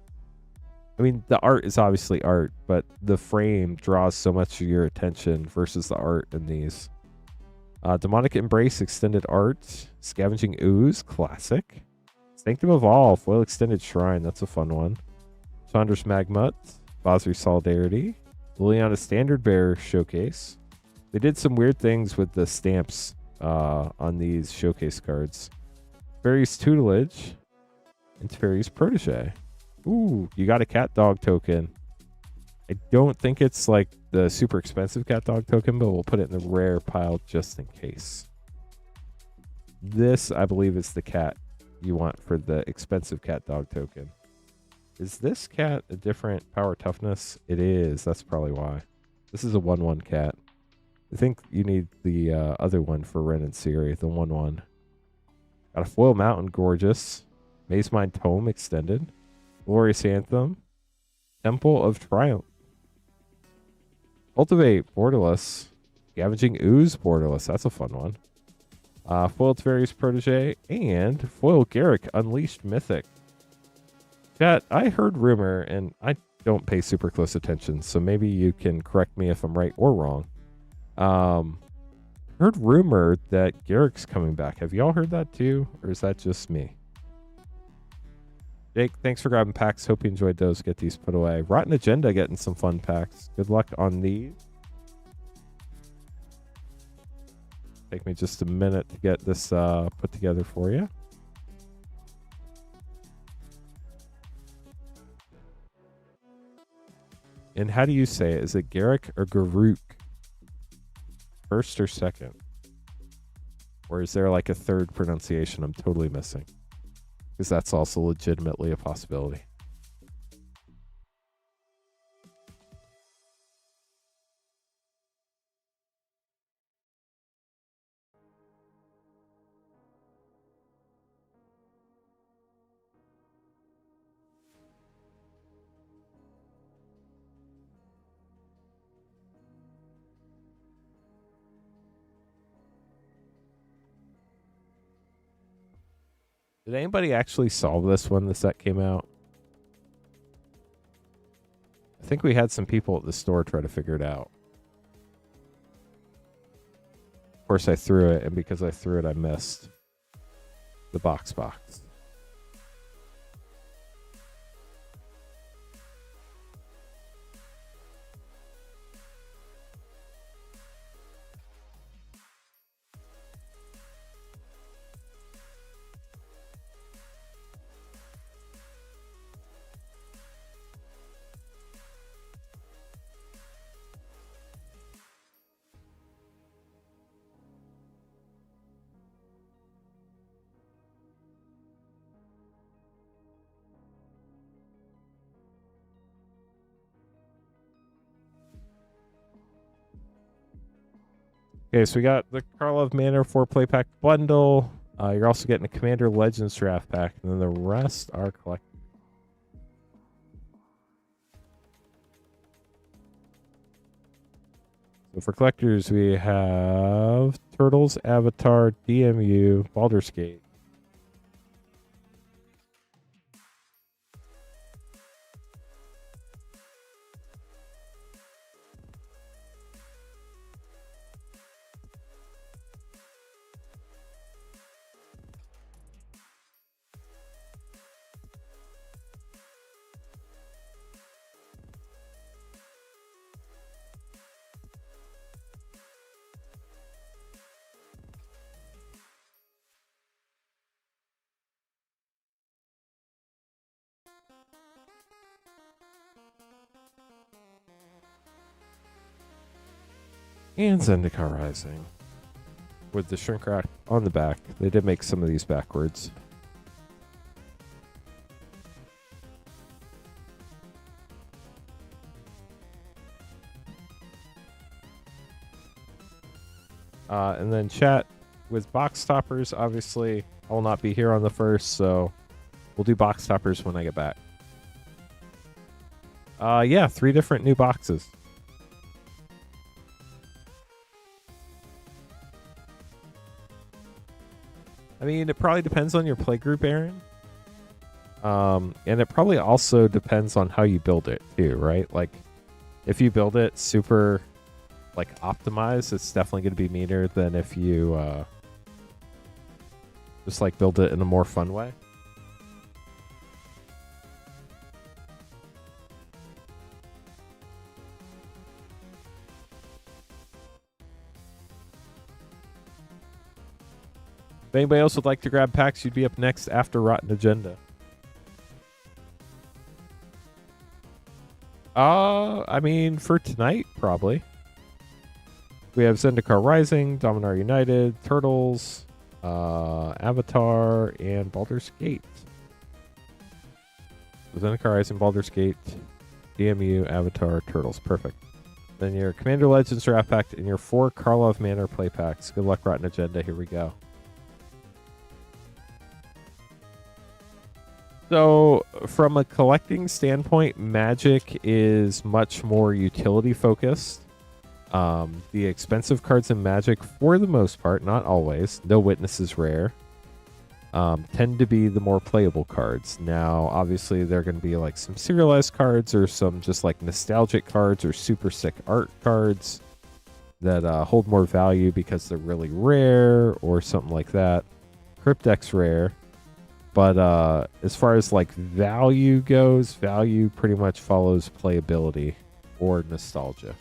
Speaker 1: I mean, the art is obviously art, but the frame draws so much of your attention versus the art in these. Demonic Embrace Extended Art, Scavenging Ooze, classic. Sanctum of All, Foil Extended Shrine, that's a fun one. Chandra's Magmut, Basri Solidarity, Liliana Standard Bearer Showcase. They did some weird things with the stamps on these showcase cards. Fairy's Tutelage and Fairy's Protege. Ooh, you got a cat dog token. I don't think it's like the super expensive cat dog token, but we'll put it in the rare pile just in case. This, I believe, is the cat you want for the expensive cat dog token. Is this cat a different power toughness? It is. That's probably why. This is a 1/1 cat. I think you need the other one for Ren and Siri, the 1/1. Got a Foil Mountain, gorgeous. Maze Mind Tome extended. Glorious Anthem. Temple of Triumph. Cultivate, borderless. Scavenging Ooze, borderless. That's a fun one. Foiled Fairy's Protege and Foil Garrick Unleashed Mythic. Chat, I heard rumor, and I don't pay super close attention, so maybe you can correct me if I'm right or wrong. Heard rumor that Garrick's coming back. Have y'all heard that too? Or is that just me? Jake, thanks for grabbing packs. Hope you enjoyed those. Get these put away. Rotten Agenda getting some fun packs. Good luck on these. Take me just a minute to get this put together for you. And how do you say it? Is it Garrick or Garuk? First or second? Or is there like a third pronunciation I'm totally missing? Because that's also legitimately a possibility. Did anybody actually solve this when the set came out? I think we had some people at the store try to figure it out. Of course, I threw it, and because I threw it, I missed the box. Okay, so we got the Karlov Manor 4-play pack bundle. You're also getting a Commander Legends draft pack, and then the rest are collected. So for collectors, we have Turtles, Avatar, DMU, Baldur's Gate. And Zendikar Rising. With the shrink wrap on the back. They did make some of these backwards. And then chat with box toppers. Obviously, I will not be here on the 1st, so we'll do box toppers when I get back. Yeah, 3 different new boxes. I mean, it probably depends on your playgroup, Aaron. And it probably also depends on how you build it too, right? Like, if you build it super, like, optimized, it's definitely going to be meaner than if you just, like, build it in a more fun way. If anybody else would like to grab packs, you'd be up next after Rotten Agenda. I mean, for tonight, probably. We have Zendikar Rising, Dominar United, Turtles, Avatar, and Baldur's Gate. Zendikar Rising, Baldur's Gate, DMU, Avatar, Turtles. Perfect. Then your Commander Legends draft pack and your 4 Karlov Manor play packs. Good luck, Rotten Agenda. Here we go. So, from a collecting standpoint, Magic is much more utility focused. The expensive cards in Magic, for the most part, not always, no Witness is rare, tend to be the more playable cards. Now, obviously, there are going to be like some serialized cards or some just like nostalgic cards or super sick art cards. that hold more value because they're really rare or something like that. Cryptech's rare. But as far as like value goes, value pretty much follows playability or nostalgia.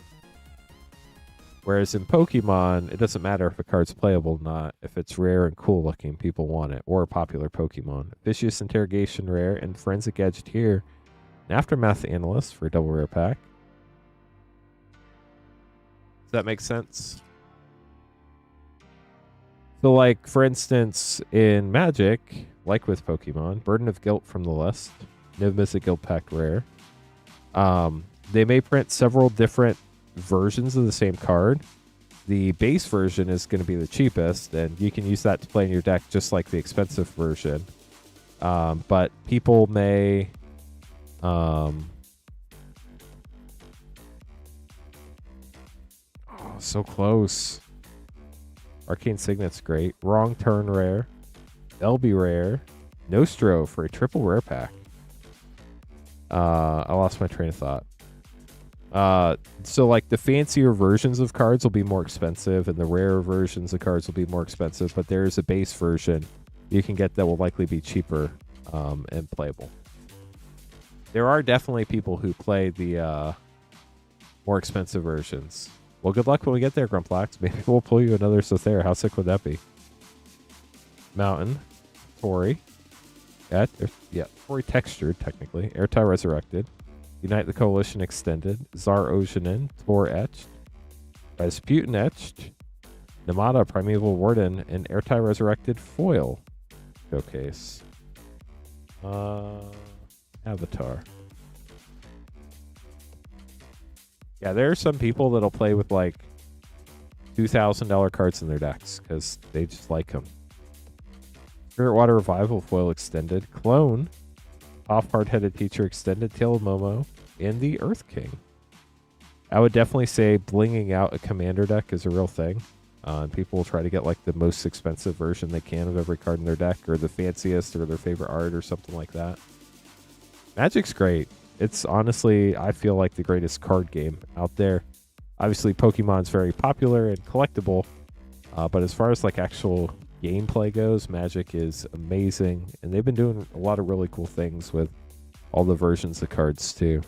Speaker 1: Whereas in Pokemon, it doesn't matter if a card's playable or not. If it's rare and cool looking, people want it. Or a popular Pokemon. Vicious Interrogation rare and Forensic Gadgeteer and Aftermath Analyst for a double rare pack. Does that make sense? So like, for instance, in Magic, like with Pokemon, Burden of Guilt from the list. No Mythic Guild Pack rare. They may print several different versions of the same card. The base version is going to be the cheapest, and you can use that to play in your deck just like the expensive version. But people may... oh, so close. Arcane Signet's great. Wrong Turn rare. LB rare. Nostro for a triple rare pack. I lost my train of thought. So like the fancier versions of cards will be more expensive and the rarer versions of cards will be more expensive, but there is a base version you can get that will likely be cheaper and playable. There are definitely people who play the more expensive versions. Well, good luck when we get there, Grumplax. Maybe we'll pull you another Sothera. How sick would that be? Mountain. Tori. Tori Textured, technically. Airtie Resurrected. Unite the Coalition Extended. Zar Oceanin. Tor Etched. Rasputin Etched. Namada Primeval Warden. And Airtie Resurrected Foil Showcase. Avatar. Yeah, there are some people that'll play with like $2,000 cards in their decks because they just like them. Spirit Water Revival Foil Extended, Clone, Off Hard-Headed Teacher Extended, Tail of Momo, and the Earth King. I would definitely say blinging out a commander deck is a real thing. And people will try to get like the most expensive version they can of every card in their deck, or the fanciest, or their favorite art, or something like that. Magic's great. It's honestly, I feel like the greatest card game out there. Obviously, Pokemon's very popular and collectible, but as far as like actual gameplay goes, Magic is amazing, and they've been doing a lot of really cool things with all the versions of cards too.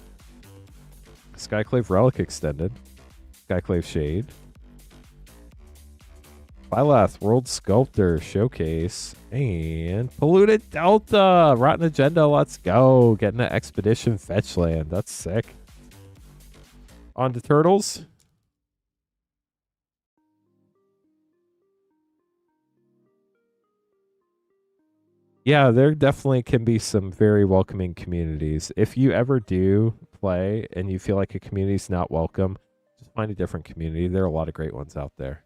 Speaker 1: Skyclave Relic Extended, Skyclave Shade, Byleth World Sculptor Showcase, and Polluted Delta Rotten Agenda. Let's go. Getting an Expedition Fetch Land. That's sick. On to Turtles. Yeah, there definitely can be some very welcoming communities. If you ever do play and you feel like a community's not welcome, just find a different community. There are a lot of great ones out there.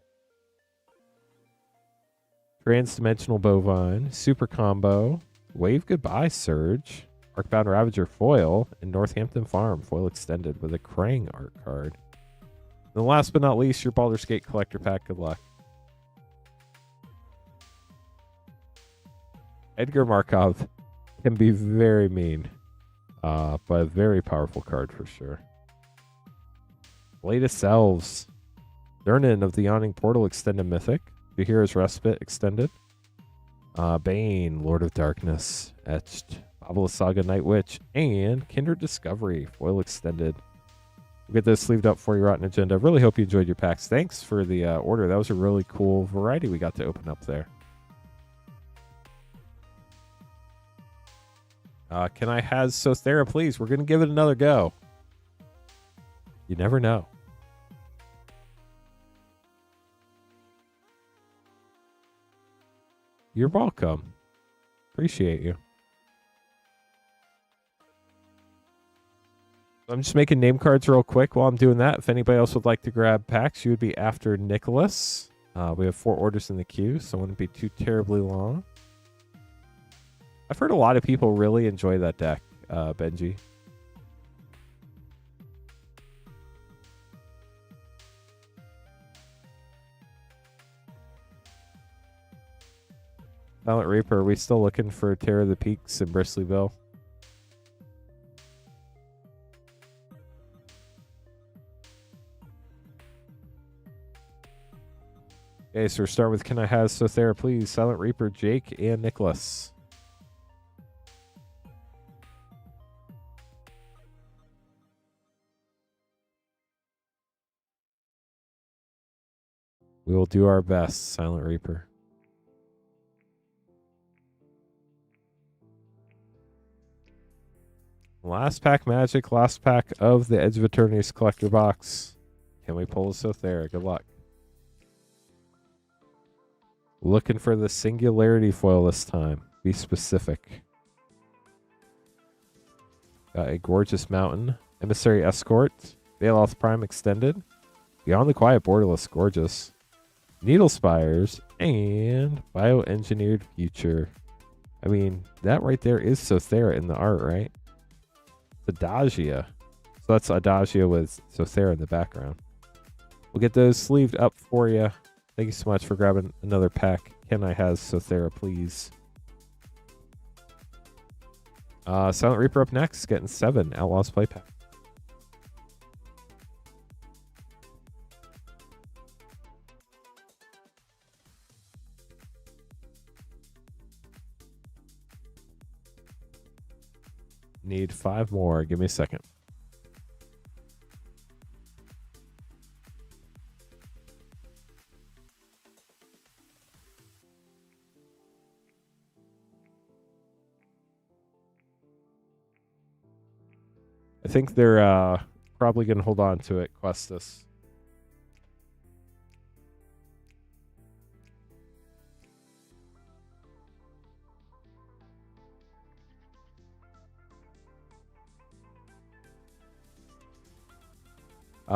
Speaker 1: Transdimensional Bovine, Super Combo, Wave Goodbye Surge, Arcbound Ravager Foil, and Northampton Farm Foil Extended with a Krang art card. And last but not least, your Baldur's Gate Collector Pack. Good luck. Edgar Markov can be very mean, but a very powerful card for sure. Latest Elves, Durnan of the Yawning Portal Extended Mythic, Jahira's Respite Extended, Bane, Lord of Darkness Etched, Babala Saga Night Witch, and Kindred Discovery Foil Extended. We'll get this sleeved up for your Rotten Agenda. Really hope you enjoyed your packs. Thanks for the order. That was a really cool variety we got to open up there. Can I has Sothera, please? We're going to give it another go. You never know. You're welcome. Appreciate you. I'm just making name cards real quick while I'm doing that. If anybody else would like to grab packs, you would be after Nicholas. We have 4 orders in the queue, so it wouldn't be too terribly long. I've heard a lot of people really enjoy that deck, Benji. Silent Reaper, are we still looking for Terror of the Peaks in Bristlyville? Okay, so we're starting with Can I Have Sothera, please? Silent Reaper, Jake, and Nicholas. We will do our best, Silent Reaper. Last pack magic, last pack of the Edge of Eternities collector box. Can we pull a Sothera? Good luck. Looking for the singularity foil this time. Be specific. Got a gorgeous mountain. Emissary Escort. Bailoff Prime Extended. Beyond the Quiet Borderless. Gorgeous. Needle Spires. And Bioengineered Future. I mean, that right there is Sothera in the art, right? It's Adagia. So that's Adagia with Sothera in the background. We'll get those sleeved up for you. Thank you so much for grabbing another pack. Can I Have Sothera, please? Silent Reaper up next, getting 7 Outlaws play pack. Need 5 more. Give me a second. I think they're probably going to hold on to it, Questus.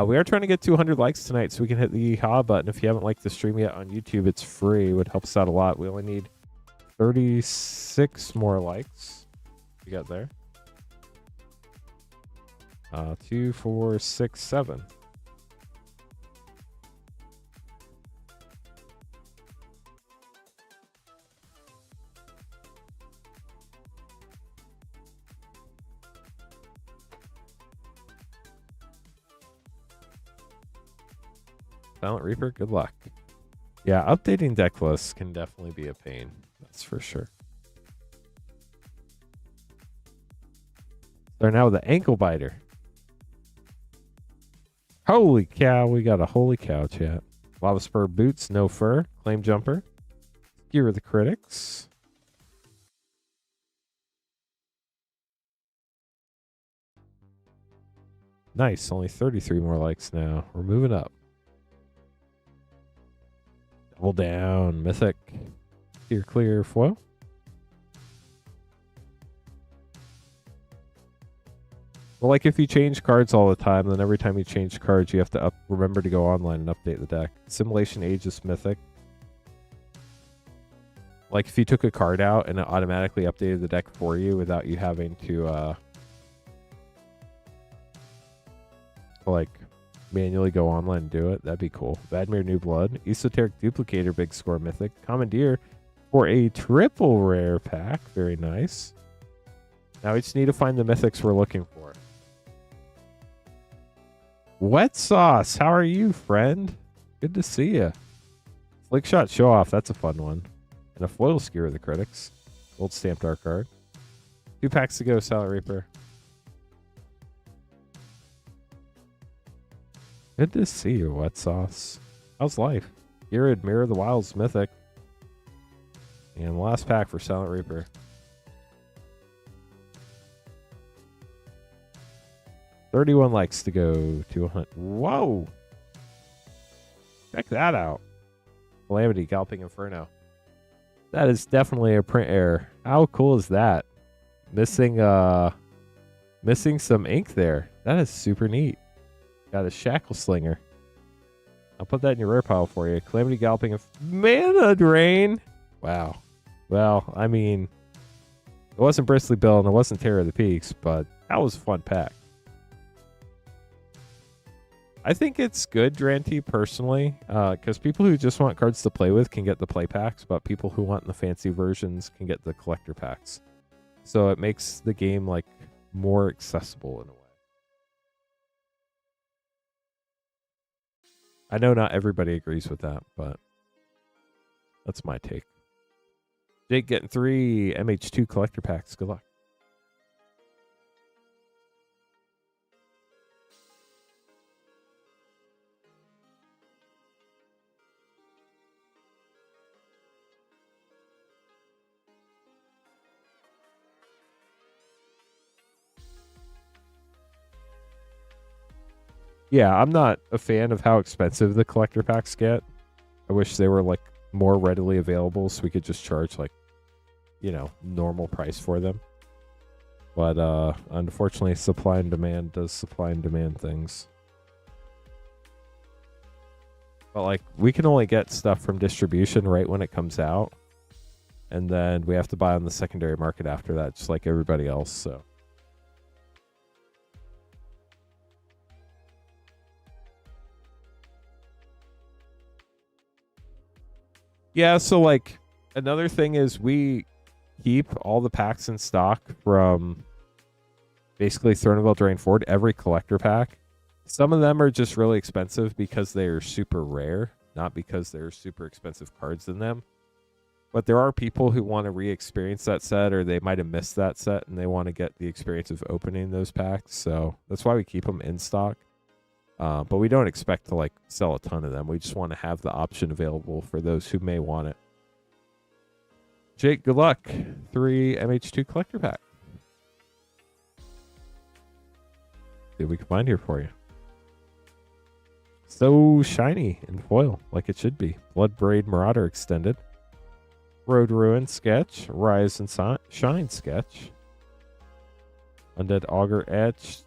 Speaker 1: We are trying to get 200 likes tonight so we can hit the ha button. If you haven't liked the stream yet on YouTube, it's free. It would help us out a lot. We only need 36 more likes to get there. 2, 4, 6, 7. Silent Reaper, good luck. Yeah, updating deck lists can definitely be a pain. That's for sure. They're now the Ankle Biter. Holy cow, we got a holy cow, chat. Lava Spur Boots, no fur. Claim Jumper. Gear of the Critics. Nice, only 33 more likes now. We're moving up. Double down, Mythic. Clear foil. Well, like if you change cards all the time, then every time you change cards, you have to remember to go online and update the deck. Simulation Aegis Mythic. Like if you took a card out and it automatically updated the deck for you without you having to like manually go online and do it, that'd be cool. Vadmir New Blood. Esoteric Duplicator Big Score Mythic. Commandeer for a triple rare pack. Very nice. Now we just need to find the mythics we're looking for. Wet Sauce, how are you, friend? Good to see you. Flickshot Show Off, that's a fun one. And a foil Skewer of the Critics. Gold stamped art card. 2 packs to go, Silent Reaper. Good to see you, Wet Sauce. How's life? Irid Mirror of the Wilds Mythic. And the last pack for Silent Reaper. $31 likes to go. 200. Whoa! Check that out. Calamity, Galloping Inferno. That is definitely a print error. How cool is that? Missing some ink there. That is super neat. Got a Shackle Slinger. I'll put that in your rare pile for you. Calamity, Galloping Mana Drain. Wow. Well, I mean, it wasn't Bristly Bill and it wasn't Terror of the Peaks, but that was a fun pack. I think it's good, Dranty, personally, because people who just want cards to play with can get the play packs, but people who want the fancy versions can get the collector packs. So it makes the game like more accessible in a way. I know not everybody agrees with that, but That's my take. Jake getting 3 MH2 collector packs. Good luck. Yeah, I'm not a fan of how expensive the collector packs get. I wish they were like more readily available so we could just charge like, you know, normal price for them. But unfortunately, supply and demand does supply and demand things. But like, we can only get stuff from distribution right when it comes out. And then we have to buy on the secondary market after that, just like everybody else, so. Yeah, so like, another thing is we keep all the packs in stock from basically Throne of Eldraine Forward, every collector pack. Some of them are just really expensive because they're super rare, not because they're super expensive cards in them. But there are people who want to re-experience that set, or they might have missed that set and they want to get the experience of opening those packs. So that's why we keep them in stock. But we don't expect to like sell a ton of them. We just want to have the option available for those who may want it. Jake, good luck. 3 MH2 collector pack. See what we can find here for you. So shiny in foil, like it should be. Bloodbraid Marauder Extended. Road Ruin sketch. Rise and Shine sketch. Undead Augur etched.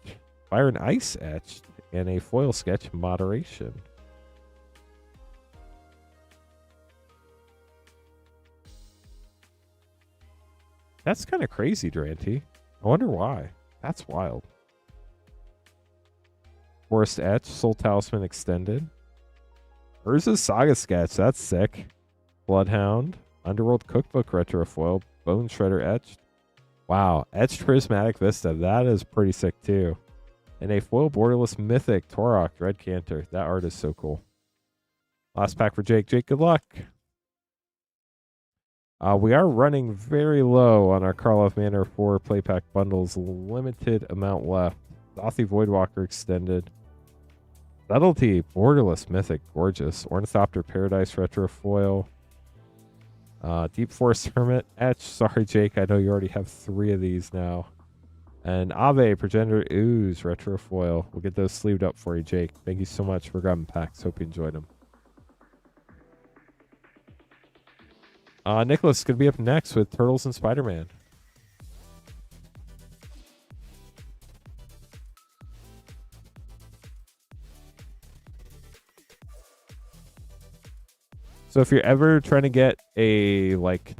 Speaker 1: Fire and Ice etched. And a foil sketch, Moderation. That's kind of crazy, Durante. I wonder why. That's wild. Forest Etch, Soul Talisman Extended. Urza's Saga sketch, that's sick. Bloodhound. Underworld Cookbook Retro Foil. Bone Shredder Etched. Wow, Etched Prismatic Vista. That is pretty sick too. And a foil borderless Mythic Torok Red Canter. That art is so cool. Last pack for Jake. Jake, good luck. We are running very low on our Karlov Manor 4 play pack bundles. Limited amount left. Thothi Voidwalker Extended. Subtlety Borderless Mythic. Gorgeous. Ornithopter Paradise Retro Foil. Deep Forest Hermit Etch. Sorry, Jake. I know you already have 3 of these now. And Ave Progenitor Ooze Retro Foil. We'll get those sleeved up for you, Jake. Thank you so much for grabbing packs. Hope you enjoyed them. Nicholas is going to be up next with Turtles and Spider-Man. So if you're ever trying to get a like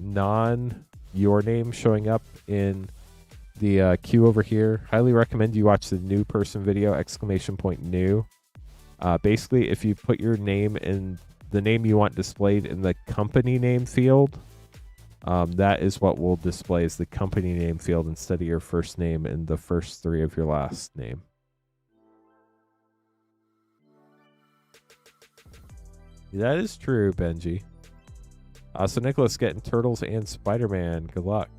Speaker 1: your name showing up in the queue over here, highly recommend you watch the new person video, ! New. Basically, if you put your name in the name you want displayed in the company name field, that is what will display as the company name field instead of your first name and the first 3 of your last name. That is true, Benji. So Nicholas getting Turtles and Spider-Man. Good luck.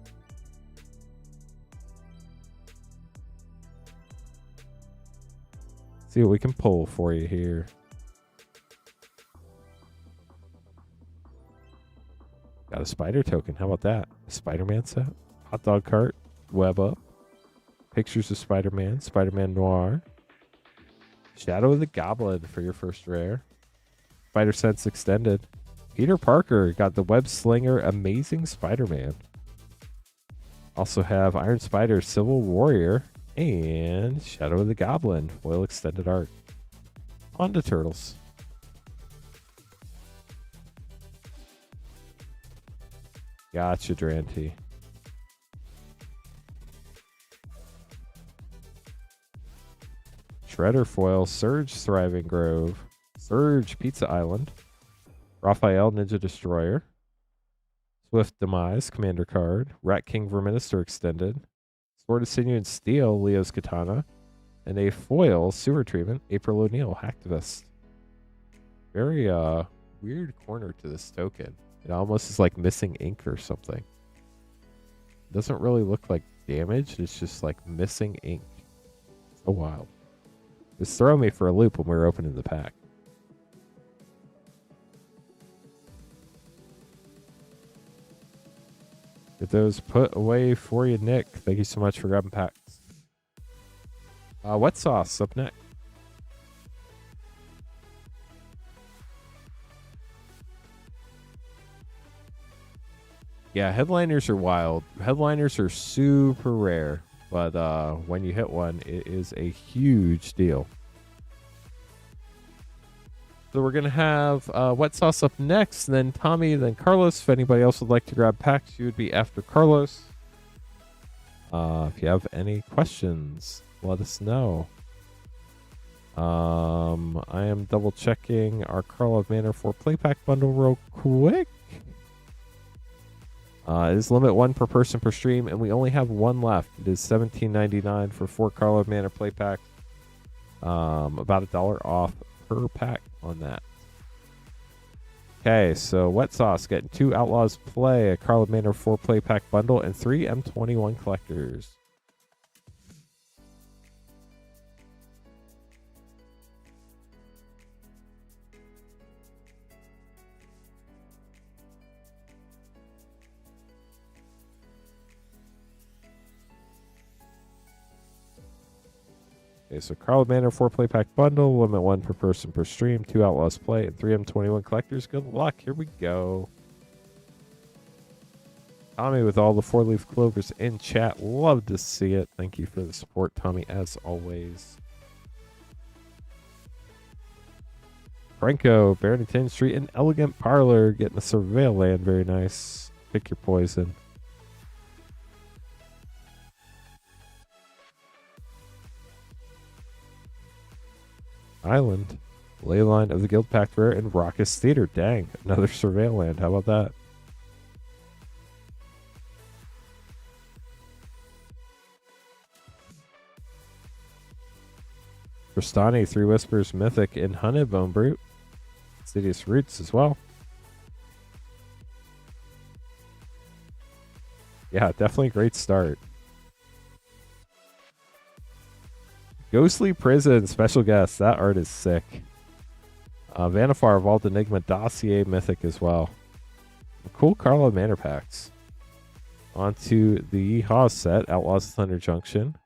Speaker 1: See what we can pull for you here. Got a spider token. How about that? A Spider-Man set. Hot dog cart. Web up. Pictures of Spider-Man. Spider-Man Noir. Shadow of the Goblin for your first rare. Spider Sense Extended. Peter Parker got the Web Slinger Amazing Spider-Man. Also have Iron Spider Civil Warrior and Shadow of the Goblin foil extended art. On to Turtles. Gotcha, Durante. Shredder foil, Surge Thriving Grove, Surge Pizza Island, Raphael Ninja Destroyer, Swift Demise Commander card, Rat King Verminister Extended, Sword of Sinew and Steel Leo's Katana, and a foil Sewer Treatment April O'Neil Hacktivist. Very weird corner to this token. It almost is like missing ink or something. Doesn't really look like damage. It's just like missing ink. So wild. It's throwing me for a loop when we were opening the pack. Get those put away for you, Nick. Thank you so much for grabbing packs. Wet sauce up next. Yeah, headliners are wild. Headliners are super rare, but when you hit one, it is a huge deal. So we're going to have wet sauce up next, then Tommy, then Carlos. If anybody else would like to grab packs, you would be after Carlos. If you have any questions, let us know. I am double checking our Karlov Manor 4 play pack bundle real quick. It is limit 1 per person per stream, and we only have one left. It is $17.99 for 4 Karlov Manor play packs. About $1 off per pack on that. Okay, so Wet Sauce getting 2 Outlaws Play, a Karlov Manor 4 play pack bundle, and 3 M21 collectors. Okay, so Karlov Manor 4 play pack bundle, limit 1 per person per stream, 2 Outlaws Play, and 3 M21 collectors. Good luck. Here we go. Tommy with all the 4-leaf clovers in chat. Love to see it. Thank you for the support, Tommy, as always. Franco, Barrington Street, and Elegant Parlor getting the Surveil land. Very nice. Pick your poison. Island, Leyline of the Guild Pact Rare, and Raucous Theater. Dang, another Surveil land. How about that? Tristani, Three Whispers, Mythic, and Hunted Bone Brute. Insidious Roots as well. Yeah, definitely a great start. Ghostly Prison, special guest. That art is sick. Vanifar, Vault Enigma, Dossier, Mythic as well. Cool Karlov Manor packs. On to the Yeehaw set, Outlaws of Thunder Junction.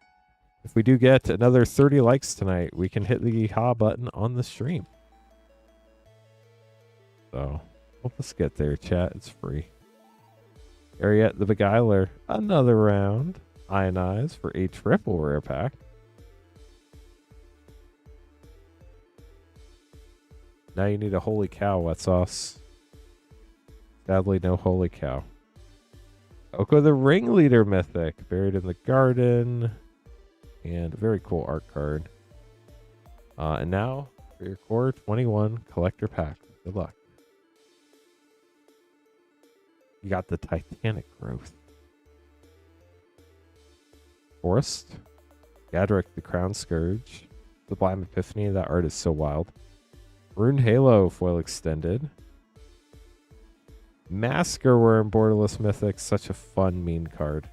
Speaker 1: If we do get another 30 likes tonight, we can hit the Yeehaw button on the stream. So, help us get there, chat. It's free. Ariette the Beguiler, another round. Ionize for a triple rare pack. Now you need a Holy Cow, Wet Sauce. Sadly, no Holy Cow. Oko the Ringleader Mythic, Buried in the Garden. And a very cool art card. And now, for your core 21 collector pack. Good luck. You got the Titanic Growth. Forest. Gadrick the Crown Scourge. Sublime Epiphany, that art is so wild. Rune Halo foil extended. Masker Worm Borderless Mythic, such a fun meme card.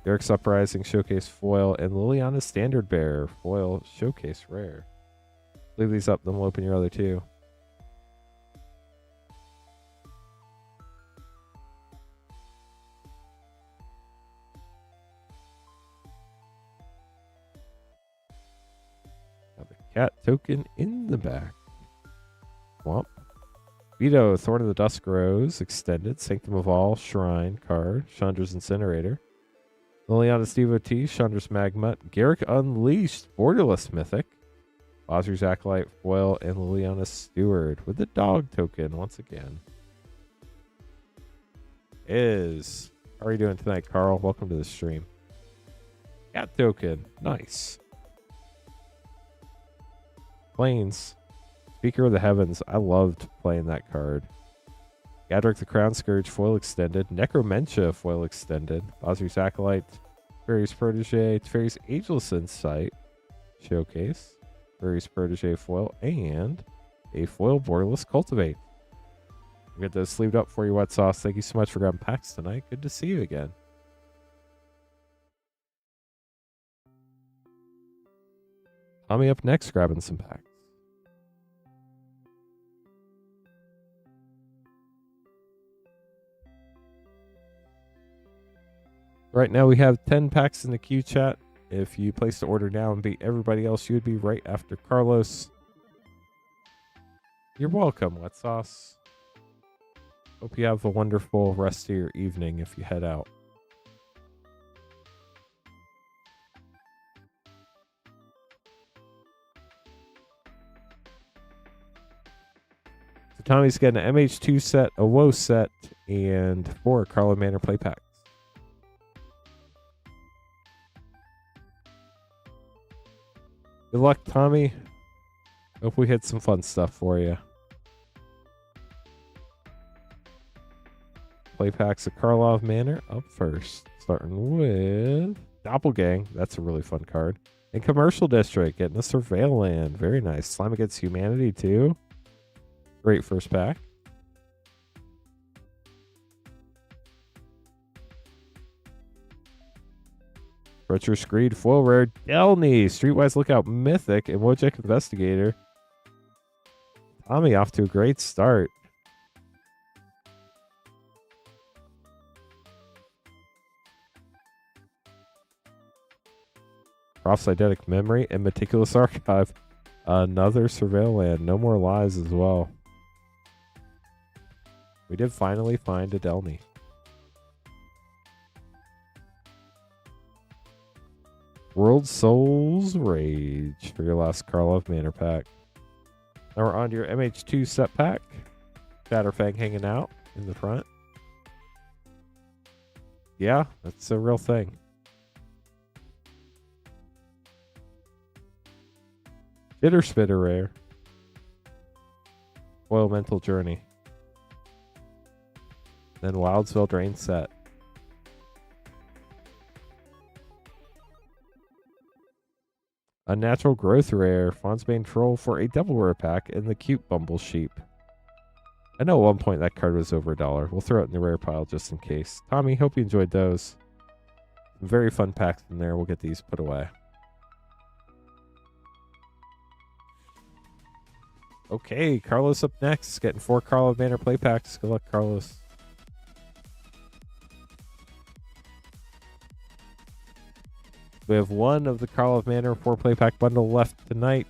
Speaker 1: Derek's Uprising Showcase foil and Liliana's Standard Bearer foil showcase rare. Leave these up, then we'll open your other two. Got the cat token in the back. Womp. Vito, Thorn of the Dusk Rose, extended. Sanctum of All, Shrine card. Chandra's Incinerator. Liliana's Devotee, Chandra's Magma. Garrick Unleashed, Borderless Mythic. Ozzy's Acolyte foil, and Liliana's Steward with the dog token once again. How are you doing tonight, Carl? Welcome to the stream. Cat token, nice. Plains. Speaker of the Heavens, I loved playing that card. Gadrick the Crown Scourge, foil extended. Necromentia, foil extended. Ozzy's Acolyte, Fairy's Protege, Fairy's Ageless Insight, showcase. Fairy's Protege foil, and a foil Borderless Cultivate. We'll get those sleeved up for you, Wet Sauce. Thank you so much for grabbing packs tonight. Good to see you again. Tommy up next, grabbing some packs. Right now we have 10 packs in the queue chat. If you place the order now and beat everybody else, you would be right after Carlos. You're welcome, Wet Sauce. Hope you have a wonderful rest of your evening if you head out. So Tommy's getting an MH2 set, a WoW set, and 4 Carlo Manor play packs. Good luck, Tommy. Hope we hit some fun stuff for you. Play packs of Karlov Manor up first. Starting with Doppelgang. That's a really fun card. And Commercial District getting the Surveil Land. Very nice. Slime Against Humanity too. Great first pack. Retro Screed, Foil Rare, Delny, Streetwise Lookout Mythic, and Wojciech Investigator. Tommy off to a great start. Prof's Eidetic Memory and Meticulous Archive. Another Surveil Land. No More Lies as well. We did finally find a Delny. World Souls Rage for your last Karlov Manor pack. Now we're on to your MH2 set pack. Shatterfang hanging out in the front. Yeah, that's a real thing. Jitter Spitter rare. Foil Mental Journey. Then Wildsville Drain set. Unnatural Growth rare. Fonzbane Troll for a double rare pack in the cute Bumble Sheep. I know at one point that card was over $1. We'll throw it in the rare pile just in case. Tommy, hope you enjoyed those. Some very fun packs in there. We'll get these put away. Okay, Carlos up next. Getting 4 Karlov Manor play packs. Good luck, Carlos. We have one of the Karlov Manor 4 play pack bundle left tonight.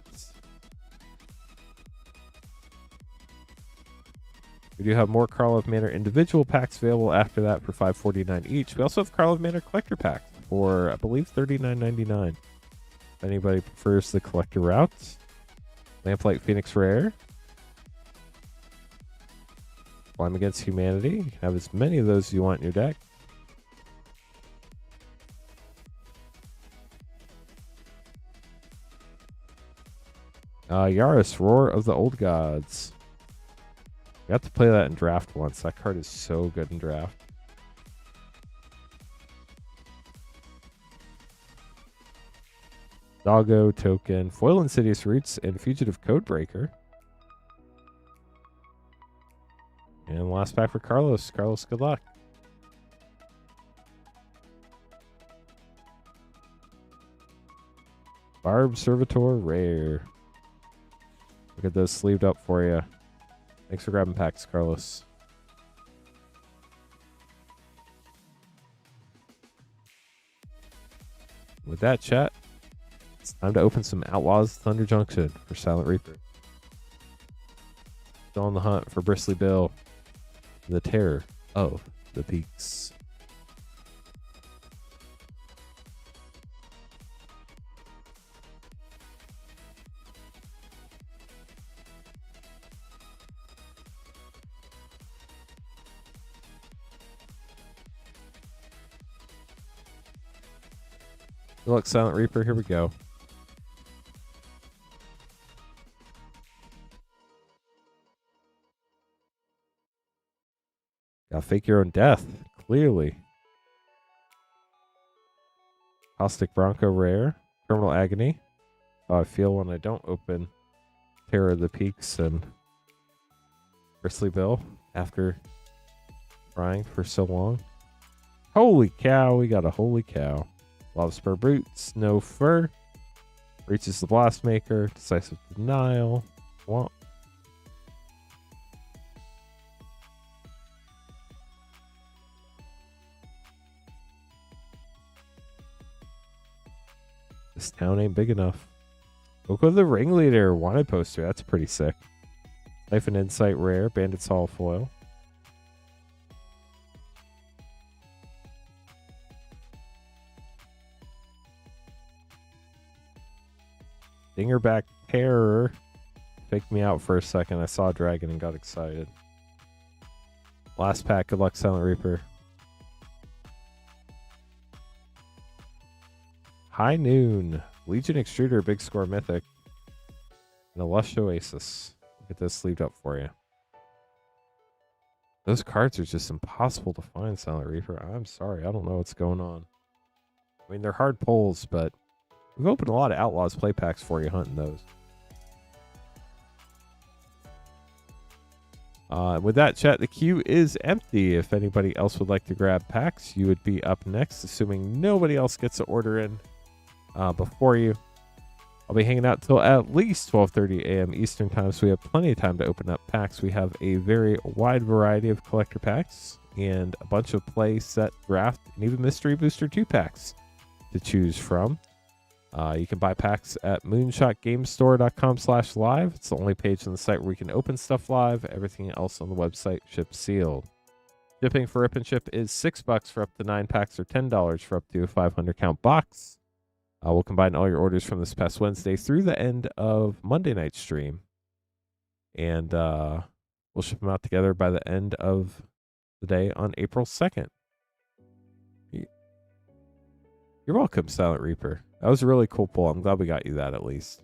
Speaker 1: We do have more Karlov Manor individual packs available after that for $5.49 each. We also have Karlov Manor collector packs for, I believe, $39.99. If anybody prefers the collector route. Lamplight Phoenix rare. Slime Against Humanity. You can have as many of those as you want in your deck. Yaris, Roar of the Old Gods. You have to play that in draft once. That card is so good in draft. Doggo token, Foil Insidious Roots, and Fugitive Codebreaker. And last pack for Carlos. Carlos, good luck. Barb Servitor rare. We'll get those sleeved up for you. Thanks for grabbing packs, Carlos. With that, chat, it's time to open some Outlaws Thunder Junction for Silent Reaper. Still on the hunt for Bristly Bill, the terror of the peaks. Good luck, Silent Reaper. Here we go. Gotta fake your own death, clearly. Caustic Bronco rare. Terminal Agony. How I feel when I don't open Terror of the Peaks and Bristly Bill. after trying for so long. Holy cow, we got a holy cow. Lava Spur Boots, no fur. Reaches the Blast Maker, Decisive Denial. Swamp. This town ain't big enough. Look at the Ringleader wanted poster. That's pretty sick. Life and Insight rare. Bandit's Hall foil. Dingerback Terror. Faked me out for a second. I saw a dragon and got excited. Last pack. Good luck, Silent Reaper. High Noon. Legion Extruder, Big Score Mythic. And a Lush Oasis. I'll get this sleeved up for you. Those cards are just impossible to find, Silent Reaper. I'm sorry. I don't know what's going on. I mean, they're hard pulls, but we've opened a lot of Outlaws play packs for you hunting those. With that, chat, the queue is empty. If anybody else would like to grab packs, you would be up next, assuming nobody else gets to order in before you. I'll be hanging out till at least 12:30 a.m. Eastern time, so we have plenty of time to open up packs. We have a very wide variety of collector packs and a bunch of play, set, draft, and even mystery booster 2 packs to choose from. You can buy packs at moonshotgamestore.com/live. It's the only page on the site where we can open stuff live. Everything else on the website ships sealed. Shipping for Rip and Ship is $6 for up to 9 packs or $10 for up to a 500 count box. We'll combine all your orders from this past Wednesday through the end of Monday night stream. And we'll ship them out together by the end of the day on April 2nd. You're welcome, Silent Reaper. That was a really cool pull. I'm glad we got you that at least.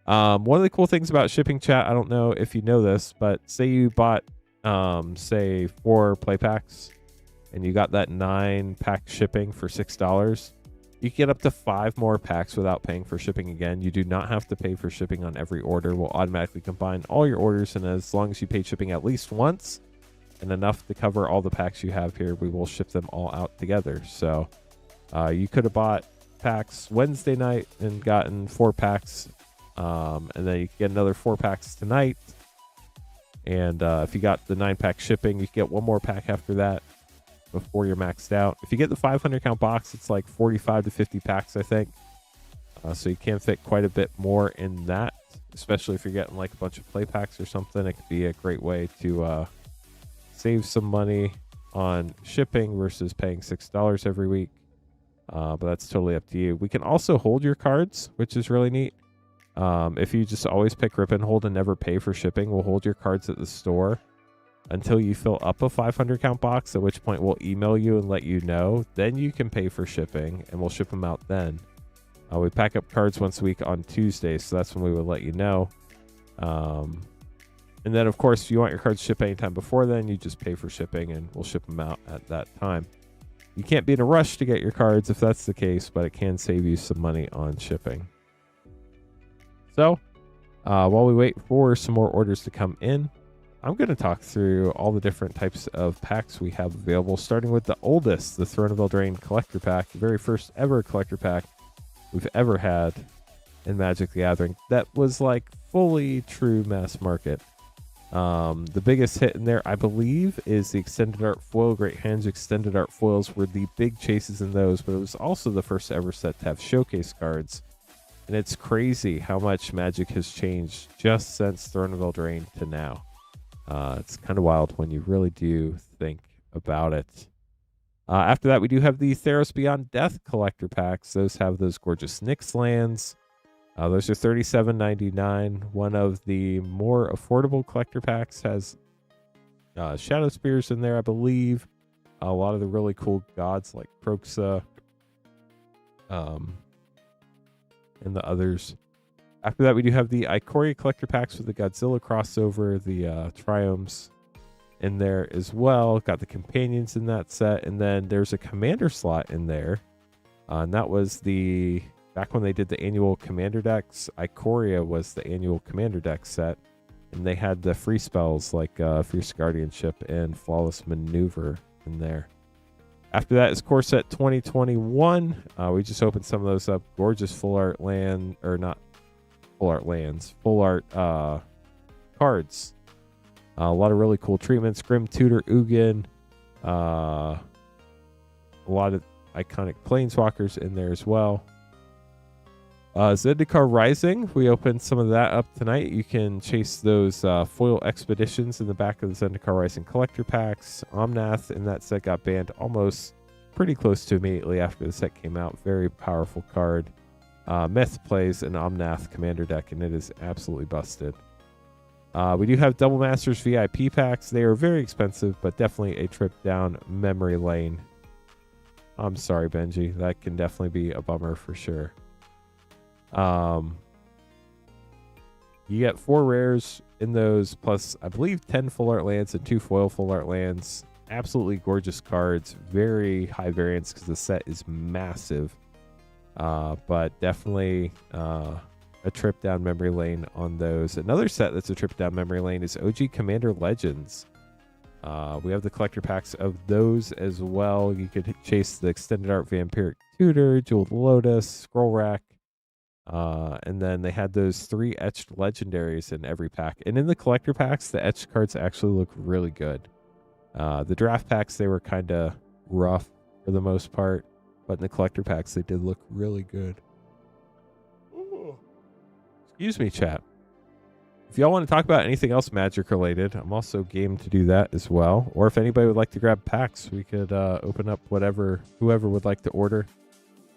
Speaker 1: One of the cool things about shipping, chat, I don't know if you know this, but say you bought, say, 4 play packs and you got that 9-pack shipping for $6. You can get up to 5 more packs without paying for shipping again. You do not have to pay for shipping on every order. We'll automatically combine all your orders, and as long as you pay shipping at least once and enough to cover all the packs you have here, we will ship them all out together. So you could have bought packs Wednesday night and gotten 4 packs, and then you can get another 4 packs tonight. And if you got the 9-pack shipping, you can get 1 more pack after that before you're maxed out. If you get the 500 count box, it's like 45 to 50 packs, I think. So you can fit quite a bit more in that, especially if you're getting like a bunch of play packs or something. It could be a great way to save some money on shipping versus paying $6 every week. But that's totally up to you. We can also hold your cards, which is really neat. If you just always pick Rip and Hold and never pay for shipping, we'll hold your cards at the store until you fill up a 500 count box, at which point we'll email you and let you know. Then you can pay for shipping, and we'll ship them out then. We pack up cards once a week on Tuesdays, so that's when we would let you know. And then, of course, if you want your cards shipped anytime before then, you just pay for shipping, and we'll ship them out at that time. You can't be in a rush to get your cards if that's the case, but it can save you some money on shipping. So, while we wait for some more orders to come in, I'm going to talk through all the different types of packs we have available, starting with the oldest, the Throne of Eldraine Collector Pack, the very first ever Collector Pack we've ever had in Magic the Gathering. That was like fully true mass market. The biggest hit in there, I believe, is the Extended Art Foil. Great Hands Extended Art Foils were the big chases in those, but it was also the first ever set to have showcase cards. And it's crazy how much Magic has changed just since Throne of Eldraine to now. It's kind of wild when you really do think about it. After that, we do have the Theros Beyond Death collector packs. Those have those gorgeous Nyx lands. Those are $37.99. One of the more affordable collector packs has Shadow Spears in there, I believe. A lot of the really cool gods like Proxa and the others. After that, we do have the Ikoria collector packs with the Godzilla crossover, the Triomes in there as well. Got the companions in that set, and then there's a commander slot in there. And that was back when they did the annual commander decks. Ikoria was the annual commander deck set. And they had the free spells like Fierce Guardianship and Flawless Maneuver in there. After that is Core Set 2021. We just opened some of those up. Gorgeous full art land, or not full art lands, full art cards. A lot of really cool treatments. Grim Tutor Ugin. A lot of iconic planeswalkers in there as well. Zendikar Rising, we opened some of that up tonight. You can chase those foil expeditions in the back of the Zendikar Rising collector packs. Omnath in that set got banned almost pretty close to immediately after the set came out. Very powerful card. Myth plays an Omnath commander deck, and it is absolutely busted. We do have Double Masters VIP packs. They are very expensive, but definitely a trip down memory lane. I'm sorry, Benji. That can definitely be a bummer for sure. You get 4 rares in those, plus I believe 10 full art lands and 2 foil full art lands. Absolutely gorgeous cards. Very high variance because the set is massive. But definitely a trip down memory lane on those. Another set that's a trip down memory lane is OG Commander Legends. We have the collector packs of those as well. You could chase the Extended Art Vampiric Tutor, Jeweled Lotus, Scroll Rack. And then they had those 3 etched legendaries in every pack. And in the collector packs, the etched cards actually look really good. The draft packs, they were kind of rough for the most part. But in the collector packs, they did look really good. Ooh. Excuse me, chat. If y'all want to talk about anything else Magic related, I'm also game to do that as well. Or if anybody would like to grab packs, we could open up whoever would like to order.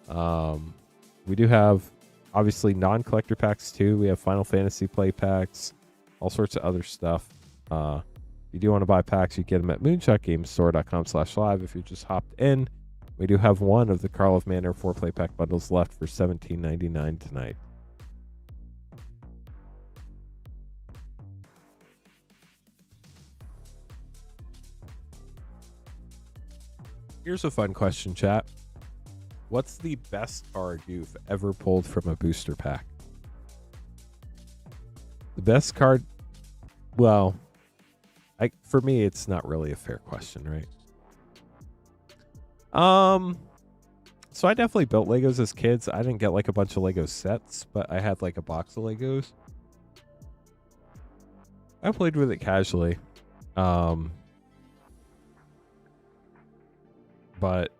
Speaker 1: We do have obviously non-collector packs too. We have Final Fantasy play packs, all sorts of other stuff. If you do want to buy packs, you get them at moonshotgamestore.com/live. If you just hopped in, we do have one of the Carl of Manor 4 play pack bundles left for $17.99 tonight. Here's a fun question, chat. What's the best card you've ever pulled from a booster pack? The best card? Well, for me, it's not really a fair question, right? So I definitely built Legos as kids. I didn't get like a bunch of Lego sets, but I had like a box of Legos. I played with it casually. But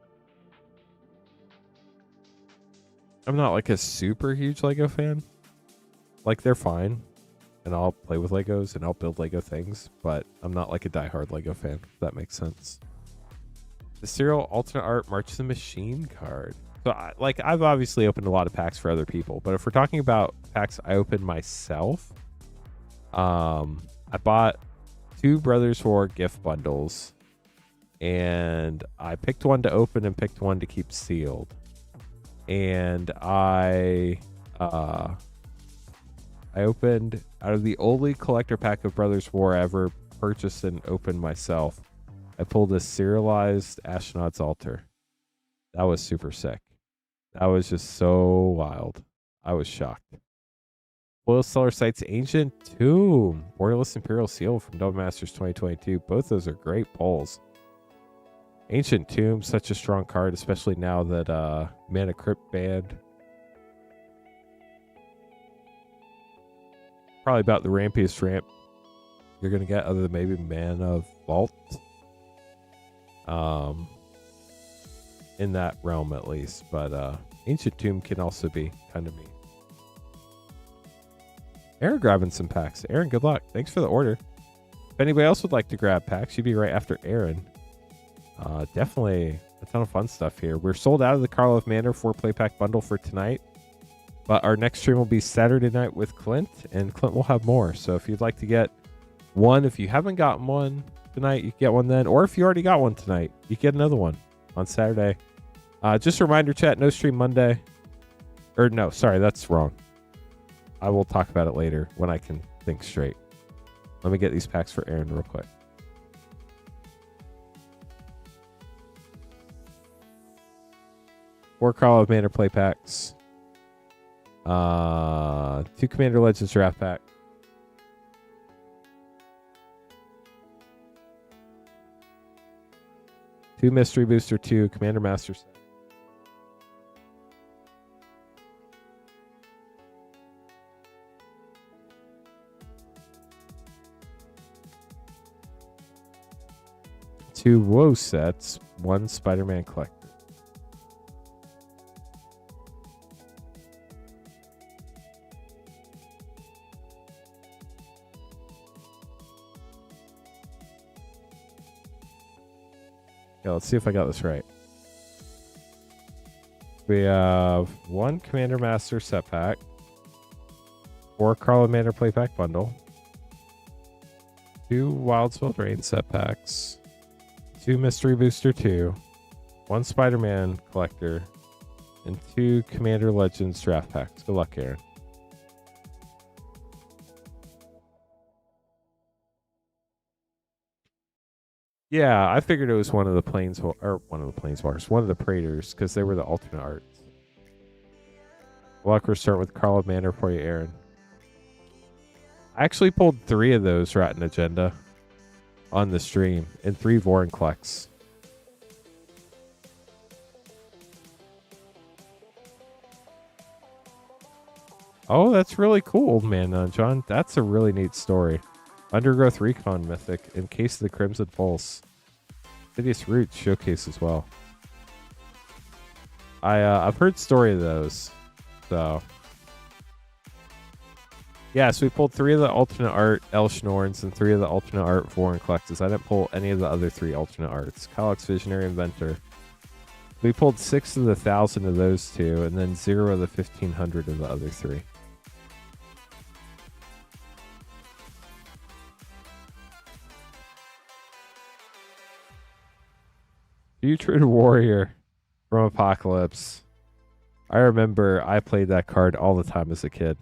Speaker 1: I'm not like a super huge Lego fan. Like, they're fine, and I'll play with Legos and I'll build Lego things, but I'm not like a diehard Lego fan, if that makes sense. The Serial Alternate Art March the Machine card. So, I've obviously opened a lot of packs for other people, but if we're talking about packs I opened myself, I bought 2 Brothers War gift bundles, and I picked one to open and picked one to keep sealed. And I opened, out of the only collector pack of Brothers War I ever purchased and opened myself, I pulled a serialized Astronaut's Altar. That was super sick. That was just so wild. I was shocked. Foil Stellar Sight's Ancient Tomb. Borealis Imperial Seal from Double Masters 2022. Both those are great pulls. Ancient Tomb, such a strong card, especially now that Mana Crypt banned. Probably about the rampiest ramp you're going to get, other than maybe Mana Vault. In that realm, at least. But Ancient Tomb can also be kind of neat. Aaron grabbing some packs. Aaron, good luck. Thanks for the order. If anybody else would like to grab packs, you'd be right after Aaron. Definitely a ton of fun stuff here. We're sold out of the Carl of Manor 4 play pack bundle for tonight, but our next stream will be Saturday night with Clint, and Clint will have more. So if you'd like to get one, if you haven't gotten one tonight, you can get one then, or if you already got one tonight, you can get another one on Saturday. Just a reminder, chat, no stream Monday. Or no, sorry, that's wrong. I will talk about it later when I can think straight. Let me get these packs for Aaron real quick. 4 Carl of Manor play packs. 2 Commander Legends draft pack. 2 Mystery Booster 2, Commander Master set. Two Woe sets, 1 Spider-Man collector. Yeah, let's see if I got this right. We have 1 Commander Master set pack, 4 Carlomander play pack bundle, 2 Wildsfield Rain set packs, 2 Mystery Booster 2, 1 Spider-Man collector, and 2 Commander Legends draft packs. Good luck, Aaron. Yeah, I figured it was one of the planeswalkers, one of the Praetors, because they were the alternate arts. Good luck. We're starting with Carlomander for you, Aaron. I actually pulled 3 of those Rotten Agenda on the stream and 3 Vorinclex. Oh, that's really cool, man, John. That's a really neat story. Undergrowth Recon Mythic, in case of the Crimson Pulse. Hideous Roots Showcase as well. I've heard story of those, so yeah. So we pulled 3 of the alternate art Elshnorns and 3 of the alternate art Vorinclexes. I didn't pull any of the other 3 alternate arts. Kalex Visionary Inventor. We pulled 6 of the 1,000 of those 2, and then 0 of the 1,500 of the other 3. Putrid Warrior from Apocalypse. I remember I played that card all the time as a kid.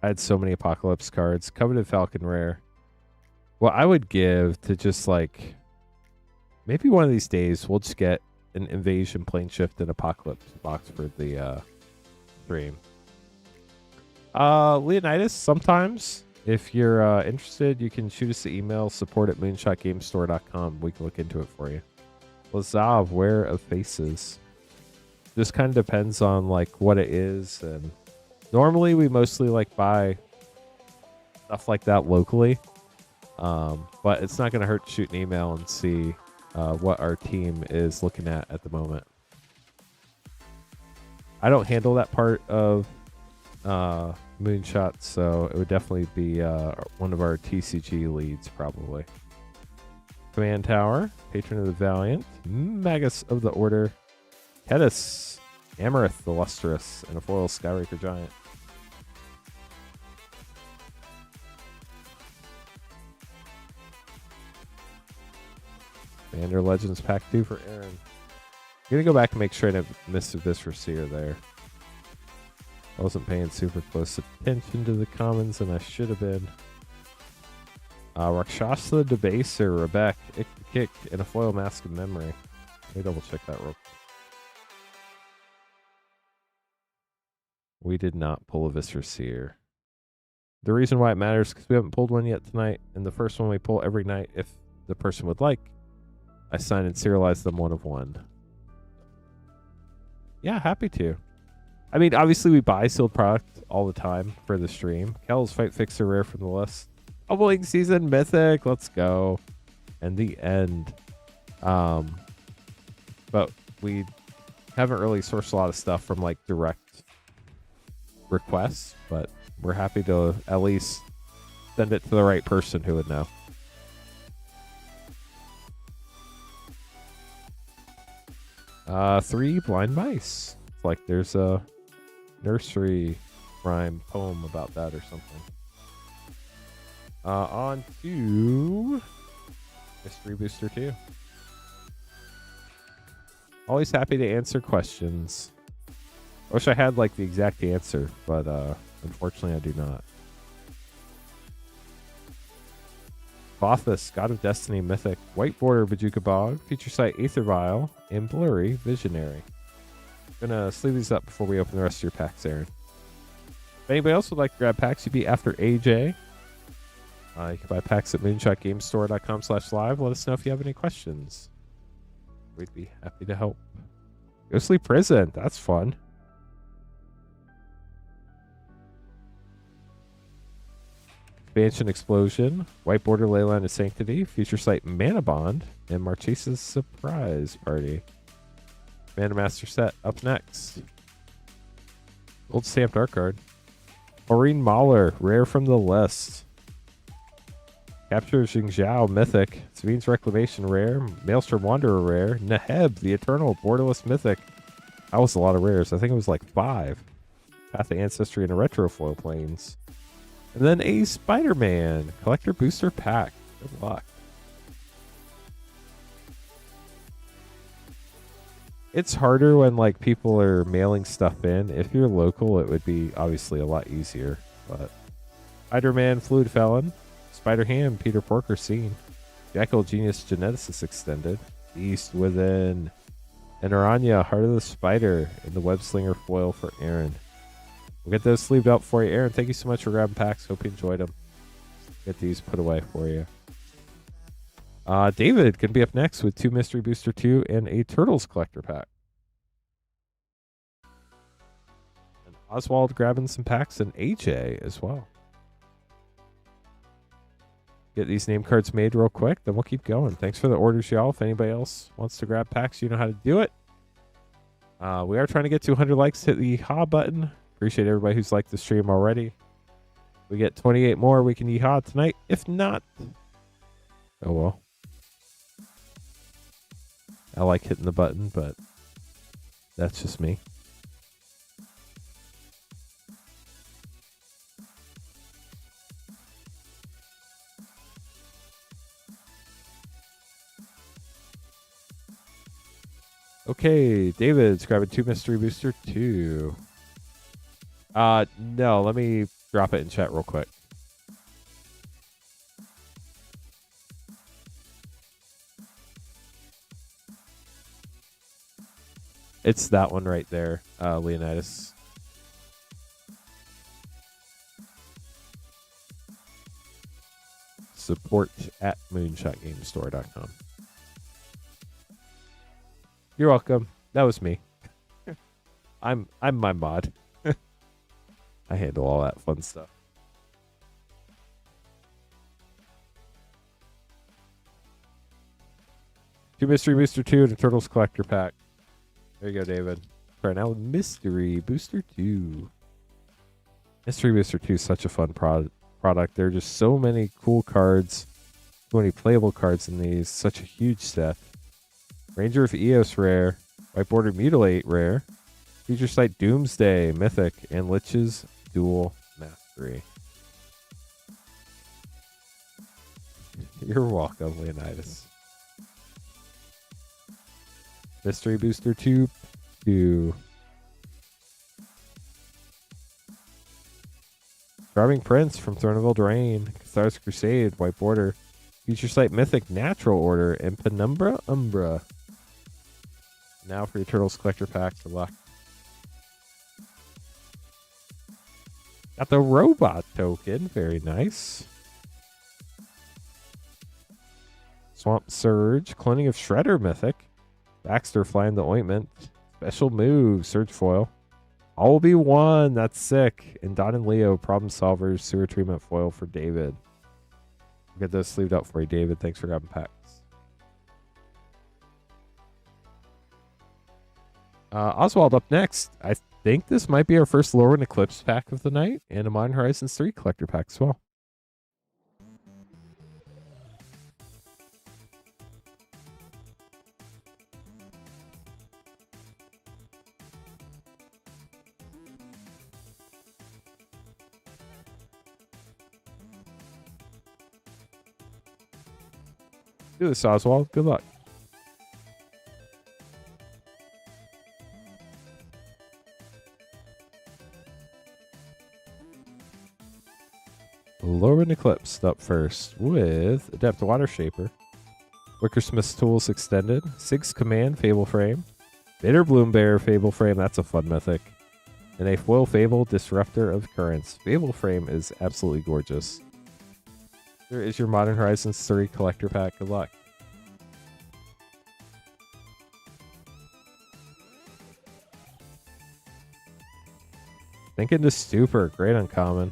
Speaker 1: I had so many Apocalypse cards. Coveted Falcon Rare. What I would give to just like, maybe one of these days we'll just get an Invasion, Planeshift, and Apocalypse box for the stream. Leonidas, sometimes if you're interested, you can shoot us an email, support@moonshotgamestore.com. We can look into it for you. Lazav, Wear of Faces. Just kind of depends on like what it is, and normally we mostly like buy stuff like that locally, but it's not going to hurt to shoot an email and see what our team is looking at the moment. I don't handle that part of Moonshot, so it would definitely be one of our TCG leads probably. Command Tower, Patron of the Valiant, Magus of the Order, Kedis, Amarith the Lustrous, and a foil Skyraker Giant. Commander Legends Pack 2 for Aaron. I'm going to go back and make sure I didn't miss a Viscerseer there. I wasn't paying super close attention to the commons, and I should have been. Rakshasa the Debaser, Rebek, Ick the Kick, and a foil Mask of Memory. Let me double check that real quick. We did not pull a Viscerseer. The reason why it matters is because we haven't pulled one yet tonight, and the first one we pull every night, if the person would like, I sign and serialize them 1 of 1. Yeah, happy to. I mean, obviously we buy sealed product all the time for the stream. Kel's Fight Fixer rare from the list. Bubbling Season Mythic, let's go. And the end. But we haven't really sourced a lot of stuff from like direct requests, but we're happy to at least send it to the right person who would know. Three Blind Mice. It's like there's a nursery rhyme poem about that or something. On to Mystery Booster 2. Always happy to answer questions. I wish I had like the exact answer, but unfortunately I do not. Bothus, God of Destiny Mythic, White Border Bajuka Bog, Feature Site Aether Vial, and Blurry Visionary. I'm gonna sleeve these up before we open the rest of your packs, Aaron. If anybody else would like to grab packs, you'd be after AJ. You can buy packs at moonshotgamestore.com/live. Let us know if you have any questions. we'd be happy to help. Ghostly Prison, that's fun. Expansion Explosion, White Border Leyline of Sanctity, Future Sight Mana Bond, and Marchesa's Surprise Party. Mana Master set up next. Old stamped art card. Maureen Mahler, rare from the list. Capture Xingjiao, mythic. Savine's Reclamation, rare. Maelstrom Wanderer, rare. Neheb, the Eternal, borderless mythic. That was a lot of rares. I think it was like 5. Path of Ancestry and a retro foil planes. And then a Spider-Man collector booster pack. Good luck. It's harder when like people are mailing stuff in. If you're local, it would be obviously a lot easier. But Spider-Man Fluid Felon, Spider-Ham Peter Porker Scene, Jackal Genius Geneticist Extended, Beast Within, and Aranya Heart of the Spider in the Web Slinger foil for Aaron. We'll get those sleeved up for you. Aaron, thank you so much for grabbing packs. Hope you enjoyed them. Get these put away for you. David can be up next with 2 Mystery Booster 2 and a Turtles Collector pack. And Oswald grabbing some packs and AJ as well. Get these name cards made real quick, then we'll keep going. Thanks for the orders, y'all. If anybody else wants to grab packs, you know how to do it. We are trying to get to 100 likes. Hit the yeehaw button. Appreciate everybody who's liked the stream already. We get 28 more, we can yeehaw tonight. If not, oh well. I like hitting the button, but that's just me. Okay, David's grabbing 2 Mystery Booster 2. No, let me drop it in chat real quick. It's that one right there, Leonidas. Support at moonshotgamestore.com. You're welcome. That was me. I'm my mod. I handle all that fun stuff. Two Mystery Booster 2 and a Turtles Collector pack. There you go, David. Right now, Mystery Booster 2. Mystery Booster 2 is such a fun product. There are just so many cool cards. So many playable cards in these. Such a huge set. Ranger of Eos rare. White Border Mutilate rare. Future Sight Doomsday mythic. And Lich's Dual Mastery. You're welcome, Leonidas. Mystery Booster 2. Driving Prince from Throne of Eldraine. Cathar's Crusade. White Border. Future Sight Mythic Natural Order. And Penumbra Umbra. Now for your Turtles Collector pack. Good luck. Got the robot token. Very nice. Swamp Surge. Cloning of Shredder mythic. Baxter Flying the Ointment. Special move. Surge foil. All will be one. That's sick. And Don and Leo Problem Solvers Sewer Treatment foil for David. We'll get those sleeved up for you, David. Thanks for grabbing packs. Oswald up next. I think this might be our first Lorwyn Eclipse pack of the night. And a Modern Horizons 3 collector pack as well. Do this, Oswald. Good luck. Lorwyn Eclipse up first with Adept Water Shaper, Wickersmith's Tools Extended, Sig's Command Fable Frame, Bitter Bloom Bear Fable Frame, that's a fun mythic, and a Foil Fable Disruptor of Currents. Fable Frame is absolutely gorgeous. Here is your Modern Horizons 3 collector pack. Good luck. Sink into Stupor. Great uncommon.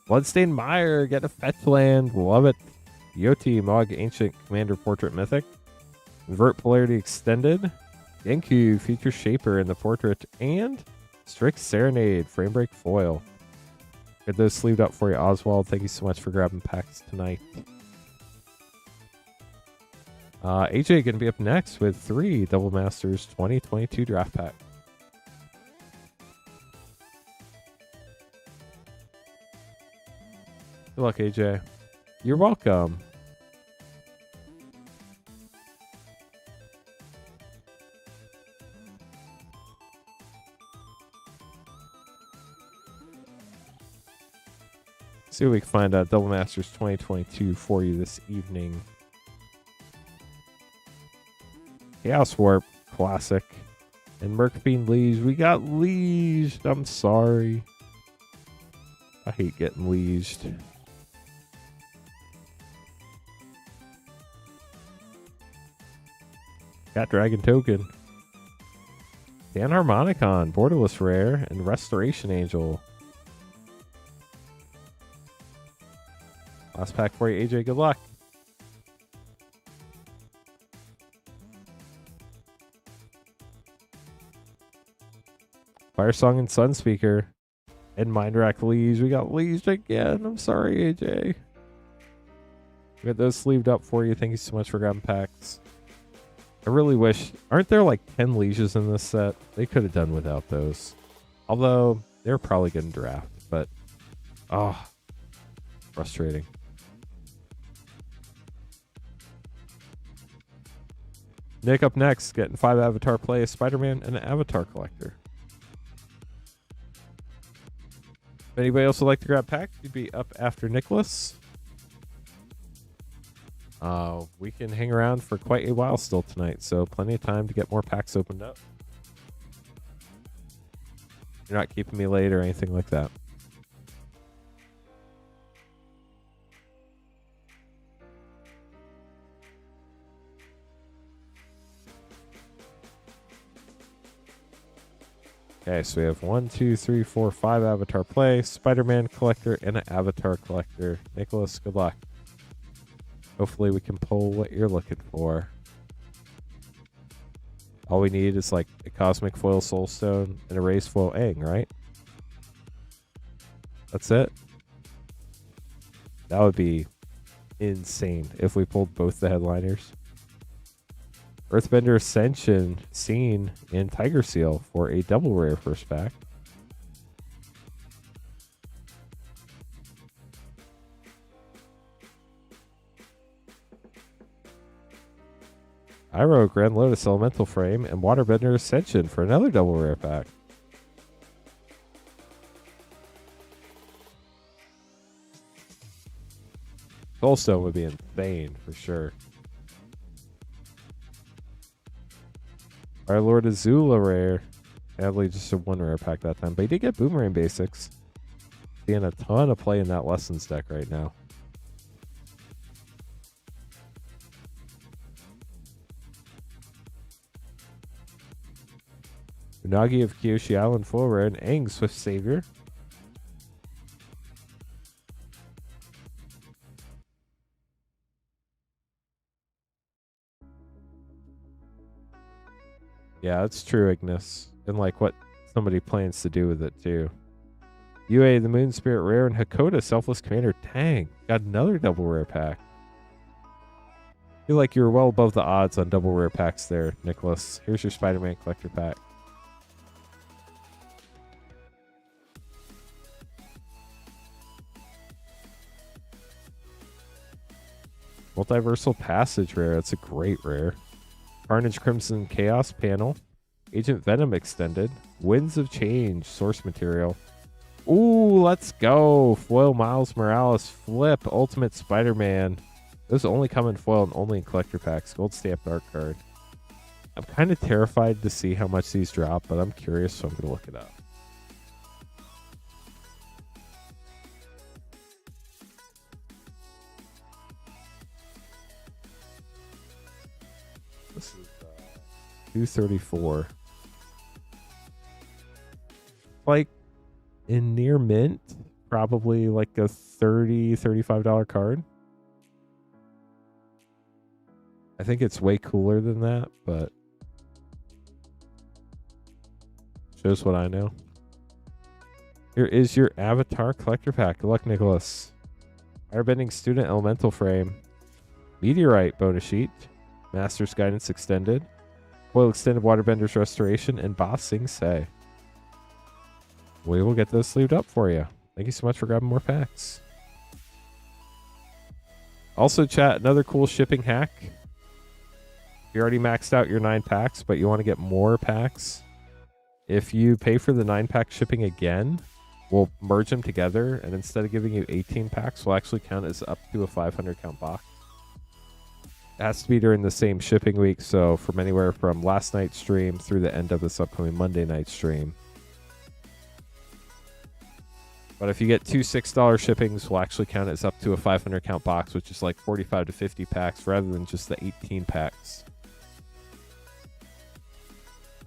Speaker 1: Bloodstained Mire. Get a fetch land. Love it. Yoti Mog Ancient Commander Portrait Mythic. Invert Polarity Extended. Genku Future Shaper in the portrait. And Strict Serenade. Framebreak Foil. Get those sleeved up for you, Oswald. Thank you so much for grabbing packs tonight. AJ going to be up next with 3 Double Masters 2022 draft pack. Good luck, AJ. You're welcome. See what we can find out. Double Masters 2022 for you this evening. Chaos Warp Classic. And Merkbean Liege. We got Lieged. I'm sorry. I hate getting Lieged. Got Dragon Token. Dan Harmonicon. Borderless Rare. And Restoration Angel. Last pack for you, AJ. Good luck. Firesong and Sunspeaker. And Mindrack Liege. We got Liege again. I'm sorry, AJ. We got those sleeved up for you. Thank you so much for grabbing packs. I really wish... Aren't there like 10 Lieges in this set? They could have done without those. Although, they're probably going to draft. But, oh, frustrating. Nick up next, getting 5 Avatar play, a Spider-Man, and an Avatar Collector. If anybody else would like to grab packs, you'd be up after Nicholas. We can hang around for quite a while still tonight, so plenty of time to get more packs opened up. You're not keeping me late or anything like that. Okay, so we have 1, 2, 3, 4, 5 Avatar play, Spider-Man Collector, and an Avatar Collector. Nicholas, good luck. Hopefully we can pull what you're looking for. All we need is like a Cosmic Foil Soulstone and a Raised Foil Aang, right? That's it. That would be insane if we pulled both the headliners. Earthbender Ascension Scene and Tiger Seal for a double rare first pack. Iroh Grand Lotus Elemental Frame and Waterbender Ascension for another double rare pack. Soulstone would be insane for sure. Our Lord Azula rare. Sadly, just a 1 rare pack that time, but he did get Boomerang Basics. Seeing a ton of play in that Lessons deck right now. Unagi of Kyoshi Island full rare and Aang Swift Savior. Yeah, that's true, Ignis. And like what somebody plans to do with it too. UA the Moon Spirit rare and Hakoda Selfless Commander Tang. Got another double rare pack. I feel like you were well above the odds on double rare packs there, Nicholas. Here's your Spider-Man Collector pack. Multiversal Passage rare. That's a great rare. Carnage Crimson Chaos panel. Agent Venom extended. Winds of Change source material. Ooh, let's go. Foil Miles Morales flip. Ultimate Spider-Man. Those only come in foil and only in collector packs. Gold stamped art card. I'm kind of terrified to see how much these drop, but I'm curious, so I'm going to look it up. This is 234. like in near mint, probably like a $35 card. I think it's way cooler than that, but shows what I know. Here is your Avatar Collector Pack. Good luck, Nicholas. Airbending Student Elemental Frame. Meteorite bonus sheet. Master's Guidance Extended. Foil Extended Waterbenders Restoration. And Ba Sing Se. We will get those sleeved up for you. Thank you so much for grabbing more packs. Also, chat, another cool shipping hack. You already maxed out your 9 packs, but you want to get more packs. If you pay for the 9-pack shipping again, we'll merge them together, and instead of giving you 18 packs, we'll actually count as up to a 500 count box. It has to be during the same shipping week, so from anywhere from last night's stream through the end of this upcoming Monday night stream. But if you get 2 $6 shippings, we'll actually count it as up to a 500 count box, which is like 45 to 50 packs rather than just the 18 packs.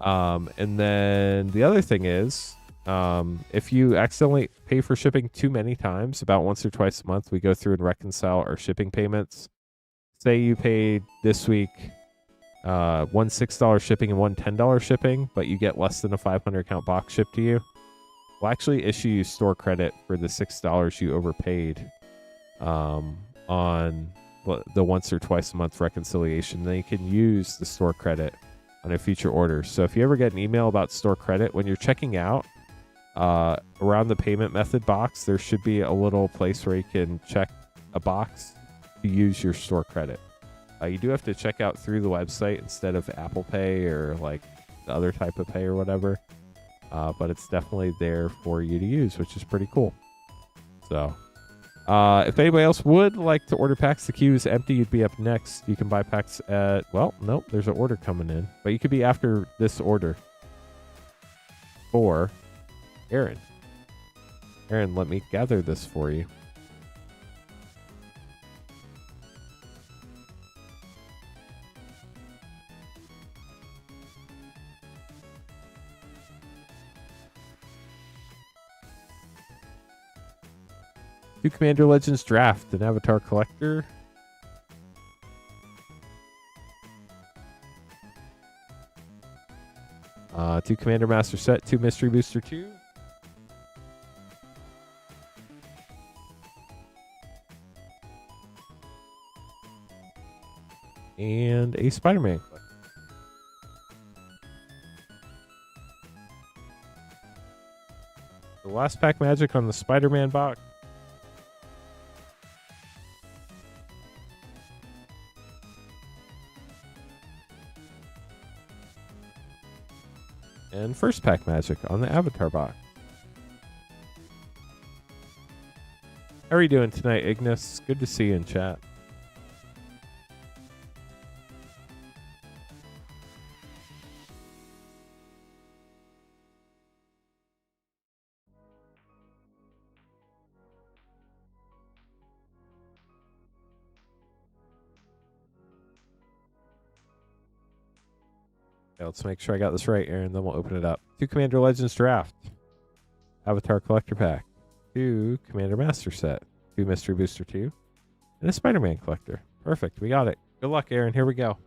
Speaker 1: And then the other thing is, if you accidentally pay for shipping too many times, about once or twice a month, we go through and reconcile our shipping payments. Say you paid this week one $6 shipping and one $10 shipping, but you get less than a 500 count box shipped to you. We'll actually issue you store credit for the $6 you overpaid on the once or twice a month reconciliation. Then you can use the store credit on a future order. So if you ever get an email about store credit, when you're checking out, around the payment method box, there should be a little place where you can check a box to use your store credit. You do have to check out through the website instead of Apple Pay or like the other type of pay or whatever. But it's definitely there for you to use, which is pretty cool. So if anybody else would like to order packs, the queue is empty. You'd be up next. You can buy packs at, well, nope, there's an order coming in. But you could be after this order for Aaron. Aaron, let me gather this for you. Two Commander Legends Draft, an Avatar Collector. Two Commander Master Set, 2 Mystery Booster 2. And a Spider-Man collector. The last pack magic on the Spider-Man box. And first pack magic on the Avatar box. How are you doing tonight, Ignis? Good to see you in chat. Okay, let's make sure I got this right, Aaron. Then we'll open it up. 2 Commander Legends Draft. Avatar Collector Pack. 2 Commander Master Set. 2 Mystery Booster 2. And a Spider-Man Collector. Perfect. We got it. Good luck, Aaron. Here we go.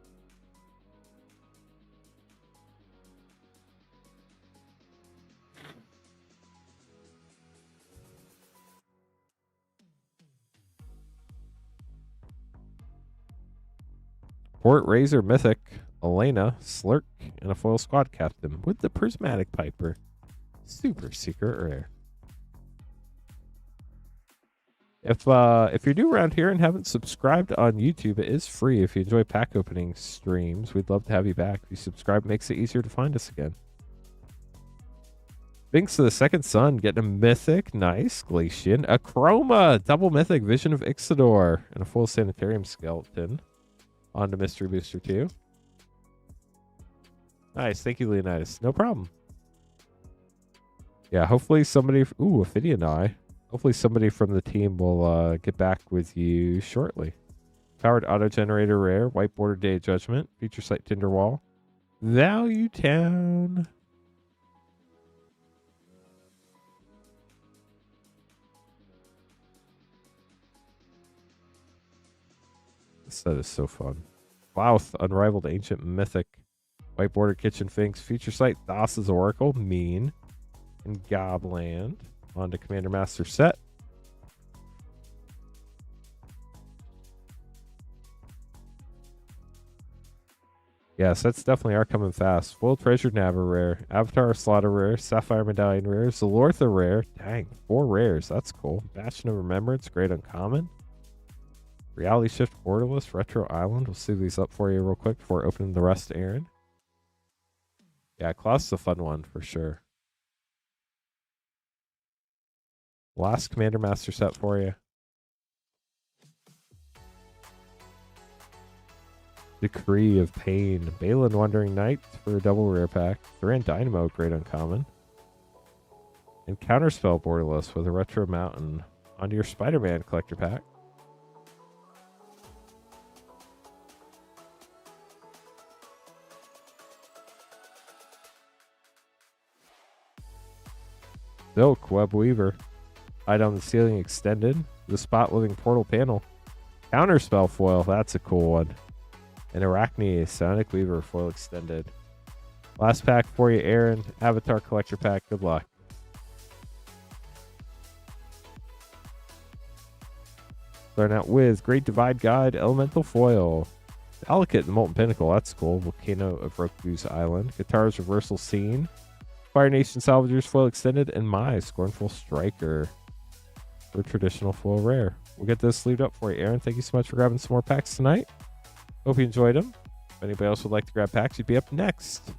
Speaker 1: Port Razor Mythic. Elena, Slurk, and a foil squad captain with the Prismatic Piper. Super secret rare. If you're new around here and haven't subscribed on YouTube, it is free. If you enjoy pack opening streams, we'd love to have you back. If you subscribe, it makes it easier to find us again. Binks to the Second Sun, getting a Mythic. Nice. Glacian. A Chroma. Double Mythic. Vision of Ixidor. And a full Sanitarium Skeleton. On to Mystery Booster 2. Nice. Thank you, Leonidas. No problem. Yeah, hopefully somebody... Ooh, Ophidian. Hopefully somebody from the team will get back with you shortly. Powered Auto Generator Rare. White Border Day of Judgment. Feature Site Tinderwall. Value Town. set is so fun. Louth, Unrivaled Ancient Mythic. White Border Kitchen Finks. Future Sight, Thassa's Oracle. Mean. And Gobland. On to Commander Master set. Yes, that's definitely are coming fast. Full Treasure Naver rare. Avatar Slaughter rare. Sapphire Medallion rare. Zalortha rare. Dang, 4 rares. That's cool. Bastion of Remembrance. Great uncommon. Reality Shift Borderless. Retro Island. We'll see these up for you real quick before opening the rest, Aaron. Yeah, Klaus is a fun one for sure. Last Commander Master set for you. Decree of Pain. Balin Wandering Knight for a double rare pack. Thran Dynamo, great uncommon. And Counterspell Borderless with a Retro Mountain onto your Spider-Man collector pack. Silk Web Weaver. Hide on the Ceiling Extended. The Spot Living Portal Panel. Counterspell Foil, that's a cool one. And Arachne, Sonic Weaver, Foil Extended. Last pack for you, Aaron. Avatar Collector Pack. Good luck. Starting out with Great Divide Guide, Elemental Foil. Delicate and Molten Pinnacle, that's cool. Volcano of Roku's Island. Guitar's Reversal Scene. Fire Nation Salvagers, Foil Extended. And my Scornful Striker for traditional foil rare. We'll get this sleeved up for you, Aaron. Thank you so much for grabbing some more packs tonight. Hope you enjoyed them. If anybody else would like to grab packs, you'd be up next.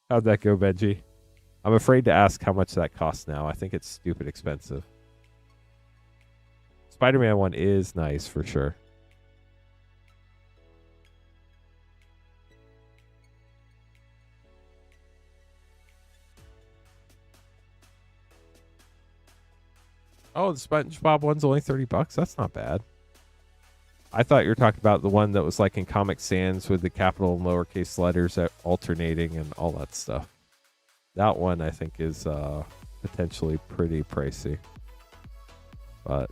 Speaker 1: How'd that go, Benji? I'm afraid to ask how much that costs now. I think it's stupid expensive. Spider-Man one is nice for sure. Oh, the SpongeBob one's only $30. That's not bad. I thought you were talking about the one that was like in Comic Sans with the capital and lowercase letters alternating and all that stuff. That one I think is potentially pretty pricey. But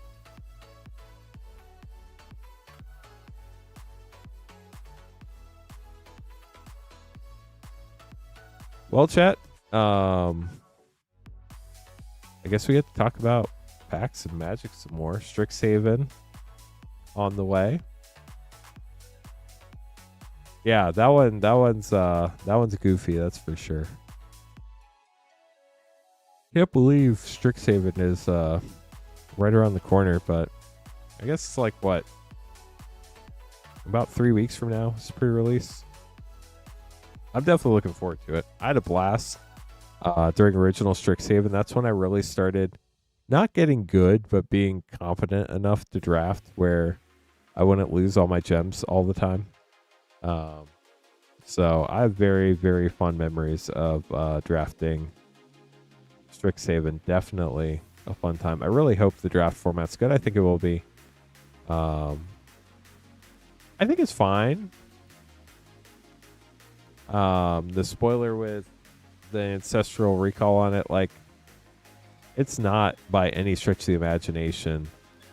Speaker 1: well, chat. I guess we get to talk about packs and Magic some more. Strixhaven on the way. Yeah, that one's goofy, that's for sure. Can't believe Strixhaven is right around the corner, but I guess it's like what? About 3 weeks from now, it's pre-release. I'm definitely looking forward to it. I had a blast during original Strixhaven. That's when I really started not getting good, but being competent enough to draft where I wouldn't lose all my gems all the time. So I have very, very fond memories of drafting Strixhaven. Definitely a fun time. I really hope the draft format's good. I think it will be. I think it's fine. The spoiler with the Ancestral Recall on it, like, it's not by any stretch of the imagination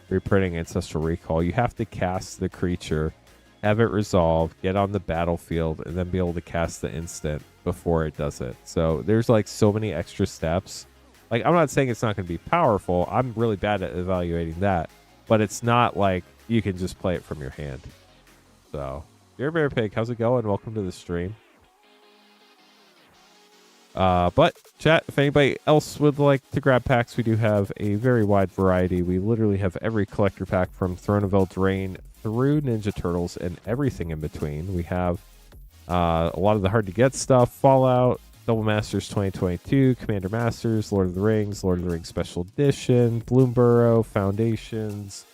Speaker 1: reprinting Ancestral Recall. You have to cast the creature, have it resolve, get on the battlefield, and then be able to cast the instant before it does it. So there's like so many extra steps. Like, I'm not saying it's not going to be powerful. I'm really bad at evaluating that. But it's not like you can just play it from your hand. So, Dear Bear Pig, how's it going? Welcome to the stream. But chat, if anybody else would like to grab packs, we do have a very wide variety. We literally have every collector pack from Throne of Eldraine through Ninja Turtles and everything in between. We have a lot of the hard to get stuff: Fallout, Double Masters 2022, Commander Masters, Lord of the Rings Special Edition, Bloomborough, Foundations,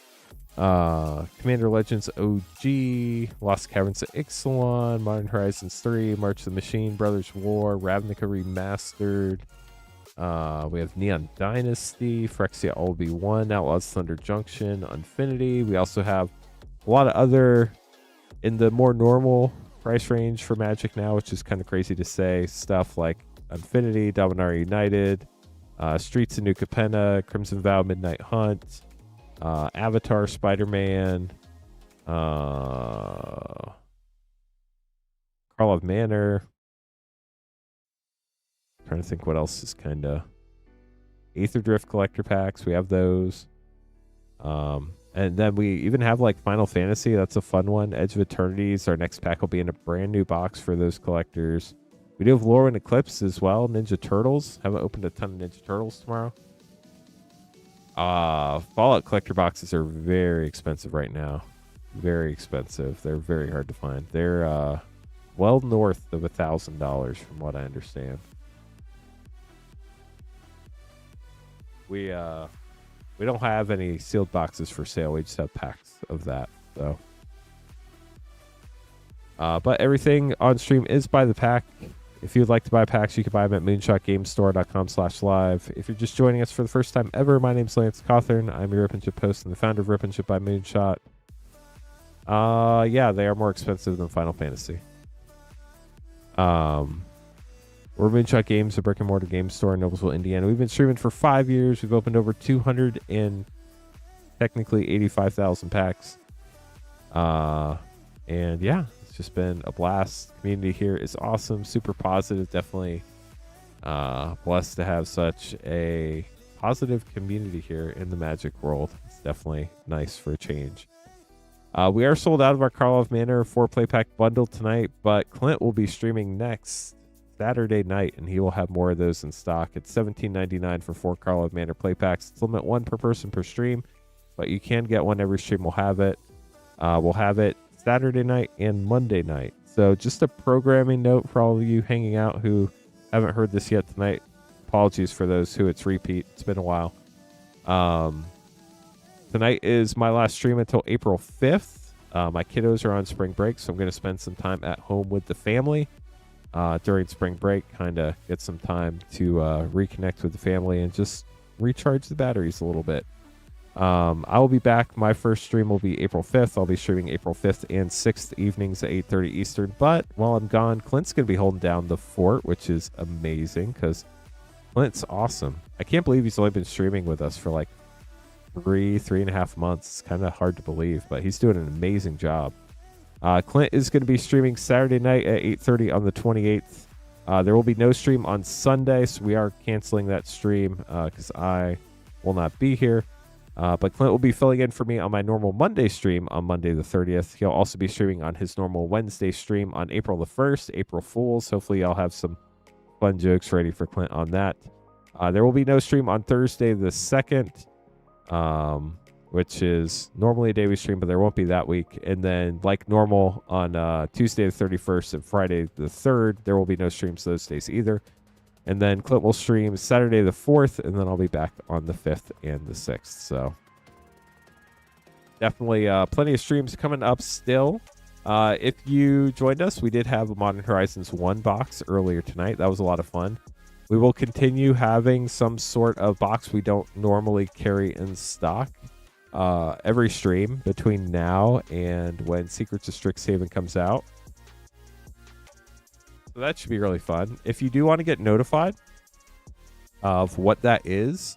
Speaker 1: Commander Legends OG, Lost Caverns of Ixalan, Modern Horizons 3, March of the Machine, Brothers War, Ravnica Remastered. We have Neon Dynasty, Phyrexia All-Be 1, Outlaws Thunder Junction, Unfinity. We also have a lot of other in the more normal price range for Magic now, which is kind of crazy to say. Stuff like Unfinity, Dominaria United, Streets of New Capenna, Crimson Vow, Midnight Hunt, Avatar, Spider-Man, Karlov Manor. Trying to think what else is kind of Aether Drift collector packs. We have those. And then we even have like Final Fantasy. That's a fun one. Edge of Eternities. Our next pack will be in a brand new box for those collectors. We do have Lore and Eclipse as well. Ninja Turtles. Haven't opened a ton of Ninja Turtles tomorrow. Fallout collector boxes are very expensive right now. Very expensive. They're very hard to find. They're well north of $1,000 from what I understand. We don't have any sealed boxes for sale. We just have packs of that. So, but everything on stream is by the pack. If you'd like to buy packs, you can buy them at moonshotgamestore.com/live. If you're just joining us for the first time ever, my name's Lance Cawthorn. I'm your Rip and Chip host and the founder of Rip and Chip by Moonshot. Yeah, they are more expensive than Final Fantasy. We're Moonshot Games, a brick and mortar game store in Noblesville, Indiana. We've been streaming for 5 years. We've opened over 200 and technically 85,000 packs. And yeah, it's just been a blast. The community here is awesome, super positive. Definitely blessed to have such a positive community here in the Magic world. It's definitely nice for a change. We are sold out of our Karlov Manor 4-play pack bundle tonight, but Clint will be streaming next Saturday night, and he will have more of those in stock. It's $17.99 for 4 Karlov Manor play packs. It's limit 1 per person per stream, but you can get one every stream. We'll have it Saturday night and Monday night. So just a programming note for all of you hanging out who haven't heard this yet tonight. Apologies for those who it's repeat. It's been a while. Tonight is my last stream until April 5th. My kiddos are on spring break, so I'm going to spend some time at home with the family during spring break, kind of get some time to reconnect with the family and just recharge the batteries a little bit. I will be back. My first stream will be April 5th. I'll be streaming April 5th and 6th evenings at 8:30 Eastern. But while I'm gone, Clint's going to be holding down the fort, which is amazing because Clint's awesome. I can't believe he's only been streaming with us for like 3.5 months. It's kind of hard to believe, but he's doing an amazing job. Clint is going to be streaming Saturday night at 8:30 on the 28th. There will be no stream on Sunday, so we are canceling that stream because I will not be here. But Clint will be filling in for me on my normal Monday stream on Monday the 30th. He'll also be streaming on his normal Wednesday stream on April the 1st, April Fools. Hopefully I'll have some fun jokes ready for Clint on that. There will be no stream on Thursday the 2nd. Which is normally a day we stream, but there won't be that week. And then, like normal, on Tuesday the 31st and Friday the 3rd, there will be no streams those days either. And then Clint will stream Saturday the 4th, and then I'll be back on the 5th and the 6th. So definitely plenty of streams coming up still. If you joined us, we did have a Modern Horizons 1 box earlier tonight. That was a lot of fun. We will continue having some sort of box we don't normally carry in stock every stream between now and when Secrets of Strixhaven comes out. So that should be really fun. If you do want to get notified of what that is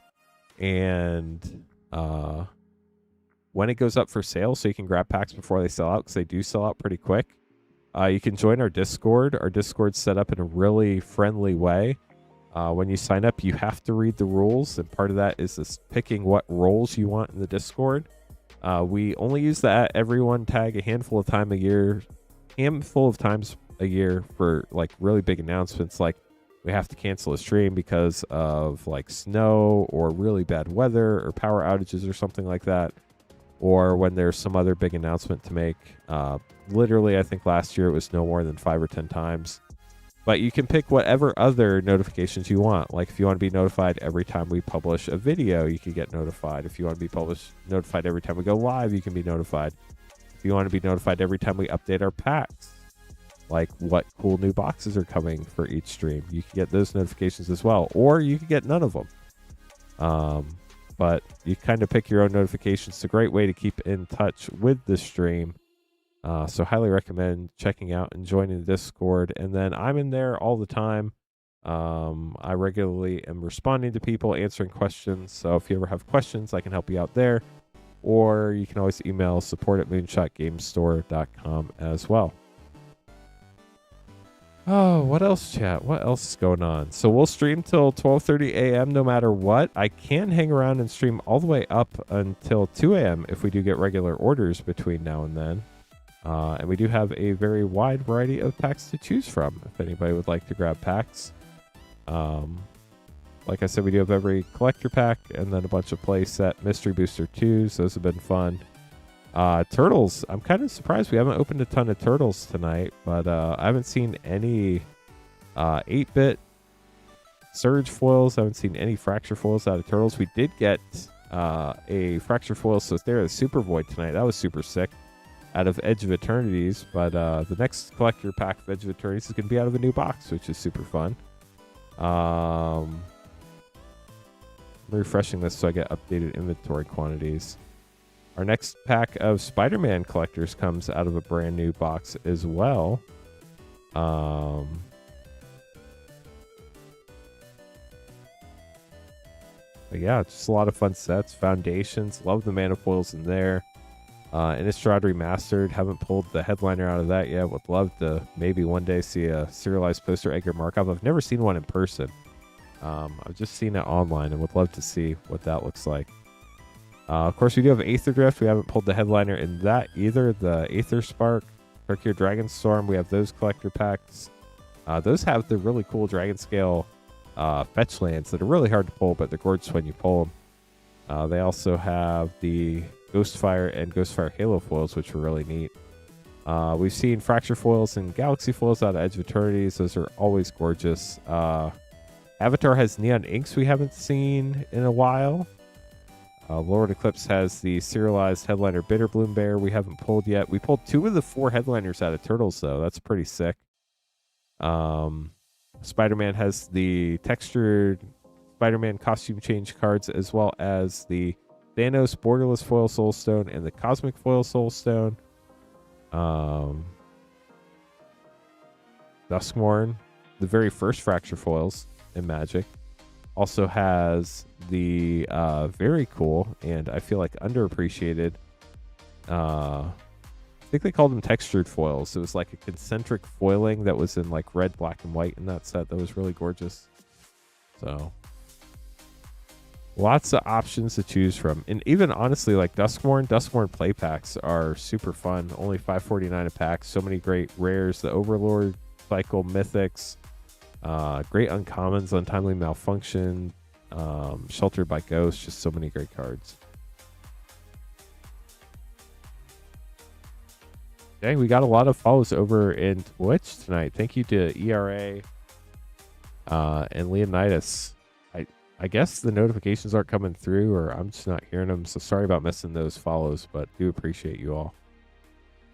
Speaker 1: and when it goes up for sale so you can grab packs before they sell out, because they do sell out pretty quick, you can join our Discord. Our Discord's set up in a really friendly way. When you sign up, you have to read the rules, and part of that is this picking what roles you want in the Discord. We only use the @everyone tag a handful of times a year for like really big announcements, like we have to cancel a stream because of like snow or really bad weather or power outages or something like that, or when there's some other big announcement to make. Literally, I think last year it was no more than 5 or 10 times. But you can pick whatever other notifications you want. Like if you want to be notified every time we publish a video, you can get notified. If you want to be notified every time we go live, you can be notified. If you want to be notified every time we update our packs, like what cool new boxes are coming for each stream, you can get those notifications as well. Or you can get none of them. But you kind of pick your own notifications. It's a great way to keep in touch with the stream. So highly recommend checking out and joining the Discord. And then I'm in there all the time. I regularly am responding to people, answering questions. So if you ever have questions, I can help you out there. or you can always email support@moonshotgamestore.com as well. Oh, what else, chat? What else is going on? So we'll stream till 12:30 a.m. no matter what. I can hang around and stream all the way up until 2 a.m. if we do get regular orders between now and then. And we do have a very wide variety of packs to choose from if anybody would like to grab packs. Like I said, we do have every collector pack and then a bunch of play set mystery booster 2s. Those have been fun. Turtles, I'm kind of surprised we haven't opened a ton of turtles tonight, but I haven't seen any 8-bit surge foils. I haven't seen any fracture foils out of turtles. We did get a fracture foil, so there is Super Void tonight. That was super sick out of Edge of Eternities, but the next collector pack of Edge of Eternities is going to be out of a new box, which is super fun. I'm refreshing this so I get updated inventory quantities. Our next pack of Spider-Man collectors comes out of a brand new box as well. But yeah, just a lot of fun sets. Foundations, love the mana foils in there. Innistrad Remastered, haven't pulled the headliner out of that yet. Would love to maybe one day see a serialized poster Edgar Markov. I've never seen one in person. I've just seen it online and would love to see what that looks like. Of course, we do have Aether Drift. We haven't pulled the headliner in that either. The Aether Spark, Tarkir Dragonstorm, we have those collector packs. Those have the really cool Dragon Scale fetch lands that are really hard to pull, but they're gorgeous when you pull them. They also have the Ghostfire and Ghostfire Halo foils, which are really neat. We've seen Fracture foils and Galaxy foils out of Edge of Eternities. Those are always gorgeous. Avatar has Neon Inks we haven't seen in a while. Lord Eclipse has the serialized headliner Bitter Bloom Bear we haven't pulled yet. We pulled 2 of the 4 headliners out of Turtles, though. That's pretty sick. Spider-Man has the textured Spider-Man costume change cards, as well as the Thanos Borderless Foil Soulstone and the Cosmic Foil Soulstone. Duskmourn, the very first Fracture foils in Magic, also has the very cool and I feel like underappreciated. I think they called them textured foils. It was like a concentric foiling that was in like red, black, and white in that set. That was really gorgeous. So lots of options to choose from. And even honestly, like Duskmourn play packs are super fun. Only $5.49 a pack. So many great rares. The Overlord cycle mythics. Great uncommons, Untimely Malfunction, Sheltered by Ghosts, just so many great cards. Okay, we got a lot of follows over in Twitch tonight. Thank you to ERA and Leonidas. I guess the notifications aren't coming through, or I'm just not hearing them, so sorry about missing those follows, but do appreciate you all.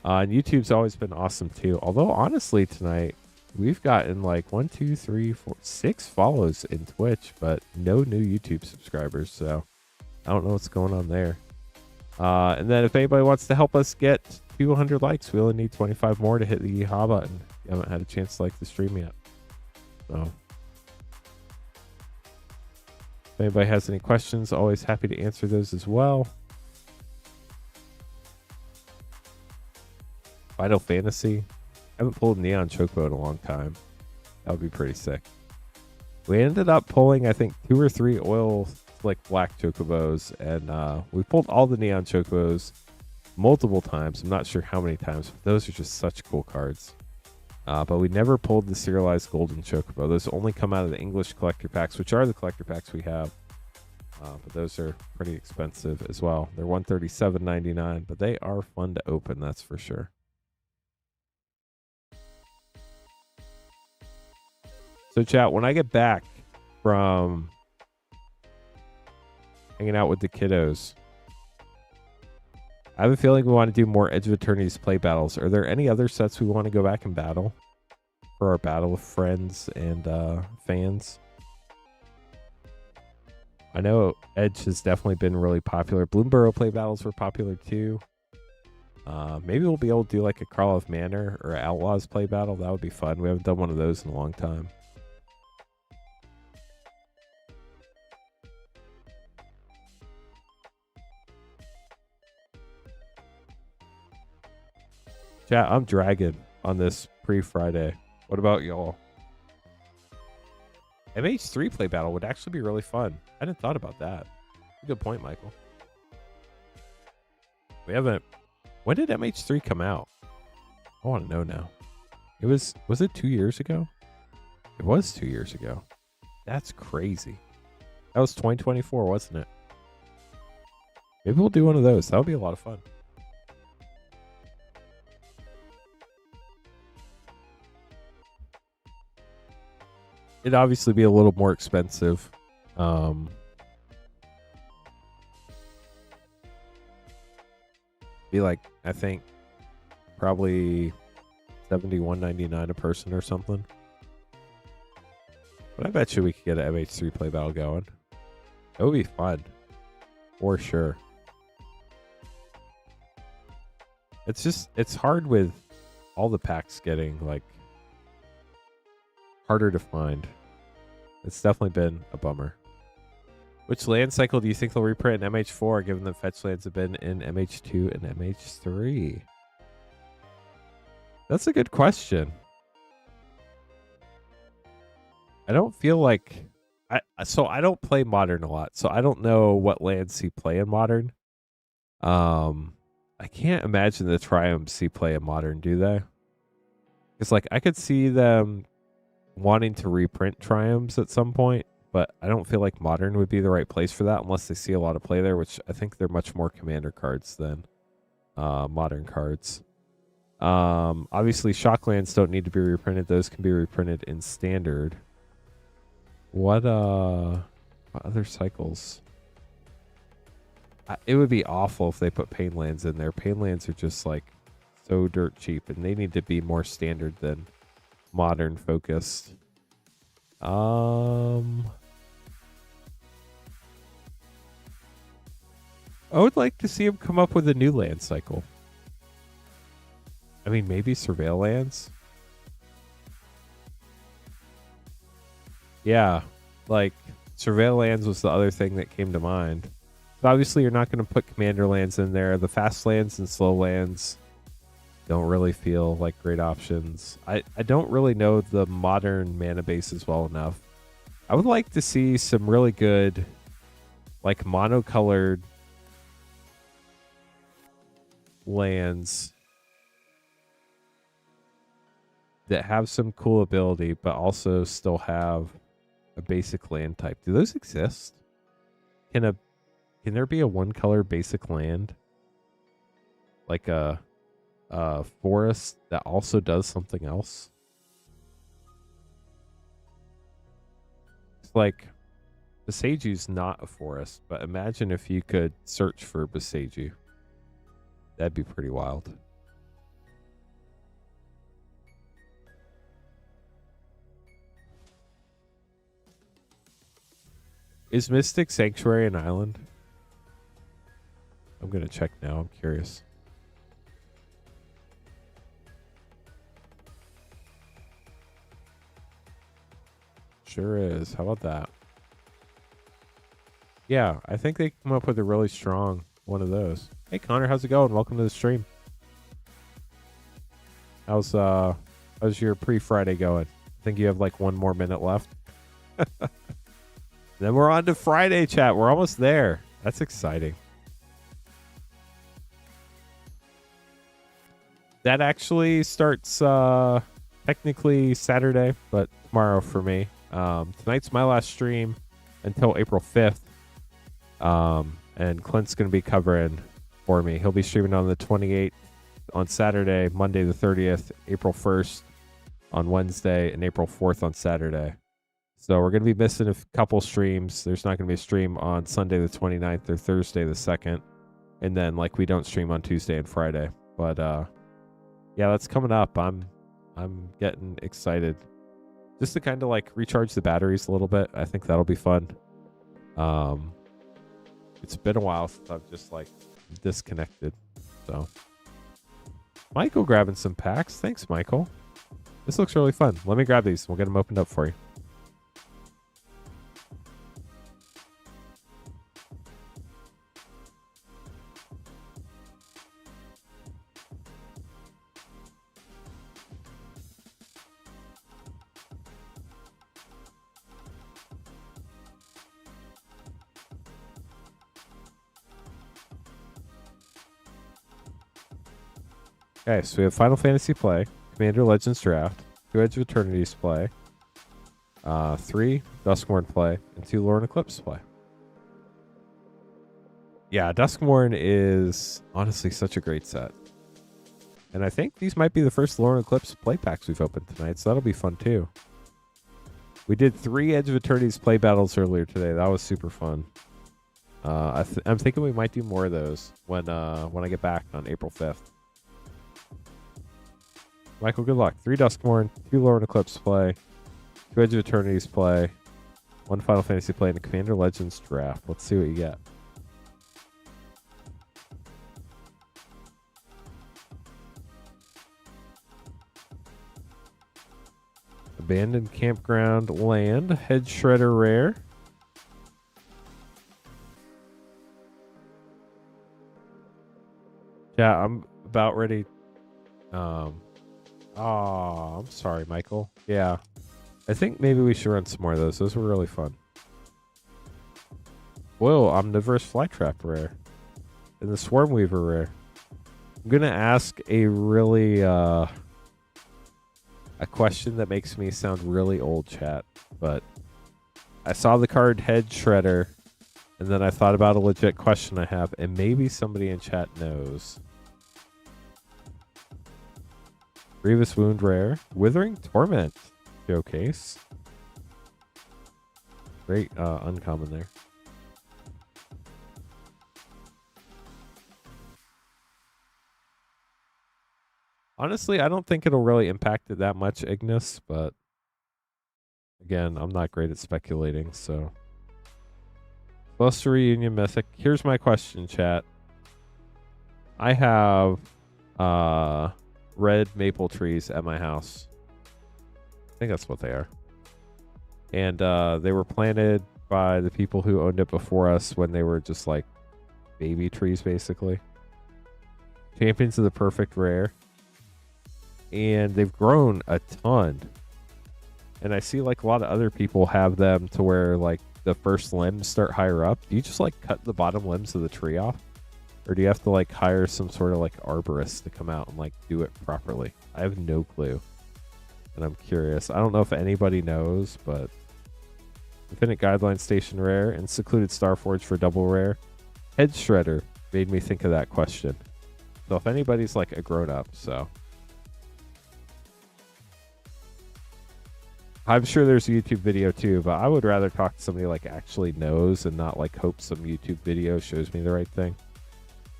Speaker 1: And YouTube's always been awesome too, although honestly tonight, we've gotten like 1, 2, 3, 4, 6 follows in Twitch, but no new YouTube subscribers. So I don't know what's going on there. And then if anybody wants to help us get 200 likes, we only need 25 more to hit the yeehaw button. You haven't had a chance to like the stream yet. So if anybody has any questions, always happy to answer those as well. Final Fantasy. I haven't pulled Neon Chocobo in a long time. That would be pretty sick. We ended up pulling, I think, 2 or 3 oil slick black Chocobos, and we pulled all the Neon Chocobos multiple times. I'm not sure how many times, but those are just such cool cards. But we never pulled the serialized golden Chocobo. Those only come out of the English collector packs, which are the collector packs we have. But those are pretty expensive as well. They're $137.99, but they are fun to open, that's for sure. So chat, when I get back from hanging out with the kiddos, I have a feeling we want to do more Edge of Eternities play battles. Are there any other sets we want to go back and battle for our battle of friends and fans? I know Edge has definitely been really popular. Bloomburrow play battles were popular too. Maybe we'll be able to do like a Karlov Manor or Outlaws play battle. That would be fun. We haven't done one of those in a long time. Chat, I'm dragging on this pre-Friday. What about y'all? MH3 play battle would actually be really fun. I hadn't thought about that. Good point, Michael. We haven't... When did MH3 come out? I want to know now. It was it 2 years ago? It was 2 years ago. That's crazy. That was 2024, wasn't it? Maybe we'll do one of those. That would be a lot of fun. It'd obviously be a little more expensive. Be like, I think, probably $71.99 a person or something. But I bet you we could get an MH3 play battle going. It would be fun. For sure. It's hard with all the packs getting, like, harder to find. It's definitely been a bummer. Which land cycle do you think they'll reprint in MH4, given that fetch lands have been in MH2 and MH3? That's a good question. I don't feel like... I don't play Modern a lot, so I don't know what lands he play in Modern. I can't imagine the Triumphs he play in Modern, do they? Because, like, I could see them wanting to reprint Triumphs at some point, but I don't feel like Modern would be the right place for that unless they see a lot of play there, which I think they're much more Commander cards than Modern cards. Obviously, Shocklands don't need to be reprinted. Those can be reprinted in Standard. What other cycles? It would be awful if they put Painlands in there. Painlands are just, like, so dirt cheap, and they need to be more Standard than Modern focused. I would like to see him come up with a new land cycle. I mean, maybe Surveil lands. Yeah, like Surveil lands was the other thing that came to mind. So obviously, you're not going to put Commander lands in there. The fast lands and slow lands don't really feel like great options. I don't really know the Modern mana bases well enough. I would like to see some really good, like, monocolored lands that have some cool ability, but also still have a basic land type. Do those exist? Can there be a one-color basic land? Like a forest that also does something else? It's like Boseju's not a forest, but imagine if you could search for Boseju. That'd be pretty wild. Is Mystic Sanctuary an island? I'm going to check now. I'm curious. Sure is. How about that? Yeah, I think they come up with a really strong one of those. Hey, Connor, how's it going? Welcome to the stream. How's your pre-Friday going? I think you have like 1 more minute left. Then we're on to Friday, chat. We're almost there. That's exciting. That actually starts technically Saturday, but tomorrow for me. Tonight's my last stream until April 5th. And Clint's going to be covering for me. He'll be streaming on the 28th on Saturday, Monday the 30th, April 1st on Wednesday, and April 4th on Saturday. So we're going to be missing a couple streams. There's not going to be a stream on Sunday the 29th or Thursday the 2nd. And then, like, we don't stream on Tuesday and Friday. But yeah, that's coming up. I'm getting excited just to kind of like recharge the batteries a little bit. I think that'll be fun. It's been a while since I've just like disconnected. So Michael grabbing some packs. Thanks, Michael. This looks really fun. Let me grab these. We'll get them opened up for you. Okay, so we have Final Fantasy play, Commander Legends draft, 2 Edge of Eternities play, 3 Duskmourn play, and 2 Lorne Eclipse play. Yeah, Duskmourn is honestly such a great set. And I think these might be the first Lorne Eclipse play packs we've opened tonight, so that'll be fun too. We did 3 Edge of Eternities play battles earlier today. That was super fun. I'm thinking we might do more of those when I get back on April 5th. Michael, good luck. 3 Duskmourn, 2 Lorne Eclipse play, 2 Edge of Eternities play, 1 Final Fantasy play, and a Commander Legends draft. Let's see what you get. Abandoned Campground Land, Head Shredder rare. Yeah, I'm about ready. I'm sorry, Michael. Yeah. I think maybe we should run some more of those. Those were really fun. Whoa, Omnivorous Flytrap rare. And the Swarmweaver rare. I'm going to ask a really, a question that makes me sound really old, chat. But I saw the card Head Shredder, and then I thought about a legit question I have, and maybe somebody in chat knows. Grievous Wound rare. Withering Torment showcase. Great uncommon there. Honestly, I don't think it'll really impact it that much, Ignis, but again, I'm not great at speculating, so. Close to Reunion Mythic. Here's my question, chat. I have red maple trees at my house. I think that's what they are. And they were planted by the people who owned it before us when they were just like baby trees, basically. Champions of the Perfect rare. And they've grown a ton. And I see like a lot of other people have them to where like the first limbs start higher up. Do you just like cut the bottom limbs of the tree off? Or do you have to like hire some sort of like arborist to come out and like do it properly? I have no clue. And I'm curious. I don't know if anybody knows, but Infinite Guideline Station rare and Secluded Starforge for double rare. Head Shredder made me think of that question. So if anybody's like a grown up, so I'm sure there's a YouTube video too, but I would rather talk to somebody like actually knows and not like hope some YouTube video shows me the right thing.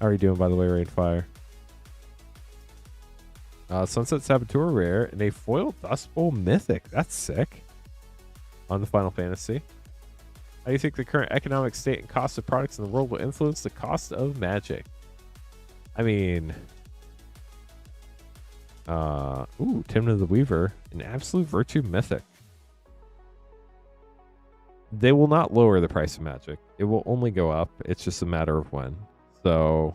Speaker 1: How are you doing, by the way, Rainfire? Sunset Saboteur rare and a foil Dust Bowl Mythic. That's sick. On the Final Fantasy. How do you think the current economic state and cost of products in the world will influence the cost of Magic? I mean, Timon of the Weaver, an Absolute Virtue Mythic. They will not lower the price of Magic. It will only go up. It's just a matter of when. So,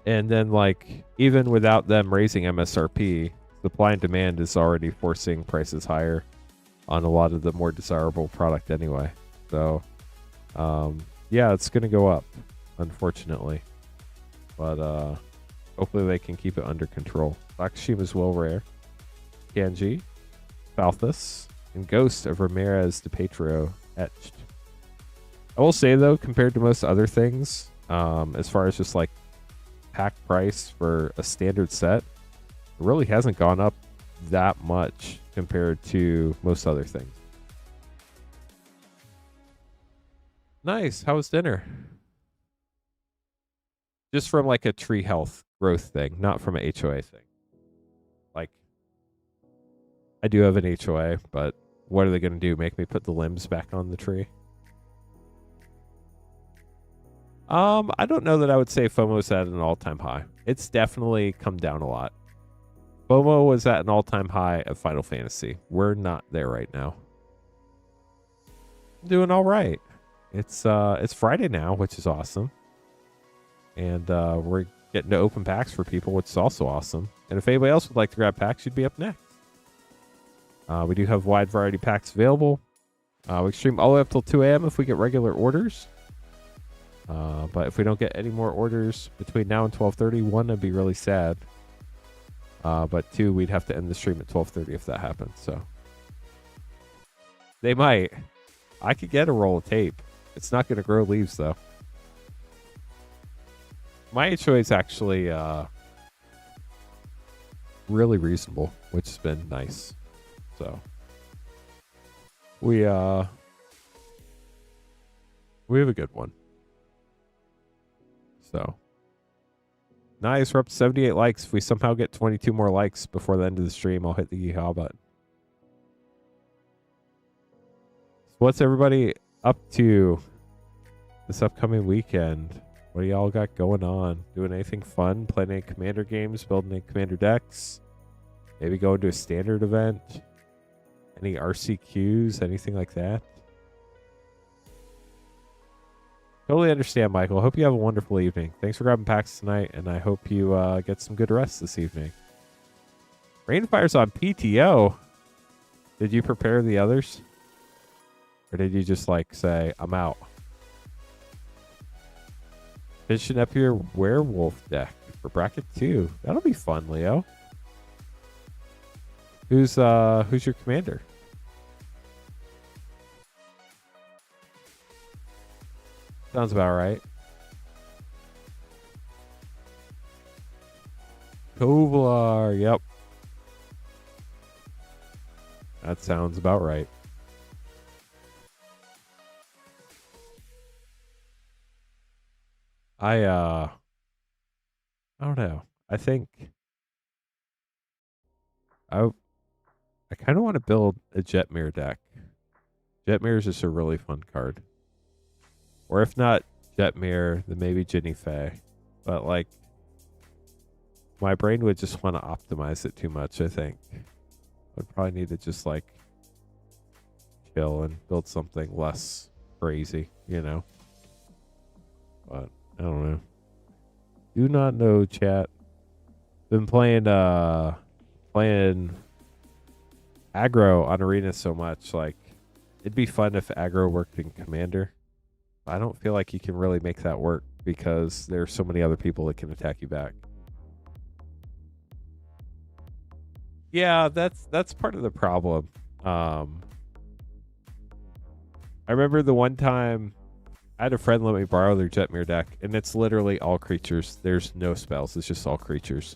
Speaker 1: and then like, even without them raising MSRP, supply and demand is already forcing prices higher on a lot of the more desirable product anyway. So, yeah, it's going to go up, unfortunately. But hopefully they can keep it under control. Akashima is well rare. Kanji, Falthus, and Ghost of Ramirez de Petro etched. I will say though, compared to most other things, as far as just like pack price for a standard set, it really hasn't gone up that much compared to most other things. Nice. How was dinner? Just from like a tree health growth thing, not from an HOA thing. Like, I do have an HOA, but what are they going to do? Make me put the limbs back on the tree? I don't know that I would say FOMO's at an all-time high. It's definitely come down a lot. FOMO was at an all-time high of Final Fantasy. We're not there right now. Doing all right. It's Friday now, which is awesome. And we're getting to open packs for people, which is also awesome. And if anybody else would like to grab packs, you'd be up next. We do have wide variety packs available. We stream all the way up till 2 a.m. if we get regular orders. But if we don't get any more orders between now and 12:30, one, I'd be really sad. But 2, we'd have to end the stream at 12:30 if that happens. So they might. I could get a roll of tape. It's not going to grow leaves though. My HOA is actually really reasonable, which has been nice. So we have a good one. So nice. We're up to 78 likes. If we somehow get 22 more likes before the end of the stream, I'll hit the yeehaw button. So what's everybody up to this upcoming weekend? What do y'all got going on? Doing anything fun? Playing any commander games? Building any commander decks? Maybe going to a standard event? Any RCQs? Anything like that? Totally understand, Michael. Hope you have a wonderful evening. Thanks for grabbing packs tonight, and I hope you get some good rest this evening. Rainfire's on PTO. Did you prepare the others? Or did you just, like, say, I'm out? Finishing up your werewolf deck for bracket 2. That'll be fun, Leo. Who's your commander? Sounds about right. Kovlar, yep. That sounds about right. I don't know. I think I kind of want to build a Jetmir deck. Jetmir is just a really fun card. Or if not Jetmir, then maybe Ginny Faye. But like, my brain would just want to optimize it too much, I think. I'd probably need to just like chill and build something less crazy, you know? But I don't know. Do not know, chat. Been playing aggro on Arena so much. Like, it'd be fun if aggro worked in Commander. I don't feel like you can really make that work because there's so many other people that can attack you back. Yeah, that's part of the problem. I remember the one time I had a friend let me borrow their Jetmir deck, and it's literally all creatures. There's no spells. It's just all creatures.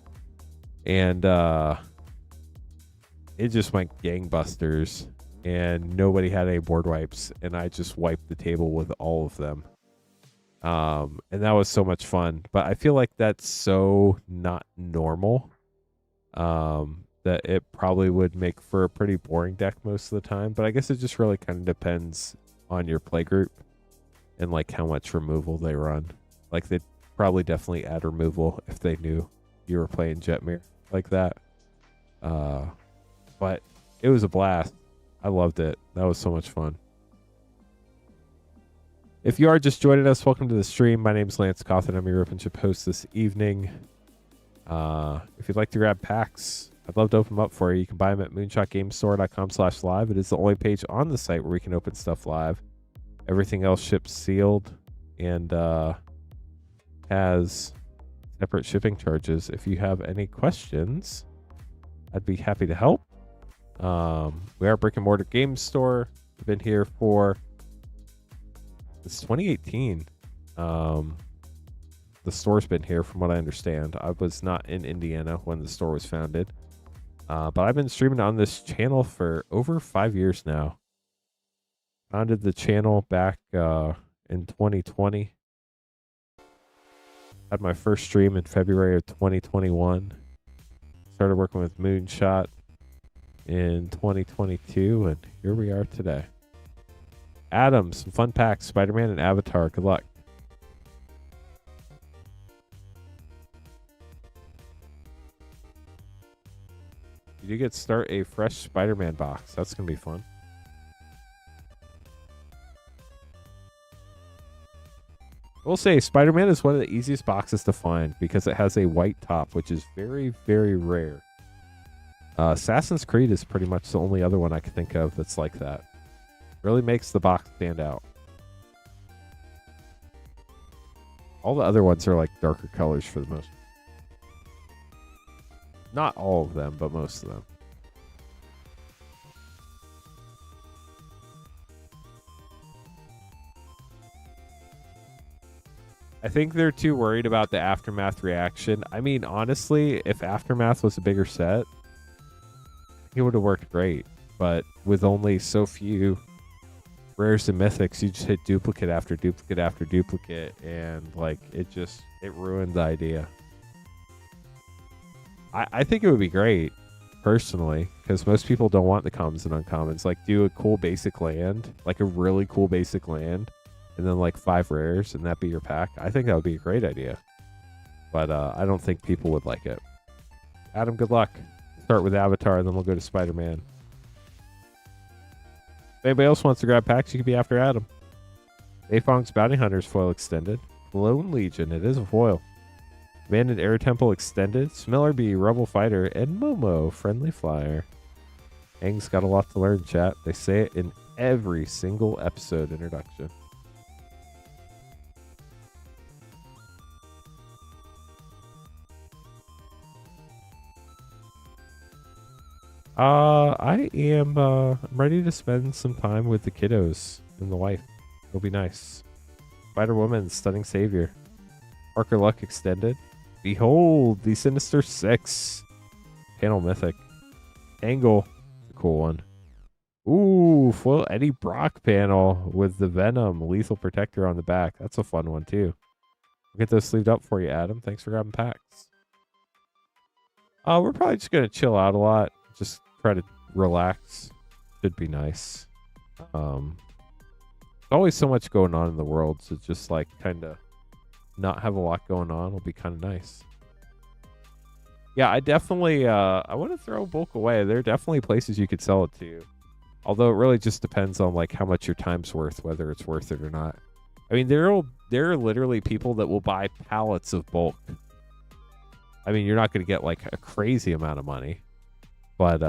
Speaker 1: And it just went gangbusters, and nobody had any board wipes, and I just wiped the table with all of them. And that was so much fun. But I feel like that's so not normal that it probably would make for a pretty boring deck most of the time. But I guess it just really kind of depends on your play group and like how much removal they run. Like they'd probably definitely add removal if they knew you were playing Jetmir like that. But it was a blast. I loved it. That was so much fun. If you are just joining us, welcome to the stream. My name is Lance Cawthon. I'm your Rip and Chip host this evening. If you'd like to grab packs, I'd love to open them up for you. You can buy them at moonshotgamestore.com/live. It is the only page on the site where we can open stuff live. Everything else ships sealed and has separate shipping charges. If you have any questions, I'd be happy to help. We are a brick and mortar game store. We've been here for it's 2018. The store's been here from what I understand. I was not in Indiana when the store was founded. But I've been streaming on this channel for over 5 years now. Founded the channel back in 2020. Had my first stream in February of 2021. Started working with Moonshot in 2022, and here we are today. Adam, some fun packs, Spider-Man and Avatar. Good luck. You get start a fresh Spider-Man box. That's going to be fun. I will say Spider-Man is one of the easiest boxes to find because it has a white top, which is very, very rare. Assassin's Creed is pretty much the only other one I can think of that's like that. Really makes the box stand out. All the other ones are like darker colors for the most. Not all of them, but most of them. I think they're too worried about the Aftermath reaction. I mean, honestly, if Aftermath was a bigger set, it would have worked great. But with only so few rares and mythics, you just hit duplicate after duplicate after duplicate, and like it ruined the idea. I think it would be great, personally, because most people don't want the commons and uncommons. Like, do a cool basic land, like a really cool basic land, and then like 5 rares, and that be your pack. I think that would be a great idea. But I don't think people would like it. Adam, good luck. Start with Avatar, and then we'll go to Spider-Man. If anybody else wants to grab packs, you can be after Adam. Beifong's Bounty Hunters foil extended. Lone Legion, it is a foil. Abandoned Air Temple extended. Smellerbee, Rebel Fighter, and Momo, Friendly Flyer. Aang's got a lot to learn, chat. They say it in every single episode introduction. I am ready to spend some time with the kiddos and the wife. It'll be nice. Spider-Woman, Stunning Savior. Parker Luck extended. Behold, the Sinister Six. Panel Mythic. Angle, a cool one. Ooh, foil Eddie Brock panel with the Venom Lethal Protector on the back. That's a fun one too. We'll get those sleeved up for you, Adam. Thanks for grabbing packs. We're probably just gonna chill out a lot. Just try to relax. Should be nice. There's always so much going on in the world, so just like kind of not have a lot going on will be kind of nice. Yeah, I definitely I want to throw bulk away. There are definitely places you could sell it to, although it really just depends on like how much your time's worth, whether it's worth it or not. I mean, there are literally people that will buy pallets of bulk. I mean, you're not going to get like a crazy amount of money, but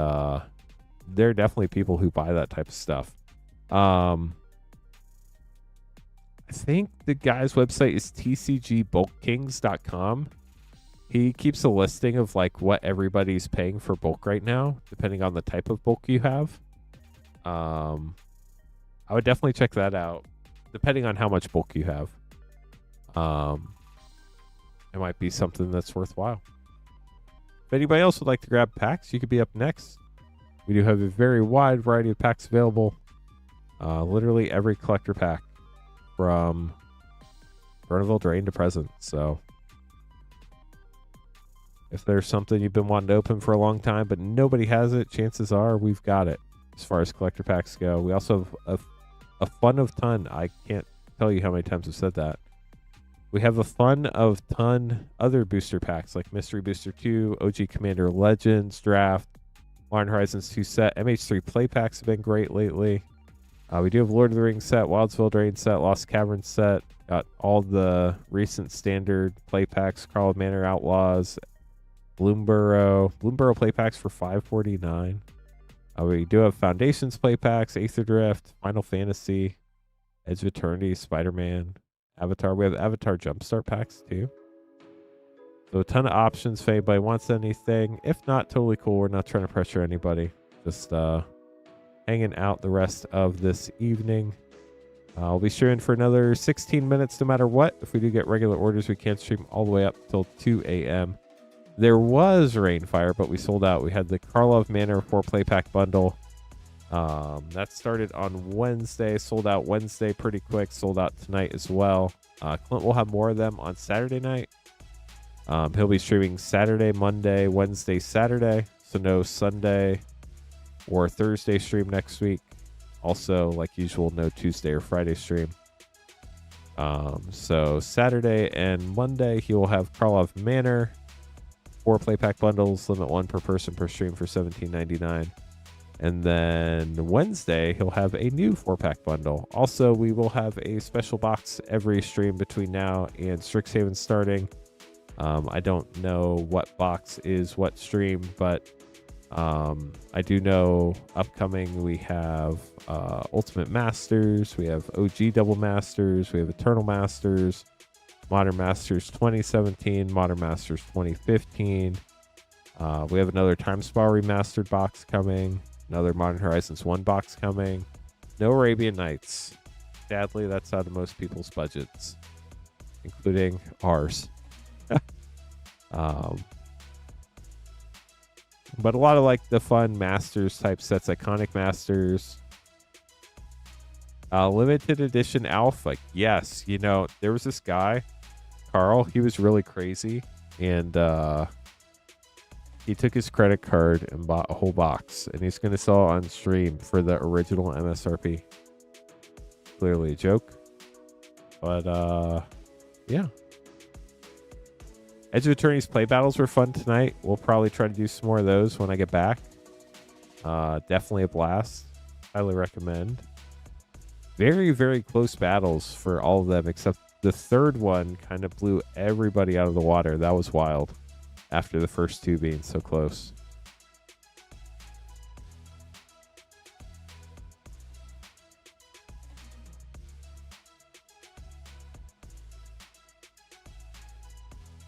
Speaker 1: there are definitely people who buy that type of stuff. I think the guy's website is tcgbulkkings.com. He keeps a listing of like what everybody's paying for bulk right now, depending on the type of bulk you have. I would definitely check that out, depending on how much bulk you have. It might be something that's worthwhile. If anybody else would like to grab packs, you could be up next. We do have a very wide variety of packs available. Literally every collector pack, from Burnaville Drain to present. So if there's something you've been wanting to open for a long time but nobody has it, chances are we've got it as far as collector packs go. We also have a fun of ton. I can't tell you how many times I've said that. We have a fun of ton other booster packs like Mystery Booster 2, OG Commander Legends, Draft, Modern Horizons 2 set. MH3 play packs have been great lately. We do have Lord of the Rings set, Wildsville Drain set, Lost Cavern set. Got all the recent standard play packs, Carl of Manor Outlaws, Bloomborough play packs for $5.49. We do have Foundations play packs, Aether Drift, Final Fantasy, Edge of Eternity, Spider-Man, Avatar. We have Avatar Jumpstart packs too. So a ton of options if anybody wants anything. If not, totally cool. We're not trying to pressure anybody. Just hanging out the rest of this evening. I'll be streaming for another 16 minutes no matter what. If we do get regular orders, we can't stream all the way up till 2 a.m. There was Rainfire, but we sold out. We had the Karlov Manor 4-play pack bundle. That started on Wednesday, sold out Wednesday pretty quick, sold out tonight as well. Clint will have more of them on Saturday night. He'll be streaming Saturday, Monday, Wednesday, Saturday. So no Sunday or Thursday stream next week. Also, like usual, no Tuesday or Friday stream. So Saturday and Monday, he will have Karlov Manor 4 play pack bundles, limit 1 per person per stream for $17.99. And then Wednesday, he'll have a new 4-pack bundle. Also, we will have a special box every stream between now and Strixhaven starting. I don't know what box is what stream, but I do know upcoming we have Ultimate Masters, we have OG Double Masters, we have Eternal Masters, Modern Masters 2017, Modern Masters 2015. We have another Time Spa Remastered box coming. Another Modern Horizons 1 box coming. No Arabian Nights. Sadly, that's out of most people's budgets, including ours. But a lot of like the fun Masters type sets, Iconic Masters. Limited edition Alpha. Yes, you know, there was this guy, Carl. He was really crazy. And he took his credit card and bought a whole box. And he's going to sell it on stream for the original MSRP. Clearly a joke. But yeah. Edge of Eternities play battles were fun tonight. We'll probably try to do some more of those when I get back. Definitely a blast. Highly recommend. Very, very close battles for all of them, except the third one kind of blew everybody out of the water. That was wild after the first two being so close.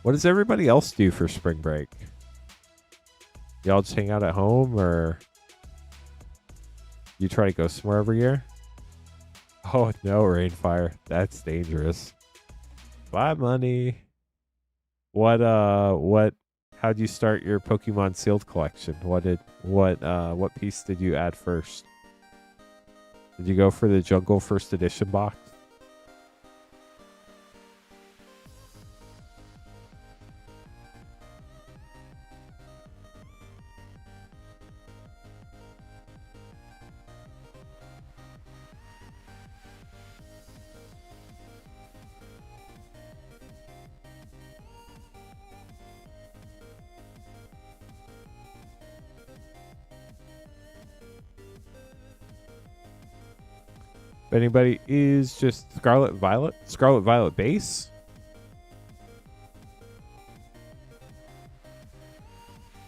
Speaker 1: What does everybody else do for spring break? Y'all just hang out at home, or you try to go somewhere every year? Oh no, Rainfire. That's dangerous. Bye, money. How'd you start your Pokemon sealed collection? What piece did you add first? Did you go for the Jungle First Edition box? If anybody is just Scarlet Violet base.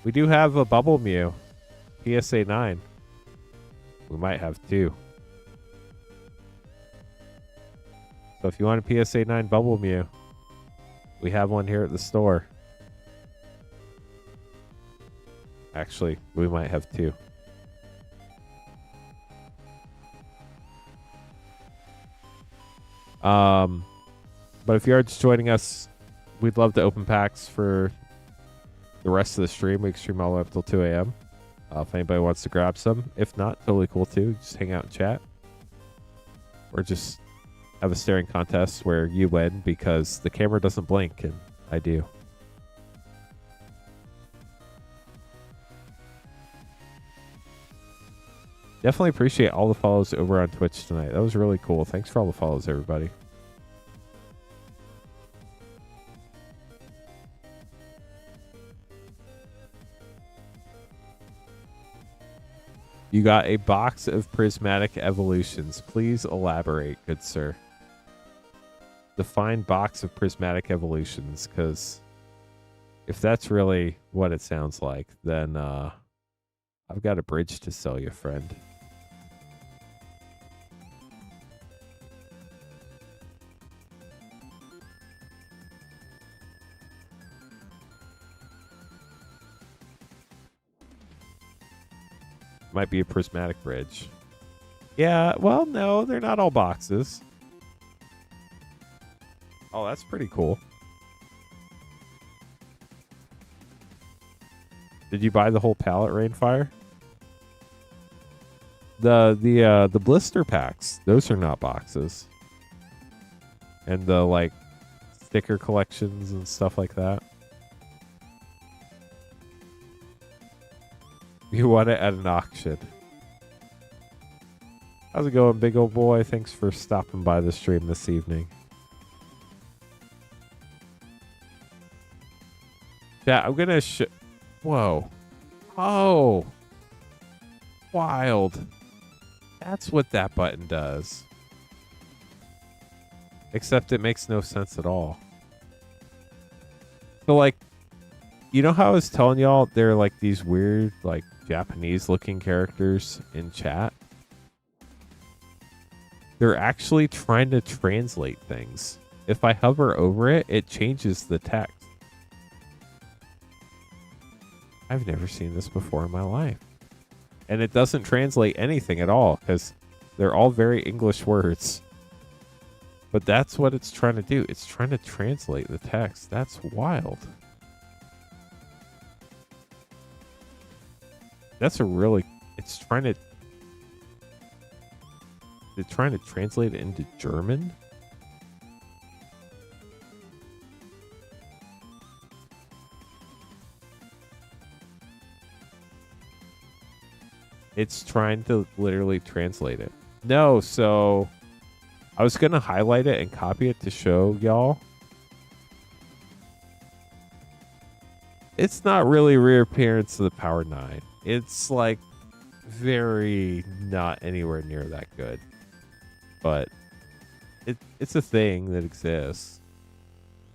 Speaker 1: We do have a Bubble Mew, PSA 9. We might have two. So if you want a PSA 9 Bubble Mew, we have one here at the store. Actually, we might have two. But if you are just joining us, we'd love to open packs for the rest of the stream. We stream all the way up till 2 a.m. If anybody wants to grab some. If not, totally cool too. Just hang out and chat. Or just have a staring contest where you win because the camera doesn't blink and I do. Definitely appreciate all the follows over on Twitch tonight. That was really cool. Thanks for all the follows, everybody. You got a box of prismatic evolutions. Please elaborate, good sir. Define box of prismatic evolutions, because if that's really what it sounds like, then I've got a bridge to sell you, friend. Might be a prismatic bridge. Yeah, well, no, they're not all boxes. Oh, that's pretty cool. Did you buy the whole palette, Rainfire? The blister packs, those are not boxes. And the like sticker collections and stuff like that. You want it at an auction. How's it going, big old boy? Thanks for stopping by the stream this evening. Yeah, I'm gonna whoa. Oh. Wild. That's what that button does. Except it makes no sense at all. So, like, you know how I was telling y'all they're like these weird, like, Japanese looking characters in chat? They're actually trying to translate things. If I hover over it, it changes the text. I've never seen this before in my life. And it doesn't translate anything at all because they're all very English words. But that's what it's trying to do. It's trying to translate the text. That's wild. That's a really... It's trying to translate it into German? It's trying to literally translate it. No, so I was going to highlight it and copy it to show y'all. It's not really reappearance of the Power 9. It's like very not anywhere near that good. But it's a thing that exists.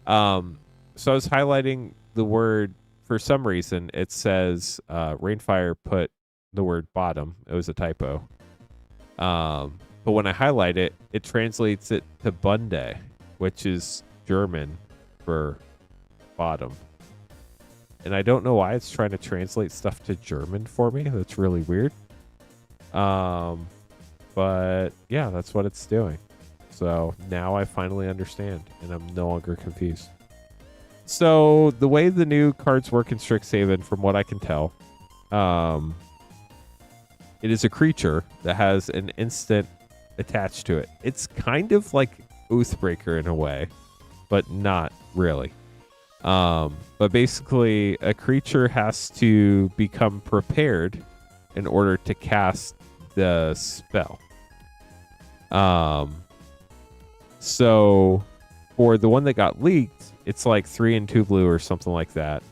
Speaker 1: So I was highlighting the word, for some reason, it says Rainfire put the word bottom. It was a typo. But when I highlight it, it translates it to Bunde, which is German for bottom. And I don't know why it's trying to translate stuff to German for me. That's really weird. But yeah, that's what it's doing. So now I finally understand, and I'm no longer confused. So the way the new cards work in Strixhaven, from what I can tell, it is a creature that has an instant attached to it. It's kind of like Oathbreaker in a way, but not really. But basically, a creature has to become prepared in order to cast the spell. So for the one that got leaked, it's like 3 and 2 blue or something like that.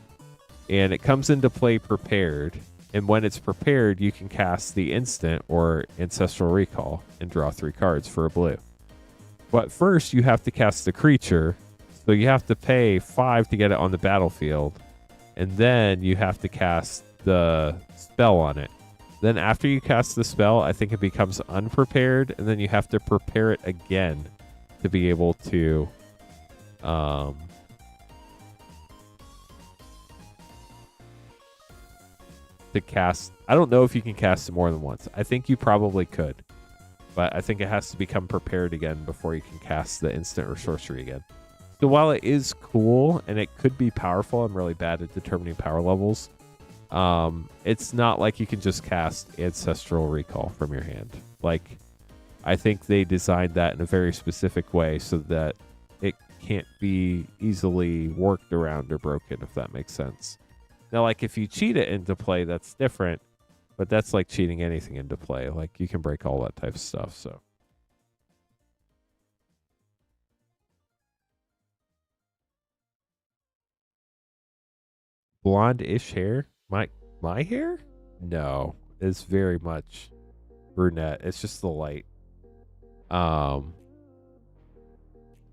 Speaker 1: And it comes into play prepared. And when it's prepared, you can cast the instant or Ancestral Recall and draw 3 cards for a blue. But first, you have to cast the creature. So you have to pay 5 to get it on the battlefield. And then you have to cast the spell on it. Then after you cast the spell, I think it becomes unprepared. And then you have to prepare it again to be able to... to cast. I don't know if you can cast it more than once. I think you probably could, but I think it has to become prepared again before you can cast the instant or sorcery again. So while it is cool and it could be powerful, I'm really bad at determining power levels. It's not like you can just cast Ancestral Recall from your hand. Like, I think they designed that in a very specific way so that it can't be easily worked around or broken, if that makes sense. Now, like, if you cheat it into play, that's different. But that's like cheating anything into play. Like, you can break all that type of stuff, so. Blonde-ish hair? My hair? No. It's very much brunette. It's just the light.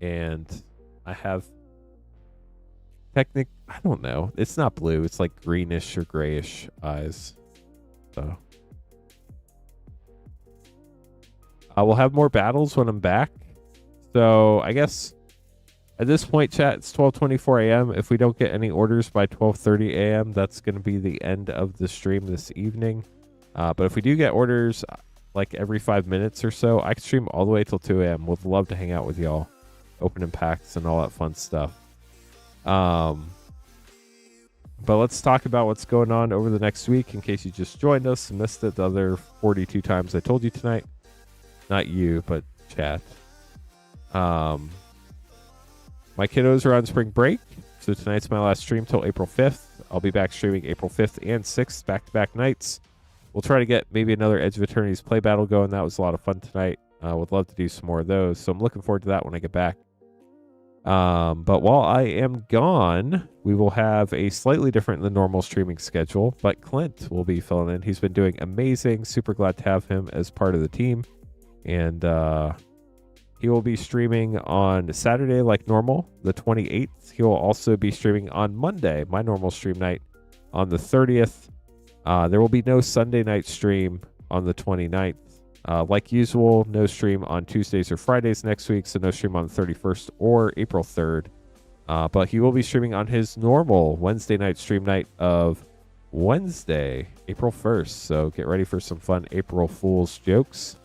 Speaker 1: And I have... I don't know. It's not blue. It's like greenish or grayish eyes. So we'll have more battles when I'm back. So I guess at this point, chat, it's 12:24 a.m. If we don't get any orders by 12:30 a.m., that's going to be the end of the stream this evening. But if we do get orders like every 5 minutes or so, I can stream all the way till 2 a.m. Would love to hang out with y'all, opening packs and all that fun stuff. But let's talk about what's going on over the next week in case you just joined us and missed it the other 42 times I told you tonight. Not you, but chat. My kiddos are on spring break, so tonight's my last stream till April 5th. I'll be back streaming April 5th and 6th, back-to-back nights. We'll try to get maybe another Edge of Eternities play battle going. That was a lot of fun tonight. Would love to do some more of those, so I'm looking forward to that when I get back. But while I am gone, we will have a slightly different than normal streaming schedule, but Clint will be filling in. He's been doing amazing. Super glad to have him as part of the team. And he will be streaming on Saturday like normal, the 28th. He will also be streaming on Monday, my normal stream night, on the 30th. There will be no Sunday night stream on the 29th. Like usual, no stream on Tuesdays or Fridays next week, so no stream on the 31st or April 3rd. But he will be streaming on his normal Wednesday night stream night of Wednesday, April 1st. So get ready for some fun April Fool's jokes.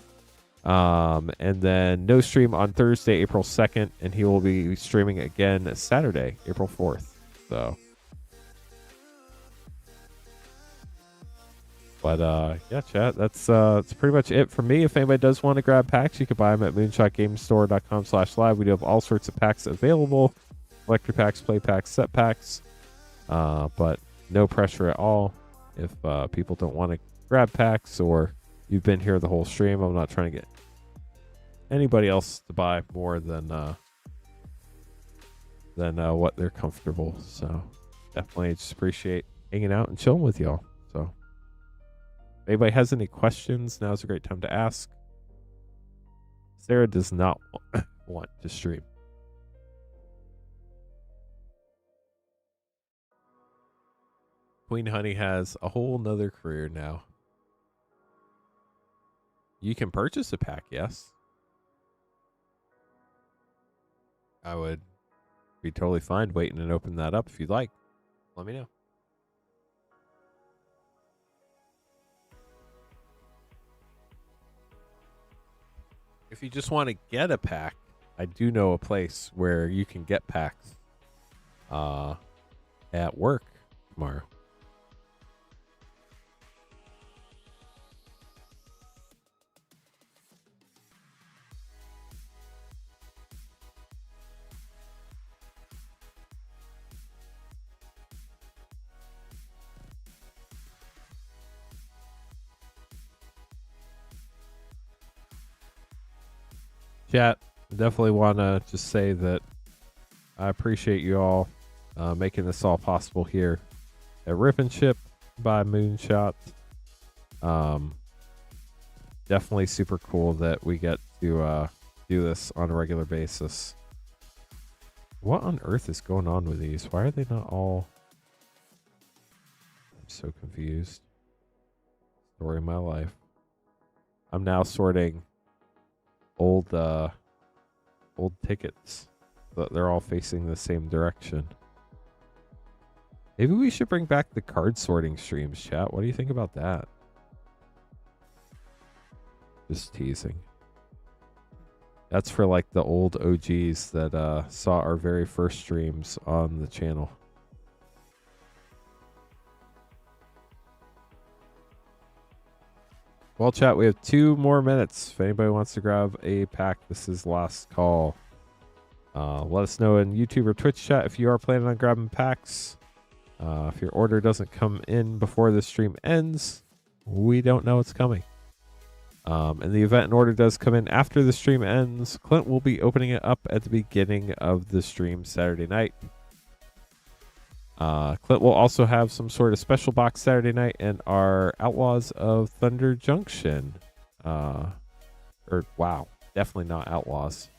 Speaker 1: And then no stream on Thursday, April 2nd, and he will be streaming again Saturday, April 4th. So, but yeah, chat. That's pretty much it for me. If anybody does want to grab packs, you can buy them at moonshotgamestore.com/live. We do have all sorts of packs available: collector packs, play packs, set packs. But no pressure at all. If people don't want to grab packs, or you've been here the whole stream, I'm not trying to get anybody else to buy more than what they're comfortable. So definitely just appreciate hanging out and chilling with y'all. So if anybody has any questions, now's a great time to ask. Sarah does not want to stream. Queen Honey has a whole nother career now. You can purchase a pack, yes. I would be totally fine waiting and open that up if you'd like. Let me know. If you just want to get a pack, I do know a place where you can get packs at work tomorrow. Chat, definitely want to just say that I appreciate you all making this all possible here at Rip and Ship by Moonshot. Definitely super cool that we get to do this on a regular basis. What on earth is going on with these? Why are they not all... I'm so confused. Story of my life. I'm now sorting old tickets, but they're all facing the same direction. Maybe we should bring back the card sorting streams, chat. What do you think about that? Just teasing. That's for like the old OGs that saw our very first streams on the channel. Well, chat, we have 2 more minutes. If anybody wants to grab a pack, this is last call. Let us know in YouTube or Twitch chat if you are planning on grabbing packs. If your order doesn't come in before the stream ends, we don't know it's coming. And the event and order does come in after the stream ends. Clint will be opening it up at the beginning of the stream Saturday night. Clint will also have some sort of special box Saturday night and our Outlaws of Thunder Junction. Wow, definitely not Outlaws.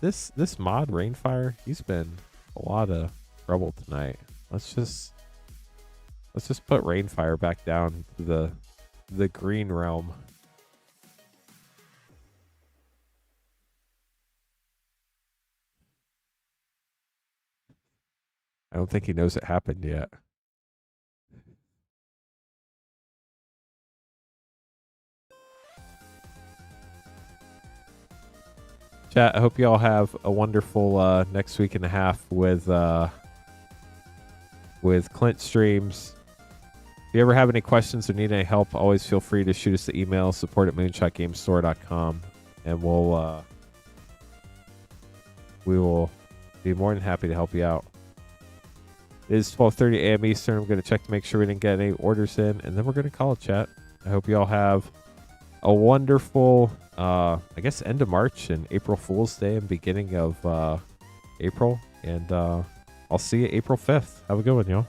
Speaker 1: This mod Rainfire, he's been a lot of trouble tonight. Let's just put Rainfire back down to the green realm. I don't think he knows it happened yet. Chat, I hope you all have a wonderful next week and a half with Clint streams. If you ever have any questions or need any help, always feel free to shoot us the email, support@moonshotgamestore.com, and we will be more than happy to help you out. It is 12:30 a.m. Eastern. I'm going to check to make sure we didn't get any orders in, and then we're going to call it, chat. I hope you all have a wonderful, I guess, end of March and April Fool's Day and beginning of April. And I'll see you April 5th. Have a good one, y'all.